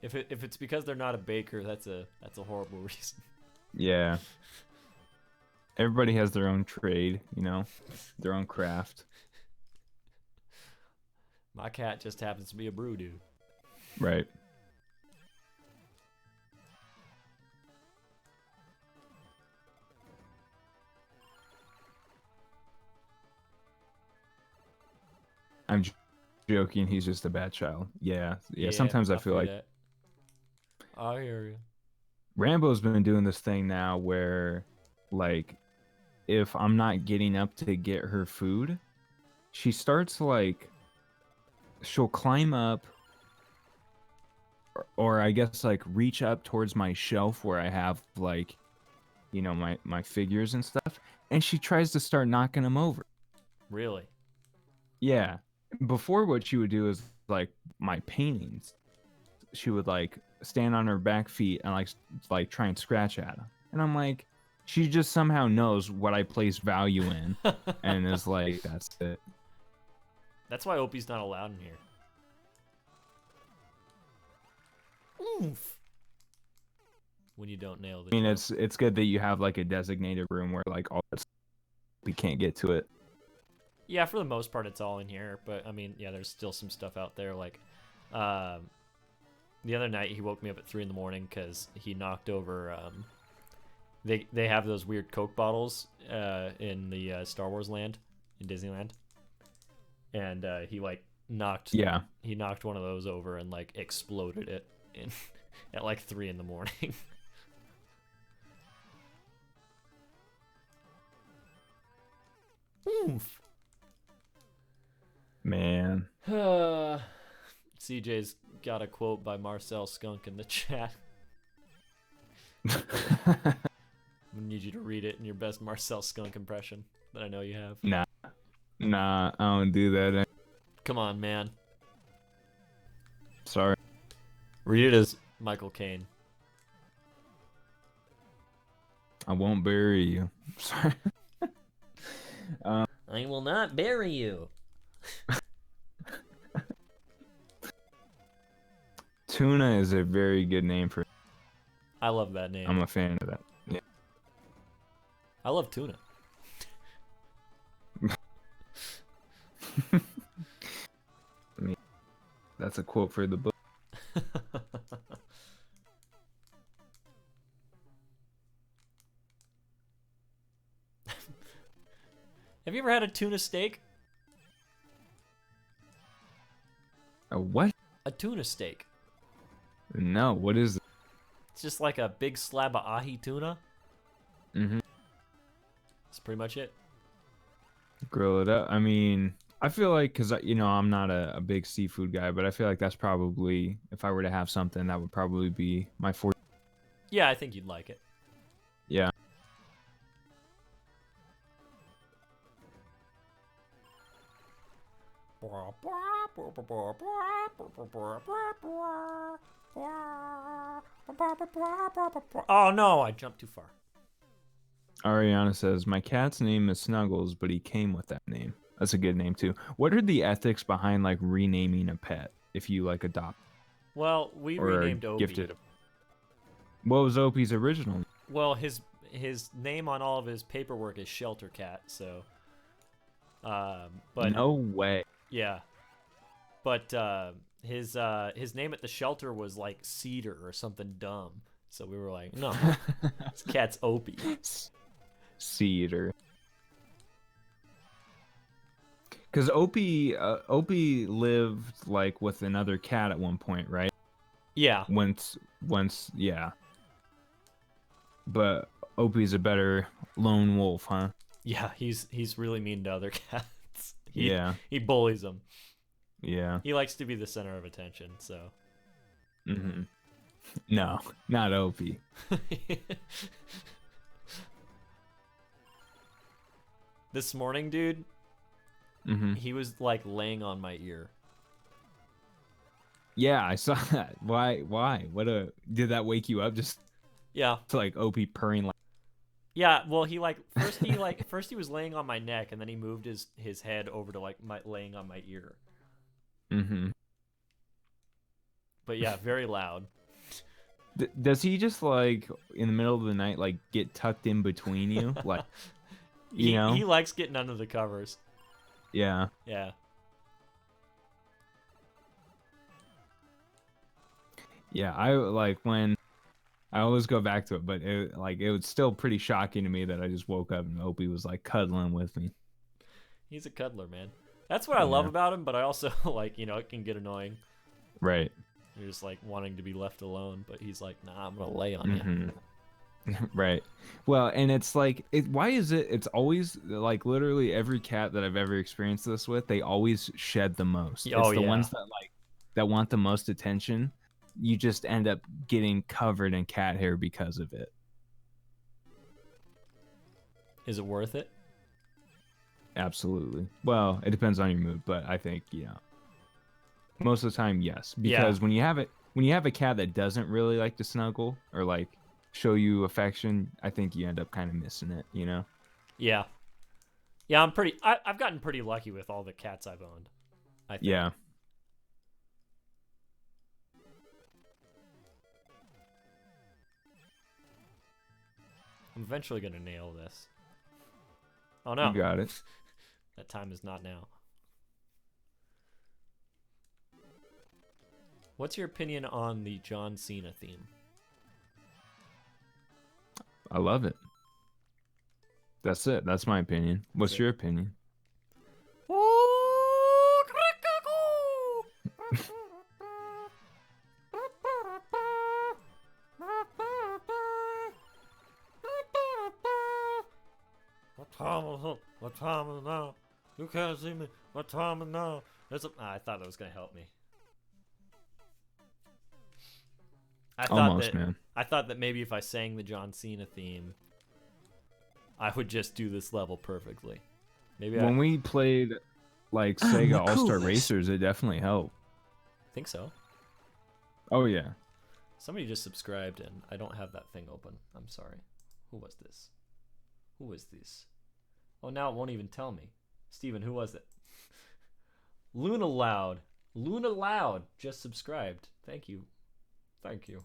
If it's because they're not a baker, that's a horrible reason. Yeah. Everybody has their own trade, you know, their own craft. My cat just happens to be a brew dude. Right. I'm joking. He's just a bad child. Yeah. Sometimes I feel like that. I hear you. Rambo's been doing this thing now where, like, if I'm not getting up to get her food, she starts like, she'll climb up, or I guess like reach up towards my shelf where I have like, you know, my figures and stuff, and she tries to start knocking them over. Really? Yeah. Before, what she would do is like my paintings, she would like stand on her back feet and like try and scratch at them, and I'm like, she just somehow knows what I place value in, and is like, that's it. That's why Opie's not allowed in here. Oof. When you don't nail the I mean, joke. it's good that you have like a designated room where like all this, we can't get to it. Yeah, for the most part, it's all in here. But I mean, yeah, there's still some stuff out there. Like, the other night he woke me up at 3 in the morning because he knocked over. They have those weird Coke bottles in the Star Wars land in Disneyland, and he knocked one of those over and like exploded it in at like 3 in the morning. Oof. Man. CJ's got a quote by Marcel Skunk in the chat. I need you to read it in your best Marcel Skunk impression that I know you have. Nah, I don't do that. Come on, man. Sorry. Read it as Michael Caine. I won't bury you. Sorry. I will not bury you. Tuna is a very good name for. I love that name. I'm a fan of that. Yeah. I love tuna. I mean, that's a quote for the book. Have you ever had a tuna steak? A what? A tuna steak. No, what is it? It's just like a big slab of ahi tuna. Mm-hmm. That's pretty much it. Grill it up. I mean, I feel like, because, you know, I'm not a big seafood guy, but I feel like that's probably, if I were to have something, that would probably be my fourth. Yeah, I think you'd like it. Yeah. Oh no, I jumped too far. Ariana says, my cat's name is Snuggles, but he came with that name. That's a good name, too. What are the ethics behind, like, renaming a pet if you, like, adopt? Well, we or renamed Opie. gifted? What was Opie's original? Well, his name on all of his paperwork is Shelter Cat, so. But No way. yeah, but his name at the shelter was like Cedar or something dumb. So we were like, no, this cat's Opie. Cedar. Because Opie lived like with another cat at one point, right? Yeah. Once, yeah. But Opie's a better lone wolf, huh? Yeah, he's really mean to other cats. Yeah. He bullies them. Yeah. He likes to be the center of attention, so. Mm-hmm. No, not Opie. This morning, dude, Mm-hmm. he was like laying on my ear. Yeah, I saw that. Why? Did that wake you up just Yeah. to like Opie purring like? Yeah, well, he first he was laying on my neck, and then he moved his head over to like laying on my ear. Mm-hmm. But yeah, very loud. Does he just like in the middle of the night like get tucked in between you, like you know? He likes getting under the covers. Yeah. Yeah. Yeah, I like when I always go back to it, but it was still pretty shocking to me that I just woke up and Opie was like cuddling with me. He's a cuddler, man. That's what I love Yeah. about him, but I also like, it can get annoying. Right. You're just like wanting to be left alone, but he's like, nah, I'm gonna lay on you. Mm-hmm. Right. Well, and it's like, why is it? It's always like literally every cat that I've ever experienced this with, they always shed the most. Oh, It's the yeah. ones that want the most attention. You just end up getting covered in cat hair because of it. Is it worth it? Absolutely. Well, it depends on your mood, but I think, most of the time, yes. Because when you have a cat that doesn't really like to snuggle or like show you affection, I think you end up kind of missing it, Yeah. Yeah, I've gotten pretty lucky with all the cats I've owned, I think. Yeah. I'm eventually gonna nail this. Oh no. You got it. That time is not now. What's your opinion on the John Cena theme? I love it. That's it. That's my opinion. What's your opinion? What time is it now? You can't see me. What time is it now? I thought that was gonna help me. Man. I thought that maybe if I sang the John Cena theme, I would just do this level perfectly. Maybe when we played like Sega All-Star coolest. Racers, it definitely helped. think so. Oh yeah. Somebody just subscribed and I don't have that thing open. I'm sorry. Who was this? Who was this? Oh, now it won't even tell me. Steven, who was it? Luna Loud. Luna Loud just subscribed. Thank you. Thank you.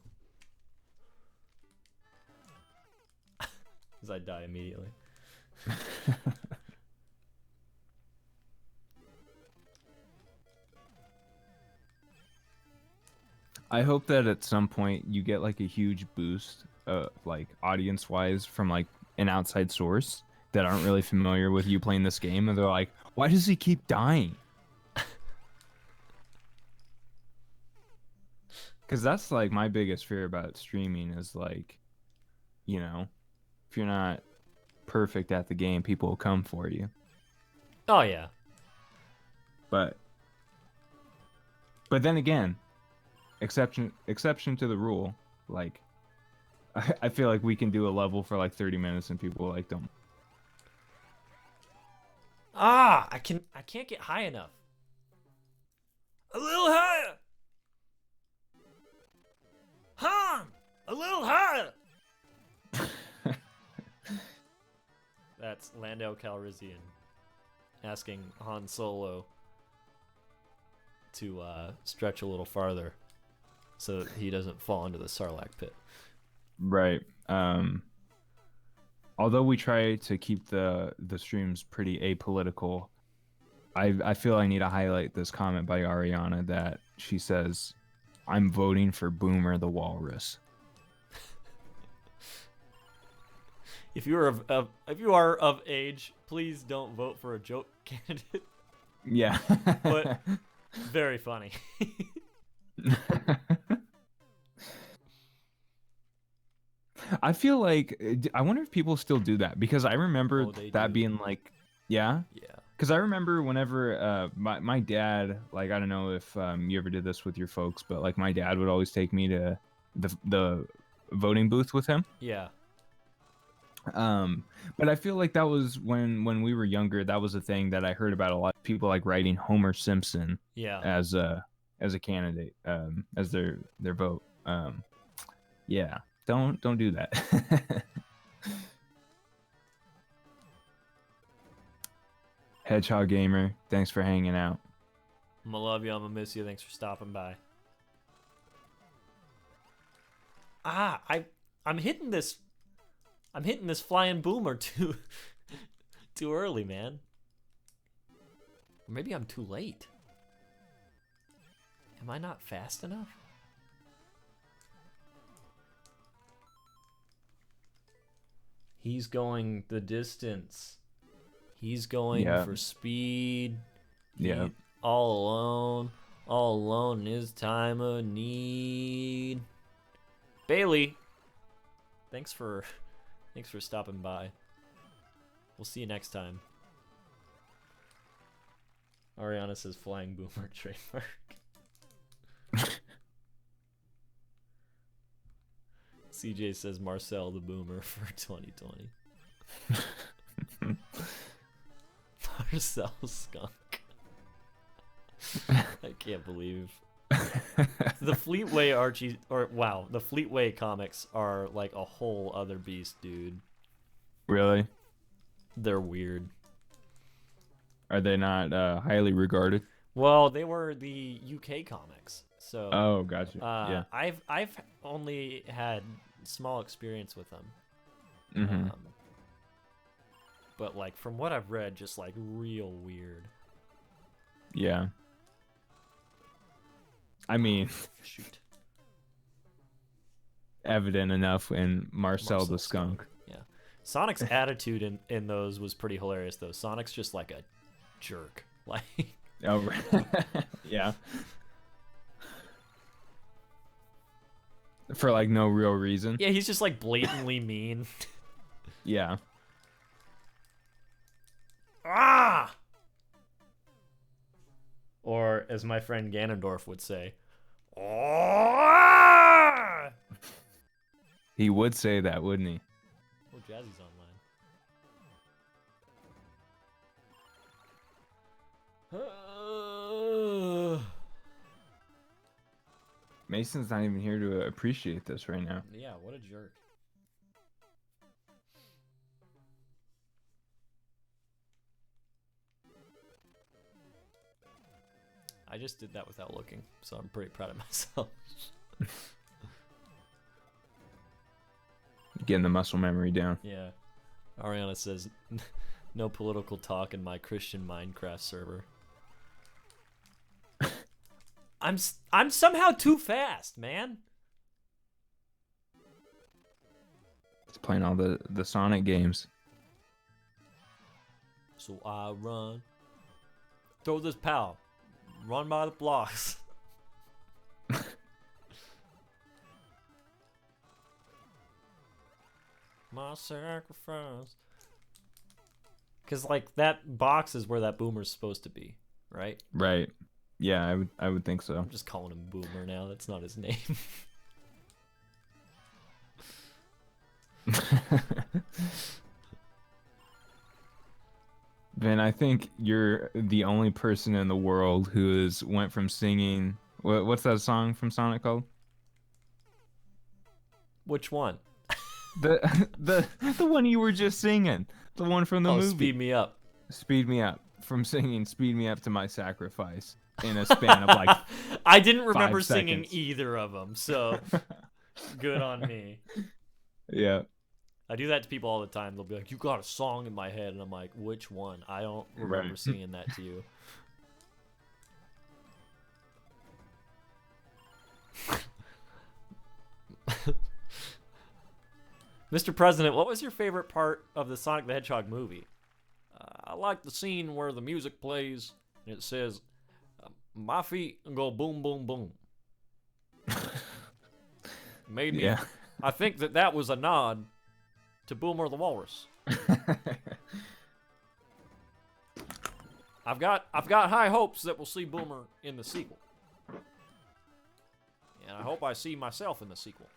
As I die immediately. I hope that at some point you get like a huge boost, like audience-wise, from like an outside source that aren't really familiar with you playing this game, and they're like, "Why does he keep dying?" Because that's like my biggest fear about streaming is like, if you're not perfect at the game, people will come for you. Oh, yeah. But then again, exception to the rule. Like, I feel like we can do a level for like 30 minutes and people like don't. I can't get high enough. A little higher. Han, a little higher. That's Lando Calrissian asking Han Solo to stretch a little farther so that he doesn't fall into the Sarlacc pit. Right. Although we try to keep the streams pretty apolitical, I feel I need to highlight this comment by Ariana that she says, "I'm voting for Boomer the Walrus." If you are of age, please don't vote for a joke candidate. Yeah. But very funny. I feel like I wonder if people still do that because I remember Oh, they that do. being like, yeah. Yeah. Because I remember whenever my dad, like, I don't know if you ever did this with your folks, but like my dad would always take me to the voting booth with him. Yeah. But I feel like that was when we were younger. That was a thing that I heard about a lot of people, like writing Homer Simpson Yeah. as a candidate, as their vote. Yeah, don't do that. Hedgehog Gamer, thanks for hanging out. I'm gonna love you. I'm gonna miss you. Thanks for stopping by. I'm hitting this flying boomer too early, man. Or maybe I'm too late. Am I not fast enough? He's going the distance. He's going for speed. Yeah. All alone in his time of need. Bailey, thanks for stopping by. We'll see you next time. Ariana says flying boomer trademark. CJ says Marcel the boomer for 2020. Marcel skunk. I can't believe the Fleetway the Fleetway comics are like a whole other beast, dude. Really? They're weird. Are they not highly regarded? Well, they were the UK comics, so. Oh, gotcha. Yeah. I've only had small experience with them. Mm-hmm. But like from what I've read, just like real weird. Yeah. I mean, shoot. Evident enough in Marcel the skunk. Yeah. Sonic's attitude in those was pretty hilarious though. Sonic's just like a jerk. Like oh, yeah. For like no real reason. Yeah, he's just like blatantly mean. Yeah. Ah! Or as my friend Ganondorf would say, ah! He would say that, wouldn't he? Oh, Jazzy's online. Mason's not even here to appreciate this right now. Yeah, what a jerk. I just did that without looking, so I'm pretty proud of myself. Getting the muscle memory down. Yeah. Ariana says, no political talk in my Christian Minecraft server. I'm somehow too fast, man. It's playing all the Sonic games. So I run. Throw this pow. Run by the blocks. My sacrifice. Because like that box is where that boomer's supposed to be, right? Right. Yeah, I would think so. I'm just calling him Boomer now. That's not his name. Ben, I think you're the only person in the world who has went from singing. What's that song from Sonic called? Which one? The one you were just singing. The one from the movie. Speed Me Up. Speed Me Up. From singing Speed Me Up to My Sacrifice in a span of like I didn't remember 5 singing seconds. either of them, so good on me. Yeah. I do that to people all the time. They'll be like, you got a song in my head. And I'm like, which one? I don't remember Right. singing that to you. Mr. President, what was your favorite part of the Sonic the Hedgehog movie? I like the scene where the music plays and it says, my feet go boom, boom, boom. Made me. Yeah. I think that was a nod to Boomer the Walrus. I've got high hopes that we'll see Boomer in the sequel. And I hope I see myself in the sequel.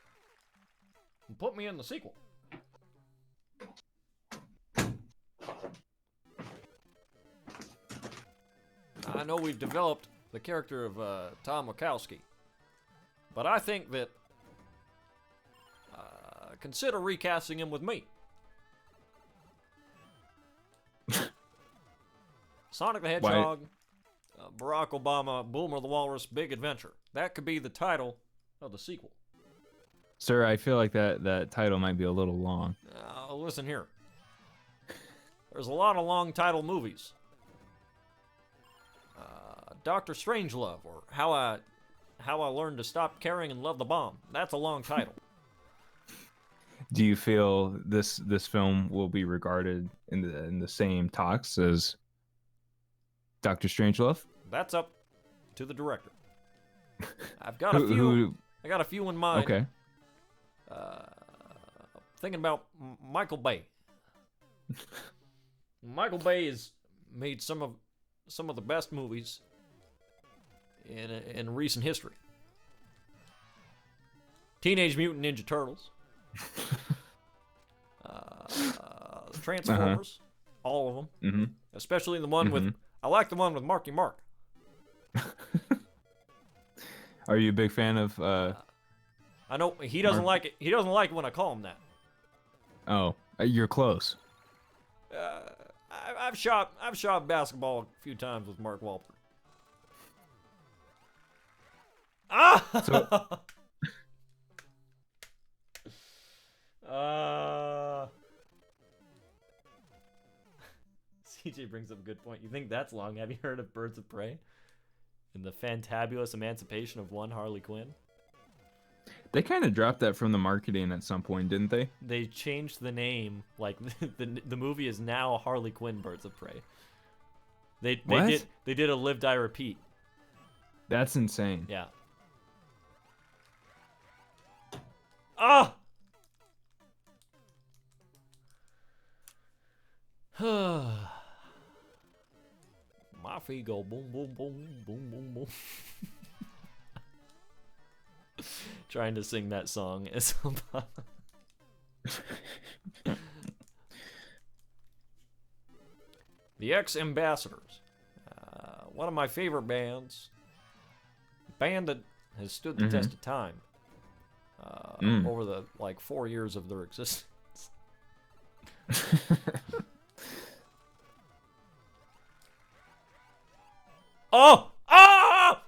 Put me in the sequel. I know we've developed the character of Tom Wachowski, but I think that consider recasting him with me. Sonic the Hedgehog, Barack Obama, Boomer the Walrus, Big Adventure. That could be the title of the sequel. Sir, I feel like that title might be a little long. Listen here. There's a lot of long title movies. Dr. Strangelove, or How I Learned to Stop Caring and Love the Bomb. That's a long title. Do you feel this film will be regarded in the same talks as Dr. Strangelove? That's up to the director. I've got a few. I got a few in mind. Okay. Thinking about Michael Bay. Michael Bay has made some of the best movies in recent history. Teenage Mutant Ninja Turtles. Transformers. All of them. Mm-hmm. Especially the one with... I like the one with Marky Mark. Are you a big fan of... I know he doesn't like it. He doesn't like it when I call him that. Oh, you're close. I've shot basketball a few times with Mark Wahlberg. Ah! CJ brings up a good point. You think that's long? Have you heard of Birds of Prey? And the fantabulous emancipation of one Harley Quinn? They kind of dropped that from the marketing at some point, didn't they? They changed the name. Like the movie is now Harley Quinn Birds of Prey. They did a Live Die Repeat. That's insane. Yeah. Ah. My feet go boom, boom, boom, boom, boom, boom. Trying to sing that song as The Ex-Ambassadors. One of my favorite bands. Band that has stood the test of time. Over the 4 years of their existence. Oh! Ah!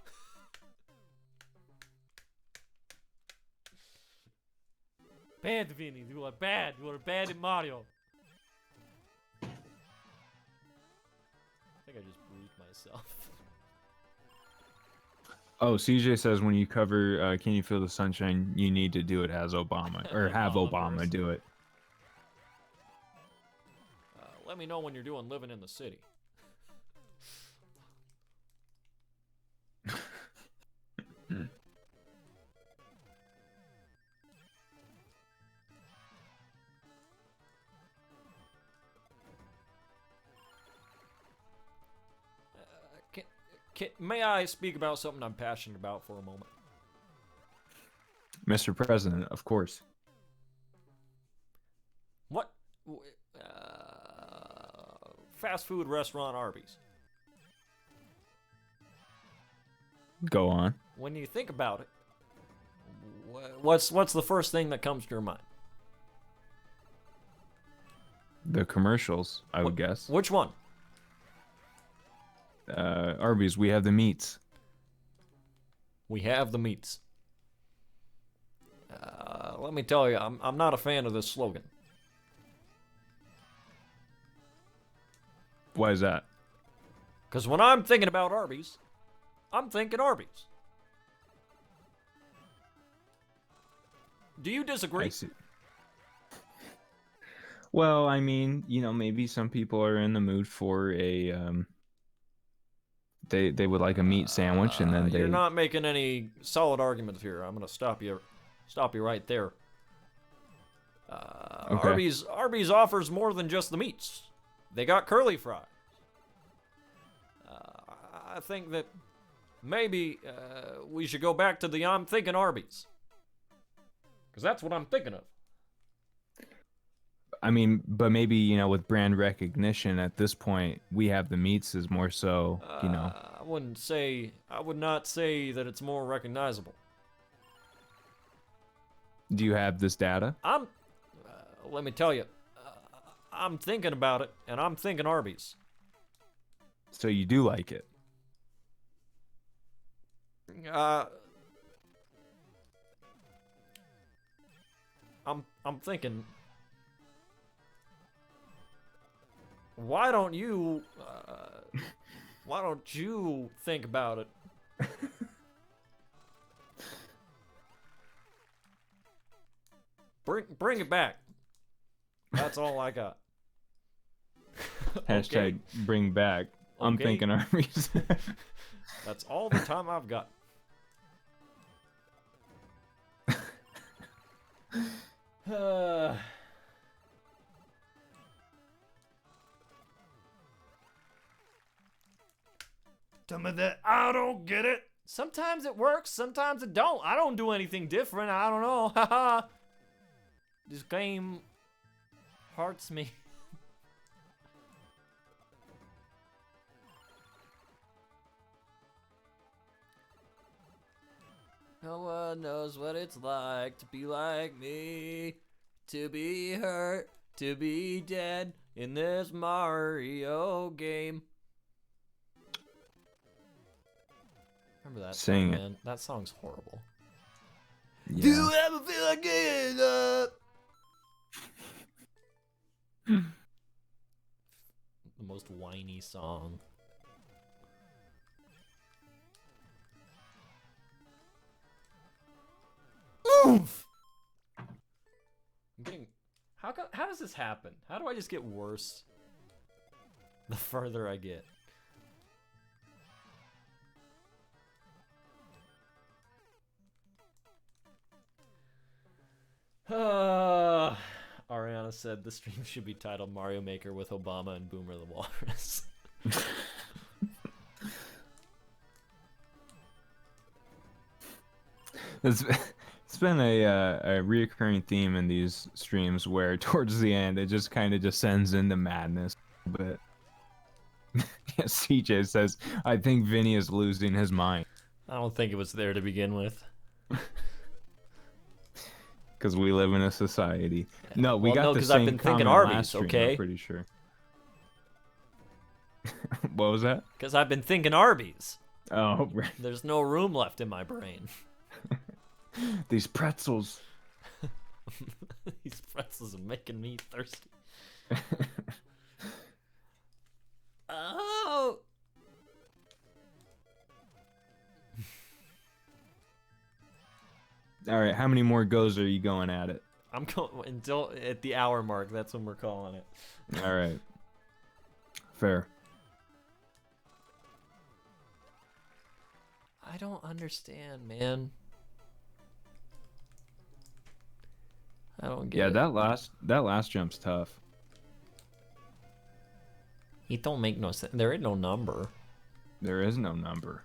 Bad, Vinny. You are bad. You are bad in Mario. I think I just bruised myself. Oh, CJ says when you cover Can You Feel the Sunshine, you need to do it as Obama. Or have Obama do it. Let me know when you're doing Living in the City. May I speak about something I'm passionate about for a moment? Mr. President, of course. What? Fast food restaurant Arby's. Go on. When you think about it, what's the first thing that comes to your mind? The commercials, I would guess. Which one? Arby's, we have the meats. We have the meats. Let me tell you, I'm not a fan of this slogan. Why is that? Because when I'm thinking about Arby's, I'm thinking Arby's. Do you disagree? I see. Well, I mean, maybe some people are in the mood for a they would like a meat sandwich, and then you're not making any solid arguments here. I'm gonna stop you right there. Okay. Arby's offers more than just the meats. They got curly fries. I think that maybe we should go back to the I'm thinking Arby's. Because that's what I'm thinking of. I mean, but maybe, you know, with brand recognition at this point, we have the meats is more so, you know. I would not say that it's more recognizable. Do you have this data? Let me tell you, I'm thinking about it, and I'm thinking Arby's. So you do like it? I'm thinking. Why don't you think about it? Bring it back. That's all I got. Hashtag bring back. I'm Okay. thinking Arby's. That's all the time I've got. Some of that, I don't get it. Sometimes it works, sometimes it don't. I don't do anything different. I don't know. Haha. This game hurts me. No one knows what it's like to be like me, to be hurt, to be dead in this Mario game. Remember that Sing song, it. man? That song's horrible. Yeah. Do you ever feel like giving up? The most whiny song. Oof! I'm getting. How does this happen? How do I just get worse the further I get? Ariana said the stream should be titled Mario Maker with Obama and Boomer the Walrus. It's been a reoccurring theme in these streams where towards the end it just kind of descends into madness. But yeah, CJ says, I think Vinny is losing his mind. I don't think it was there to begin with. Because we live in a society. No, we Well, got no, the 'cause I've same been thinking comment Arby's, last stream, okay? I'm pretty sure. What was that? Because I've been thinking Arby's. Oh, right. There's no room left in my brain. These pretzels. These pretzels are making me thirsty. Oh! All right, how many more goes are you going at it? I'm going until at the hour mark. That's when we're calling it. All right. Fair. I don't understand, man. I don't get Yeah, it. that last jump's tough. It don't make no sense. There ain't no number. There is no number.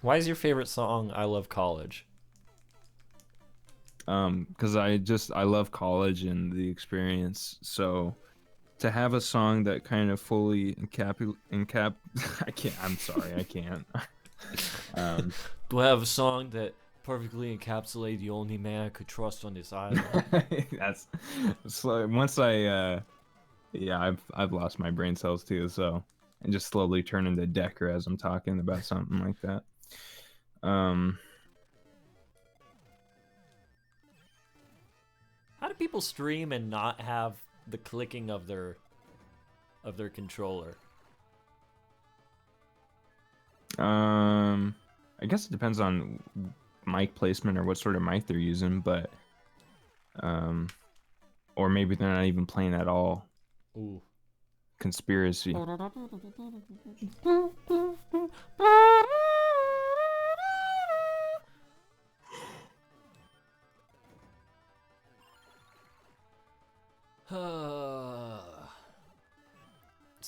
Why is your favorite song I Love College? Because I love college and the experience. So to have a song that kind of fully I can't. I'm sorry, I can't. Do I have a song that perfectly encapsulates the only man I could trust on this island? That's so once I yeah, I've lost my brain cells too. So and just slowly turn into Decker as I'm talking about something like that. How do people stream and not have the clicking of their controller? I guess it depends on mic placement or what sort of mic they're using, but or maybe they're not even playing at all. Ooh. Conspiracy.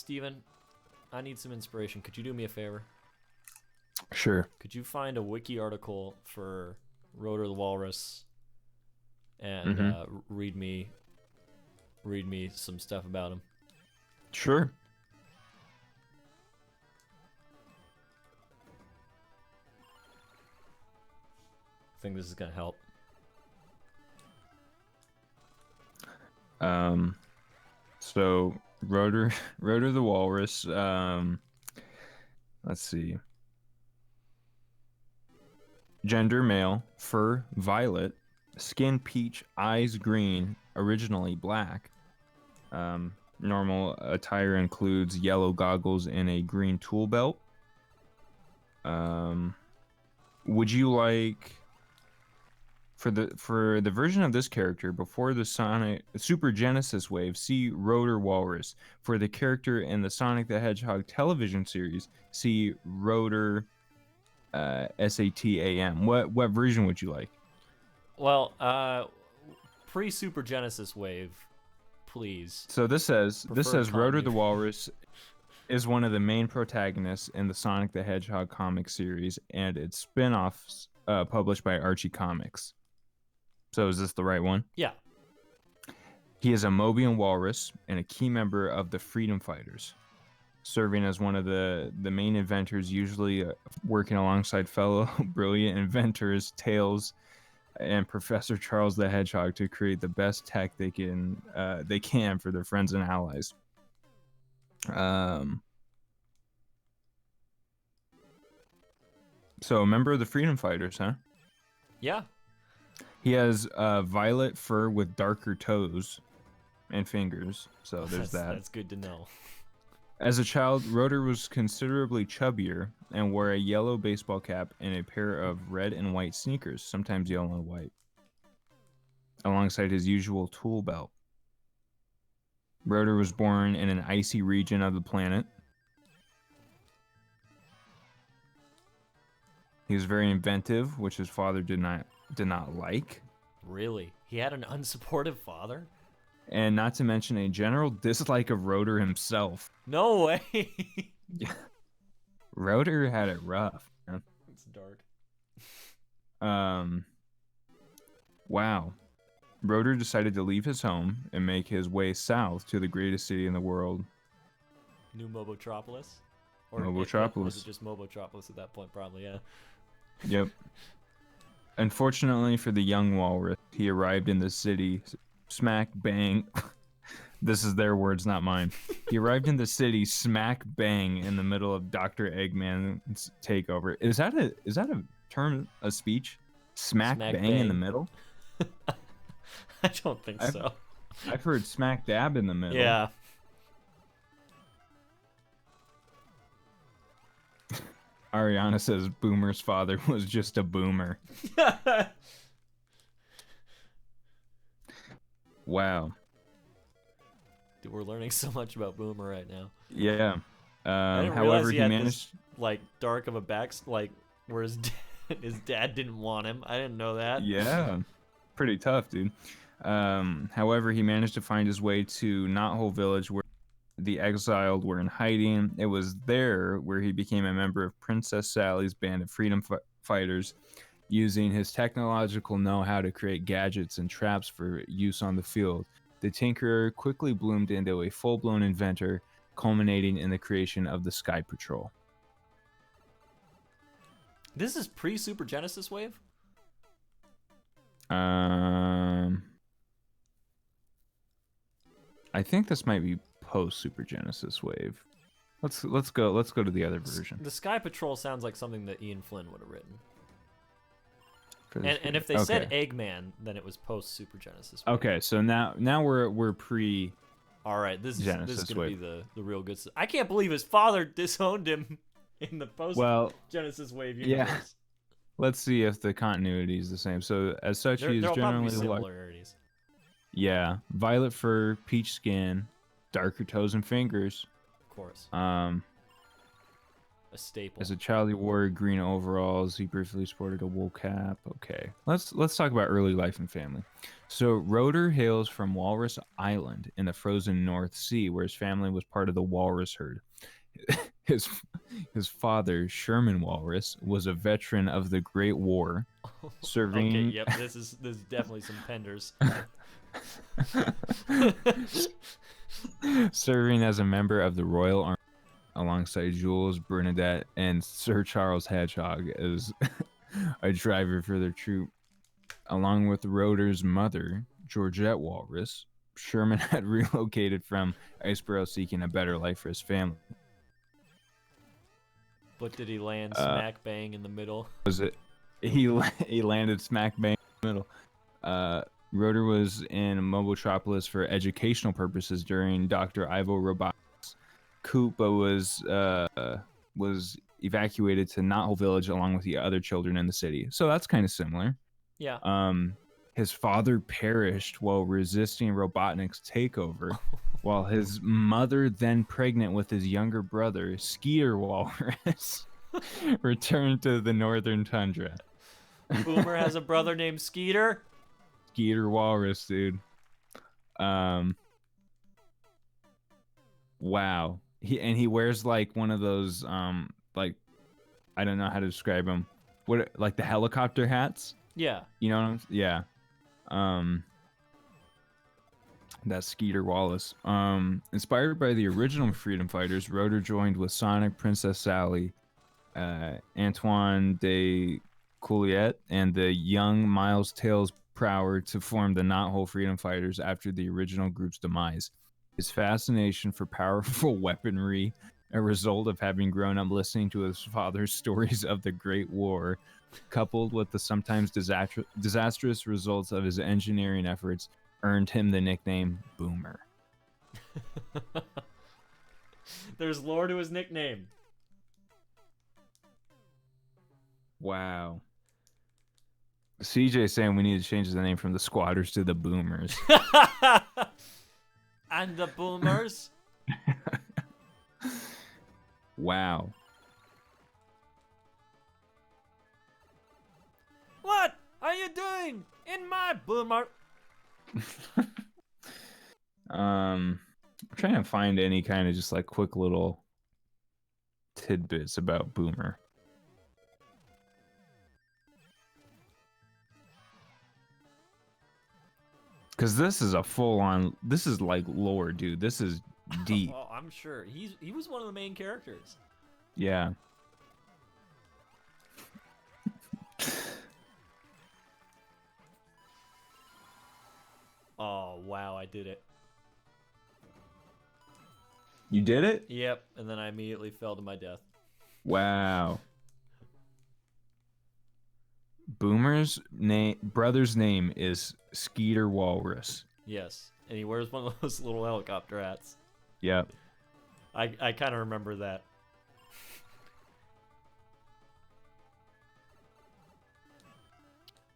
Steven, I need some inspiration. Could you do me a favor? Sure. Could you find a wiki article for Rotor the Walrus and read me some stuff about him? Sure. I think this is gonna help. So Rotor the Walrus, let's see. Gender male, fur violet, skin peach, eyes green, originally black. Normal attire includes yellow goggles and a green tool belt. Would you like for the version of this character before the Sonic Super Genesis wave, see Rotor Walrus. For the character in the Sonic the Hedgehog television series, see Rotor SATAM. What version would you like? Well, pre-Super Genesis wave, please. So this says Rotor the continuity. Walrus is one of the main protagonists in the Sonic the Hedgehog comic series and its spin-offs published by Archie Comics. So is this the right one? Yeah. He is a Mobian walrus and a key member of the Freedom Fighters, serving as one of the main inventors, usually working alongside fellow brilliant inventors Tails and Professor Charles the Hedgehog to create the best tech they can for their friends and allies. So a member of the Freedom Fighters, huh? Yeah. He has violet fur with darker toes and fingers. So there's that. That's good to know. As a child, Rotor was considerably chubbier and wore a yellow baseball cap and a pair of red and white sneakers, sometimes yellow and white, alongside his usual tool belt. Rotor was born in an icy region of the planet. He was very inventive, which his father did not like. Really? He had an unsupportive father? And not to mention a general dislike of Rotor himself. No way. Yeah. Rotor had it rough, man. It's dark. Wow. Rotor decided to leave his home and make his way south to the greatest city in the world. New Mobotropolis? Mobotropolis. Was it just Mobotropolis at that point? Probably, yeah. Yep. Unfortunately for the young walrus, he arrived in the city smack bang. This is their words, not mine. He arrived in the city smack bang in the middle of Dr. Eggman's takeover. Is that a term, a speech? Smack bang in the middle? I don't think so. I've heard smack dab in the middle. Yeah. Ariana says Boomer's father was just a boomer. Wow. Dude, we're learning so much about Boomer right now. Yeah. I didn't However, realize he had managed this, like, dark of a where his dad didn't want him. I didn't know that. Yeah. Pretty tough, dude. However, he managed to find his way to Knothole Village, where the exiled were in hiding. It was there where he became a member of Princess Sally's band of freedom fighters, using his technological know-how to create gadgets and traps for use on the field. The Tinkerer quickly bloomed into a full-blown inventor, culminating in the creation of the Sky Patrol. This is pre-Super Genesis wave? I think this might be post Super Genesis wave. Let's go to the other version. The Sky Patrol sounds like something that Ian Flynn would have written. For And if they said Eggman, then it was post Super Genesis wave. Okay, so now we're pre. All right, this is Genesis gonna be wave. the real good stuff. I can't believe his father disowned him in the post Genesis wave universe. Yeah. Let's see if the continuity is the same. So as such, he's There'll probably generally be like, similarities. yeah, violet fur, peach skin, darker toes and fingers. Of course. A staple. As a child, he wore green overalls. He briefly sported a wool cap. Okay, let's talk about early life and family. So Roeder hails from Walrus Island in the frozen North Sea, where his family was part of the walrus herd. His his father, Sherman Walrus, was a veteran of the Great War, serving. Okay, yep, this is definitely some penders. Serving as a member of the Royal Army alongside Jules Bernadette and Sir Charles Hedgehog as a driver for their troop. Along with Roeder's mother, Georgette Walrus, Sherman had relocated from Iceboro seeking a better life for his family. But did he land smack bang in the middle? Was it? He landed smack bang in the middle. Roeder was in Mobotropolis for educational purposes during Dr. Ivo Robotics' coup, but was evacuated to Knothole Village along with the other children in the city. So that's kind of similar. Yeah. His father perished while resisting Robotnik's takeover, while his mother, then pregnant with his younger brother, Skeeter Walrus, returned to the northern tundra. Boomer has a brother named Skeeter. Skeeter Walrus, dude. Wow. He wears like one of those like, I don't know how to describe them. What, like the helicopter hats? Yeah. You know what I'm, yeah. That's Skeeter Wallace. Inspired by the original freedom fighters, Roeder joined with Sonic, Princess Sally, Antoine de Couliet, and the young Miles Tails Prower to form the Knothole Freedom Fighters after the original group's demise. His fascination for powerful weaponry, a result of having grown up listening to his father's stories of the Great War, coupled with the sometimes disastrous results of his engineering efforts, earned him the nickname Boomer. There's lore to his nickname. Wow. CJ saying we need to change the name from the Squatters to the Boomers. And the Boomers? Wow. What are you doing in my Boomer? I'm trying to find any kind of just like quick little tidbits about Boomer. Because this is a full-on, this is like lore, dude. This is deep. Oh, I'm sure. He was one of the main characters. Yeah. Oh, wow, I did it. You did it? Yep, and then I immediately fell to my death. Wow. Boomer's brother's name is Skeeter Walrus. Yes, and he wears one of those little helicopter hats. Yep. I kind of remember that.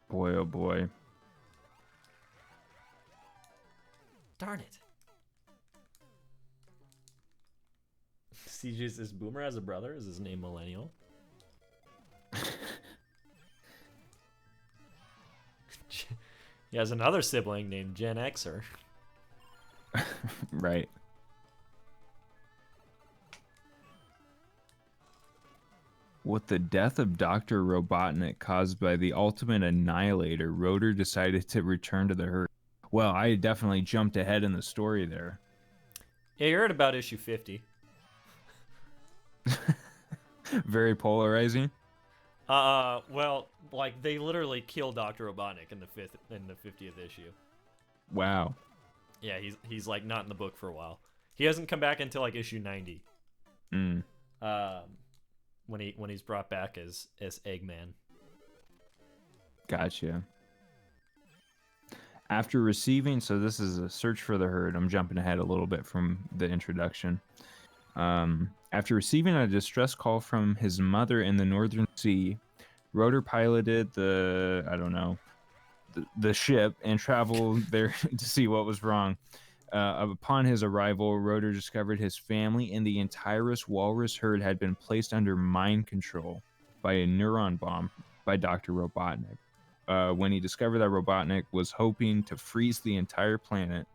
Boy, oh boy. Darn it. CJ says Boomer has a brother. Is his name Millennial? He has another sibling named Gen Xer. Right. With the death of Dr. Robotnik caused by the Ultimate Annihilator, Roeder decided to return to the herd. Well, I definitely jumped ahead in the story there. Yeah, you heard about issue 50. Very polarizing. Well, like they literally kill Dr. Robotnik in the 50th issue. Wow. Yeah, he's like not in the book for a while. He hasn't come back until like issue 90. When he's brought back as Eggman. Gotcha. After receiving, so this is a search for the herd. I'm jumping ahead a little bit from the introduction. After receiving a distress call from his mother in the Northern Sea, Roeder piloted the ship and traveled there to see what was wrong. Upon his arrival, Rotor discovered his family and the entire walrus herd had been placed under mind control by a neuron bomb by Dr. Robotnik. When he discovered that Robotnik was hoping to freeze the entire planet,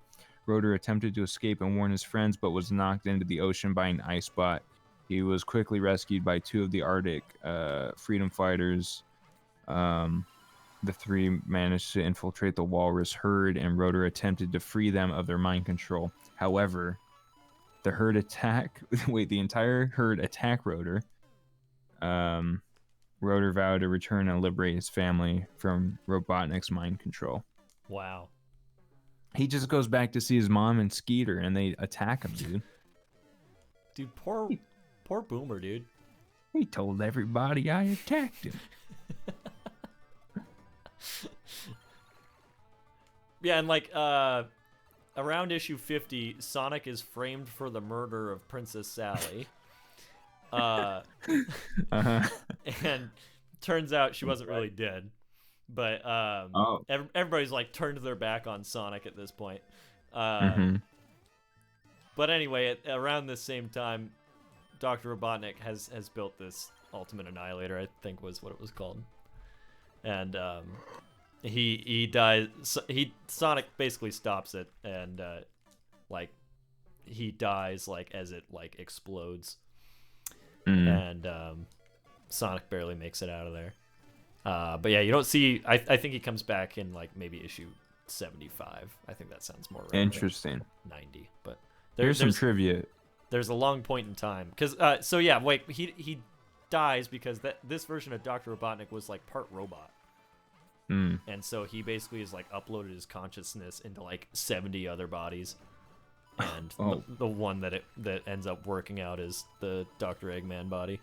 Rotor attempted to escape and warn his friends, but was knocked into the ocean by an ice bot. He was quickly rescued by 2 of the Arctic freedom fighters. The 3 managed to infiltrate the walrus herd, and Rotor attempted to free them of their mind control. However, the entire herd attacked Rotor. Rotor vowed to return and liberate his family from Robotnik's mind control. Wow. He just goes back to see his mom and Skeeter, and they attack him, dude. Dude, poor Boomer, dude. He told everybody I attacked him. Yeah, and like around issue 50, Sonic is framed for the murder of Princess Sally. And turns out she wasn't really dead. But everybody's like turned their back on Sonic at this point. But anyway, around this same time, Dr. Robotnik has built this Ultimate Annihilator, I think was what it was called. And he dies. Sonic basically stops it, and like he dies like as it like explodes, and Sonic barely makes it out of there. But yeah, you don't see. I think he comes back in like maybe issue 75. I think that sounds more interesting. 90, but there's some trivia. There's a long point in time because so yeah, wait, he dies because this version of Dr. Robotnik was like part robot. And so he basically is like uploaded his consciousness into like 70 other bodies, and the one that ends up working out is the Dr. Eggman body.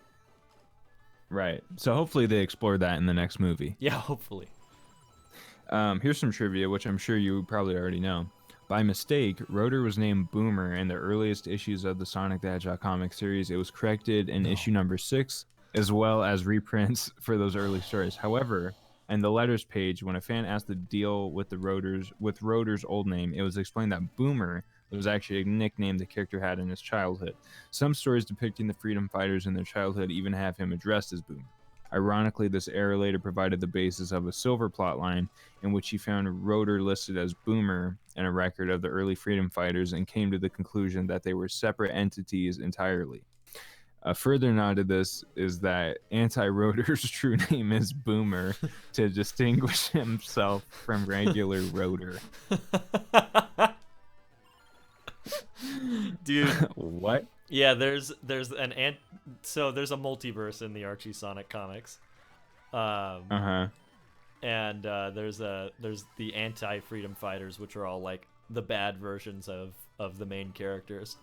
Right. So hopefully they explore that in the next movie. Yeah, hopefully. Here's some trivia, which I'm sure you probably already know. By mistake, Rotor was named Boomer in the earliest issues of the Sonic the Hedgehog comic series. It was corrected in issue number 6, as well as reprints for those early stories. However, in the letters page, when a fan asked to deal with Rotor's old name, it was explained that Boomer was actually a nickname the character had in his childhood. Some stories depicting the freedom fighters in their childhood even have him addressed as Boomer. Ironically, this error later provided the basis of a Silver plotline in which he found Rotor listed as Boomer in a record of the early freedom fighters and came to the conclusion that they were separate entities entirely. A further nod to this is that Anti-Rotor's true name is Boomer to distinguish himself from regular Rotor. Dude. What? Yeah, there's a multiverse in the Archie Sonic comics. And there's the anti-freedom fighters, which are all like the bad versions of the main characters.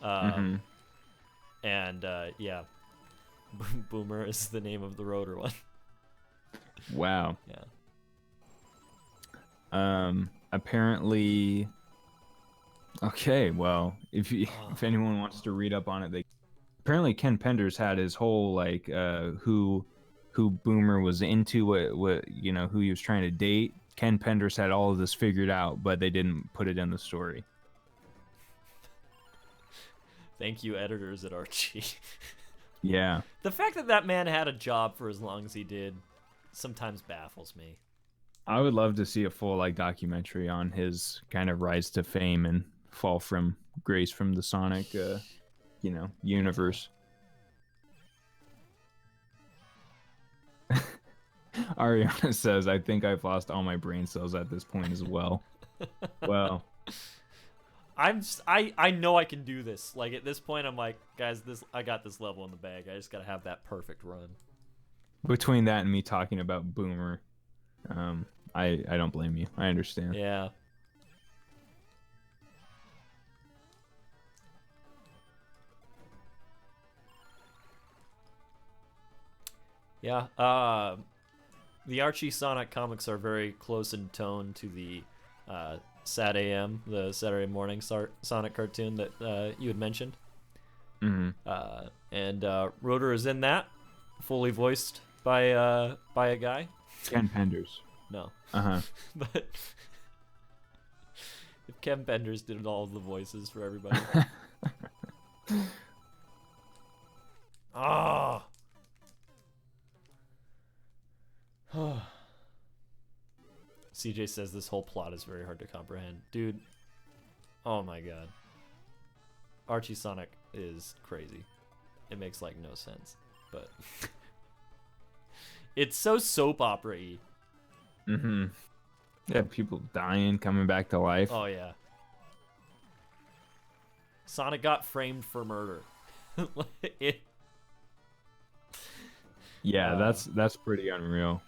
And yeah, Boomer is the name of the Rotor one. Wow. Yeah. Apparently. Okay, well, if anyone wants to read up on it, apparently Ken Penders had his whole like who Boomer was into, what who he was trying to date. Ken Penders had all of this figured out, but they didn't put it in the story. Thank you, editors at Archie. Yeah. The fact that man had a job for as long as he did sometimes baffles me. I would love to see a full like documentary on his kind of rise to fame and fall from grace from the Sonic, universe. Ariana says, "I think I've lost all my brain cells at this point as well." Well. I know I can do this. Like at this point, I'm like, guys, I got this level in the bag. I just gotta have that perfect run. Between that and me talking about Boomer, I don't blame you. I understand. Yeah. Yeah. The Archie Sonic comics are very close in tone to the Sat AM, the Saturday morning Sonic cartoon that you had mentioned. And Rotor is in that, fully voiced by a guy. Ken Penders. No. Uh-huh. But If Ken Penders did all of the voices for everybody. Ah. CJ says this whole plot is very hard to comprehend. Dude, oh my god. Archie Sonic is crazy. It makes like no sense, but it's so soap opera-y. Mm-hmm. Yeah, people dying, coming back to life. Oh yeah. Sonic got framed for murder. Yeah, that's pretty unreal.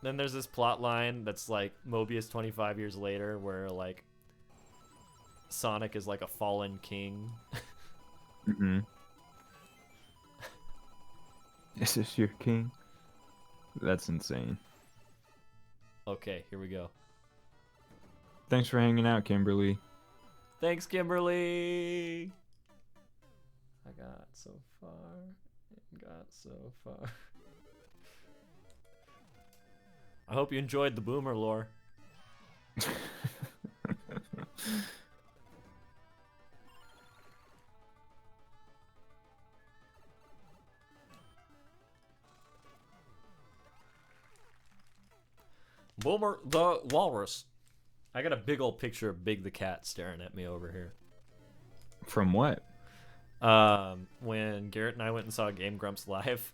Then there's this plot line that's like Mobius 25 years later, where like Sonic is like a fallen king. Mm-hmm. Is this your king? That's insane. Okay, here we go. Thanks for hanging out, Kimberly. Thanks, Kimberly. I got so far. Got so far. I hope you enjoyed the Boomer lore. Boomer the Walrus. I got a big old picture of Big the Cat staring at me over here. From what? When Garrett and I went and saw Game Grumps live,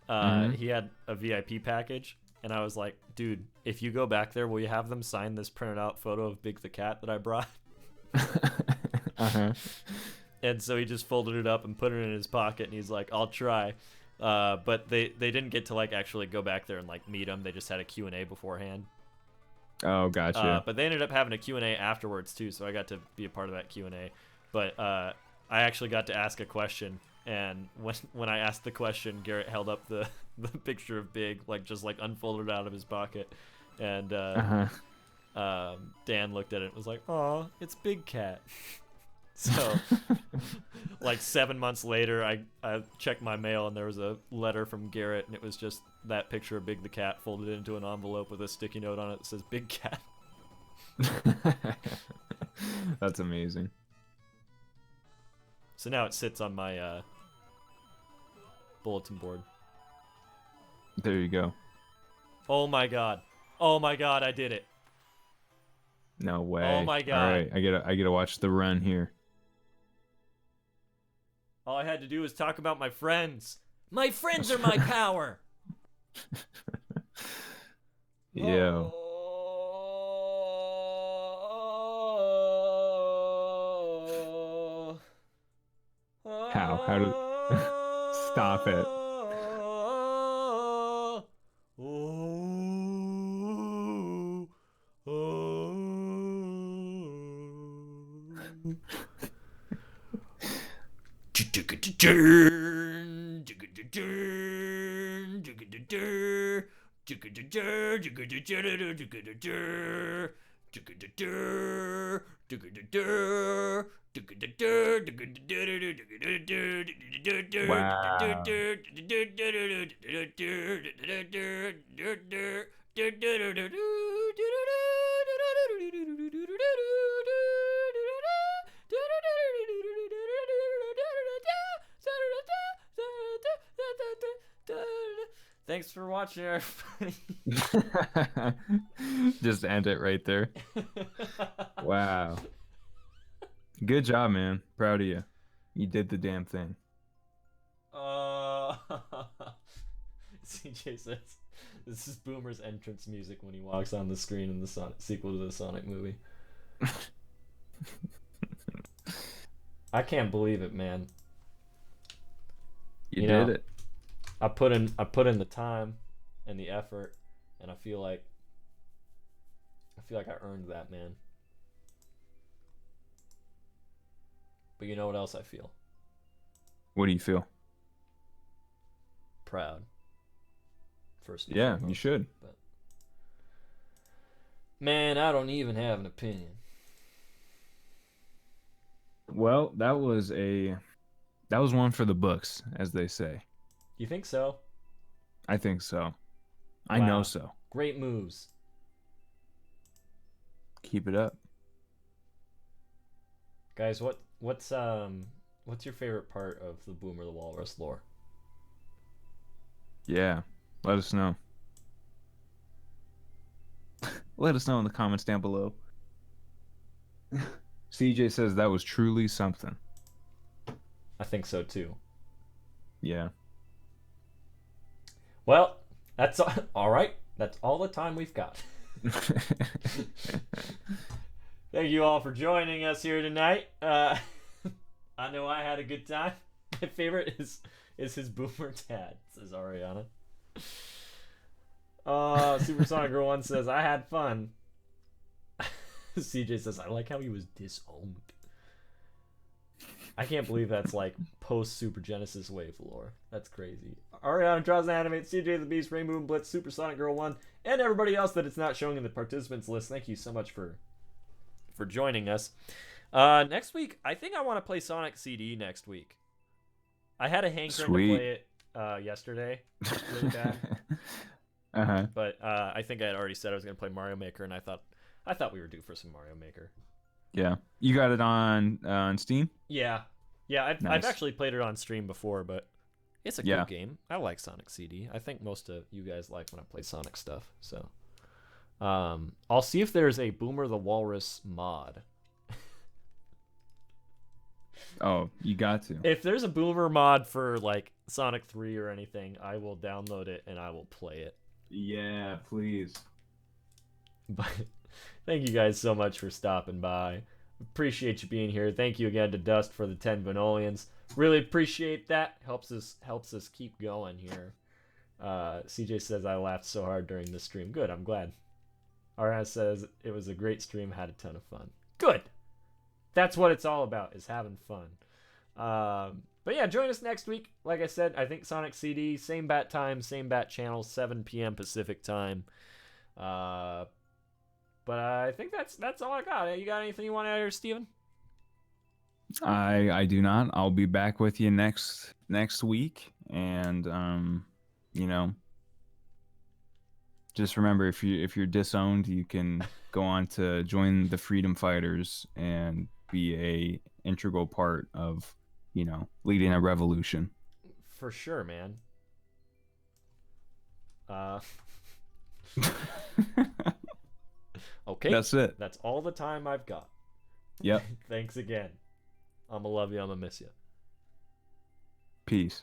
Mhm. he had a VIP package, and I was like, dude, if you go back there, will you have them sign this printed out photo of Big the Cat that I brought? Uh-huh. And so he just folded it up and put it in his pocket, and he's like, I'll try. But they didn't get to like actually go back there and like meet him. They just had a Q&A beforehand. Oh, gotcha. But they ended up having a Q&A afterwards too, so I got to be a part of that Q&A. But I actually got to ask a question, and when I asked the question, Garrett held up the picture of Big, like just like unfolded out of his pocket, and Dan looked at it and was like, "Aw, it's Big Cat." So, like 7 months later, I checked my mail, and there was a letter from Garrett, and it was just that picture of Big the Cat folded into an envelope with a sticky note on it that says Big Cat. That's amazing. So now it sits on my bulletin board. There you go. Oh my god. Oh my god, I did it. No way. Oh my god. All right, I gotta watch the run here. All I had to do was talk about my friends. My friends are my power. Yo. How do stop it? Thanks for watching, everybody. Just end it right there. Wow. Good job, man. Proud of you. You did the damn thing. CJ says this is Boomer's entrance music when he walks on the screen in the Sonic sequel to the Sonic movie. I can't believe it, man. You did it. I put in the time and the effort, and I feel like I earned that, man. But you know what else I feel? What do you feel? Proud. First and Yeah, foremost. you should. But man, I don't even have an opinion. Well, that was one for the books, as they say. You think so? I think so. I Wow. know so. Great moves. Keep it up. Guys, what's your favorite part of the Boomer the Walrus lore? Yeah. Let us know. Let us know in the comments down below. CJ says that was truly something. I think so too. Yeah. Well, that's all right. That's all the time we've got. Thank you all for joining us here tonight. I know I had a good time. My favorite is his boomer dad, says Ariana. Supersonic Girl 1 says, I had fun. CJ says, I like how he was disowned. I can't believe that's like post Super Genesis wave lore. That's crazy. Ariana draws and animates, CJ the Beast, Rainbow and Blitz, Supersonic Girl 1, and everybody else that it's not showing in the participants list. Thank you so much for joining us. Next week, I think I want to play Sonic CD next week. I had a hankering to play it yesterday. Really bad. But I think I had already said I was going to play Mario Maker, and I thought we were due for some Mario Maker. Yeah. You got it on Steam? Yeah. I've actually played it on stream before, but it's a good game. I like Sonic CD. I think most of you guys like when I play Sonic stuff. So I'll see if there's a Boomer the Walrus mod. Oh, you got to. If there's a Boomer mod for like Sonic 3 or anything, I will download it and I will play it. Yeah, please. But thank you guys so much for stopping by. Appreciate you being here. Thank you again to Dust for the 10 Vanolians. Really appreciate that. Helps us keep going here. CJ says I laughed so hard during the stream. Good, I'm glad. RS says it was a great stream, had a ton of fun. Good. That's what it's all about, is having fun. But yeah, join us next week. Like I said, I think Sonic CD, same bat time, same bat channel, 7 p.m. Pacific time. But I think that's all I got. You got anything you want to add here, Steven? I do not. I'll be back with you next week, and just remember, if you're disowned, you can go on to join the Freedom Fighters and be a integral part of leading a revolution. For sure, man. Okay. That's it. That's all the time I've got. Yep. Thanks again. I'ma love you. I'ma miss you. Peace.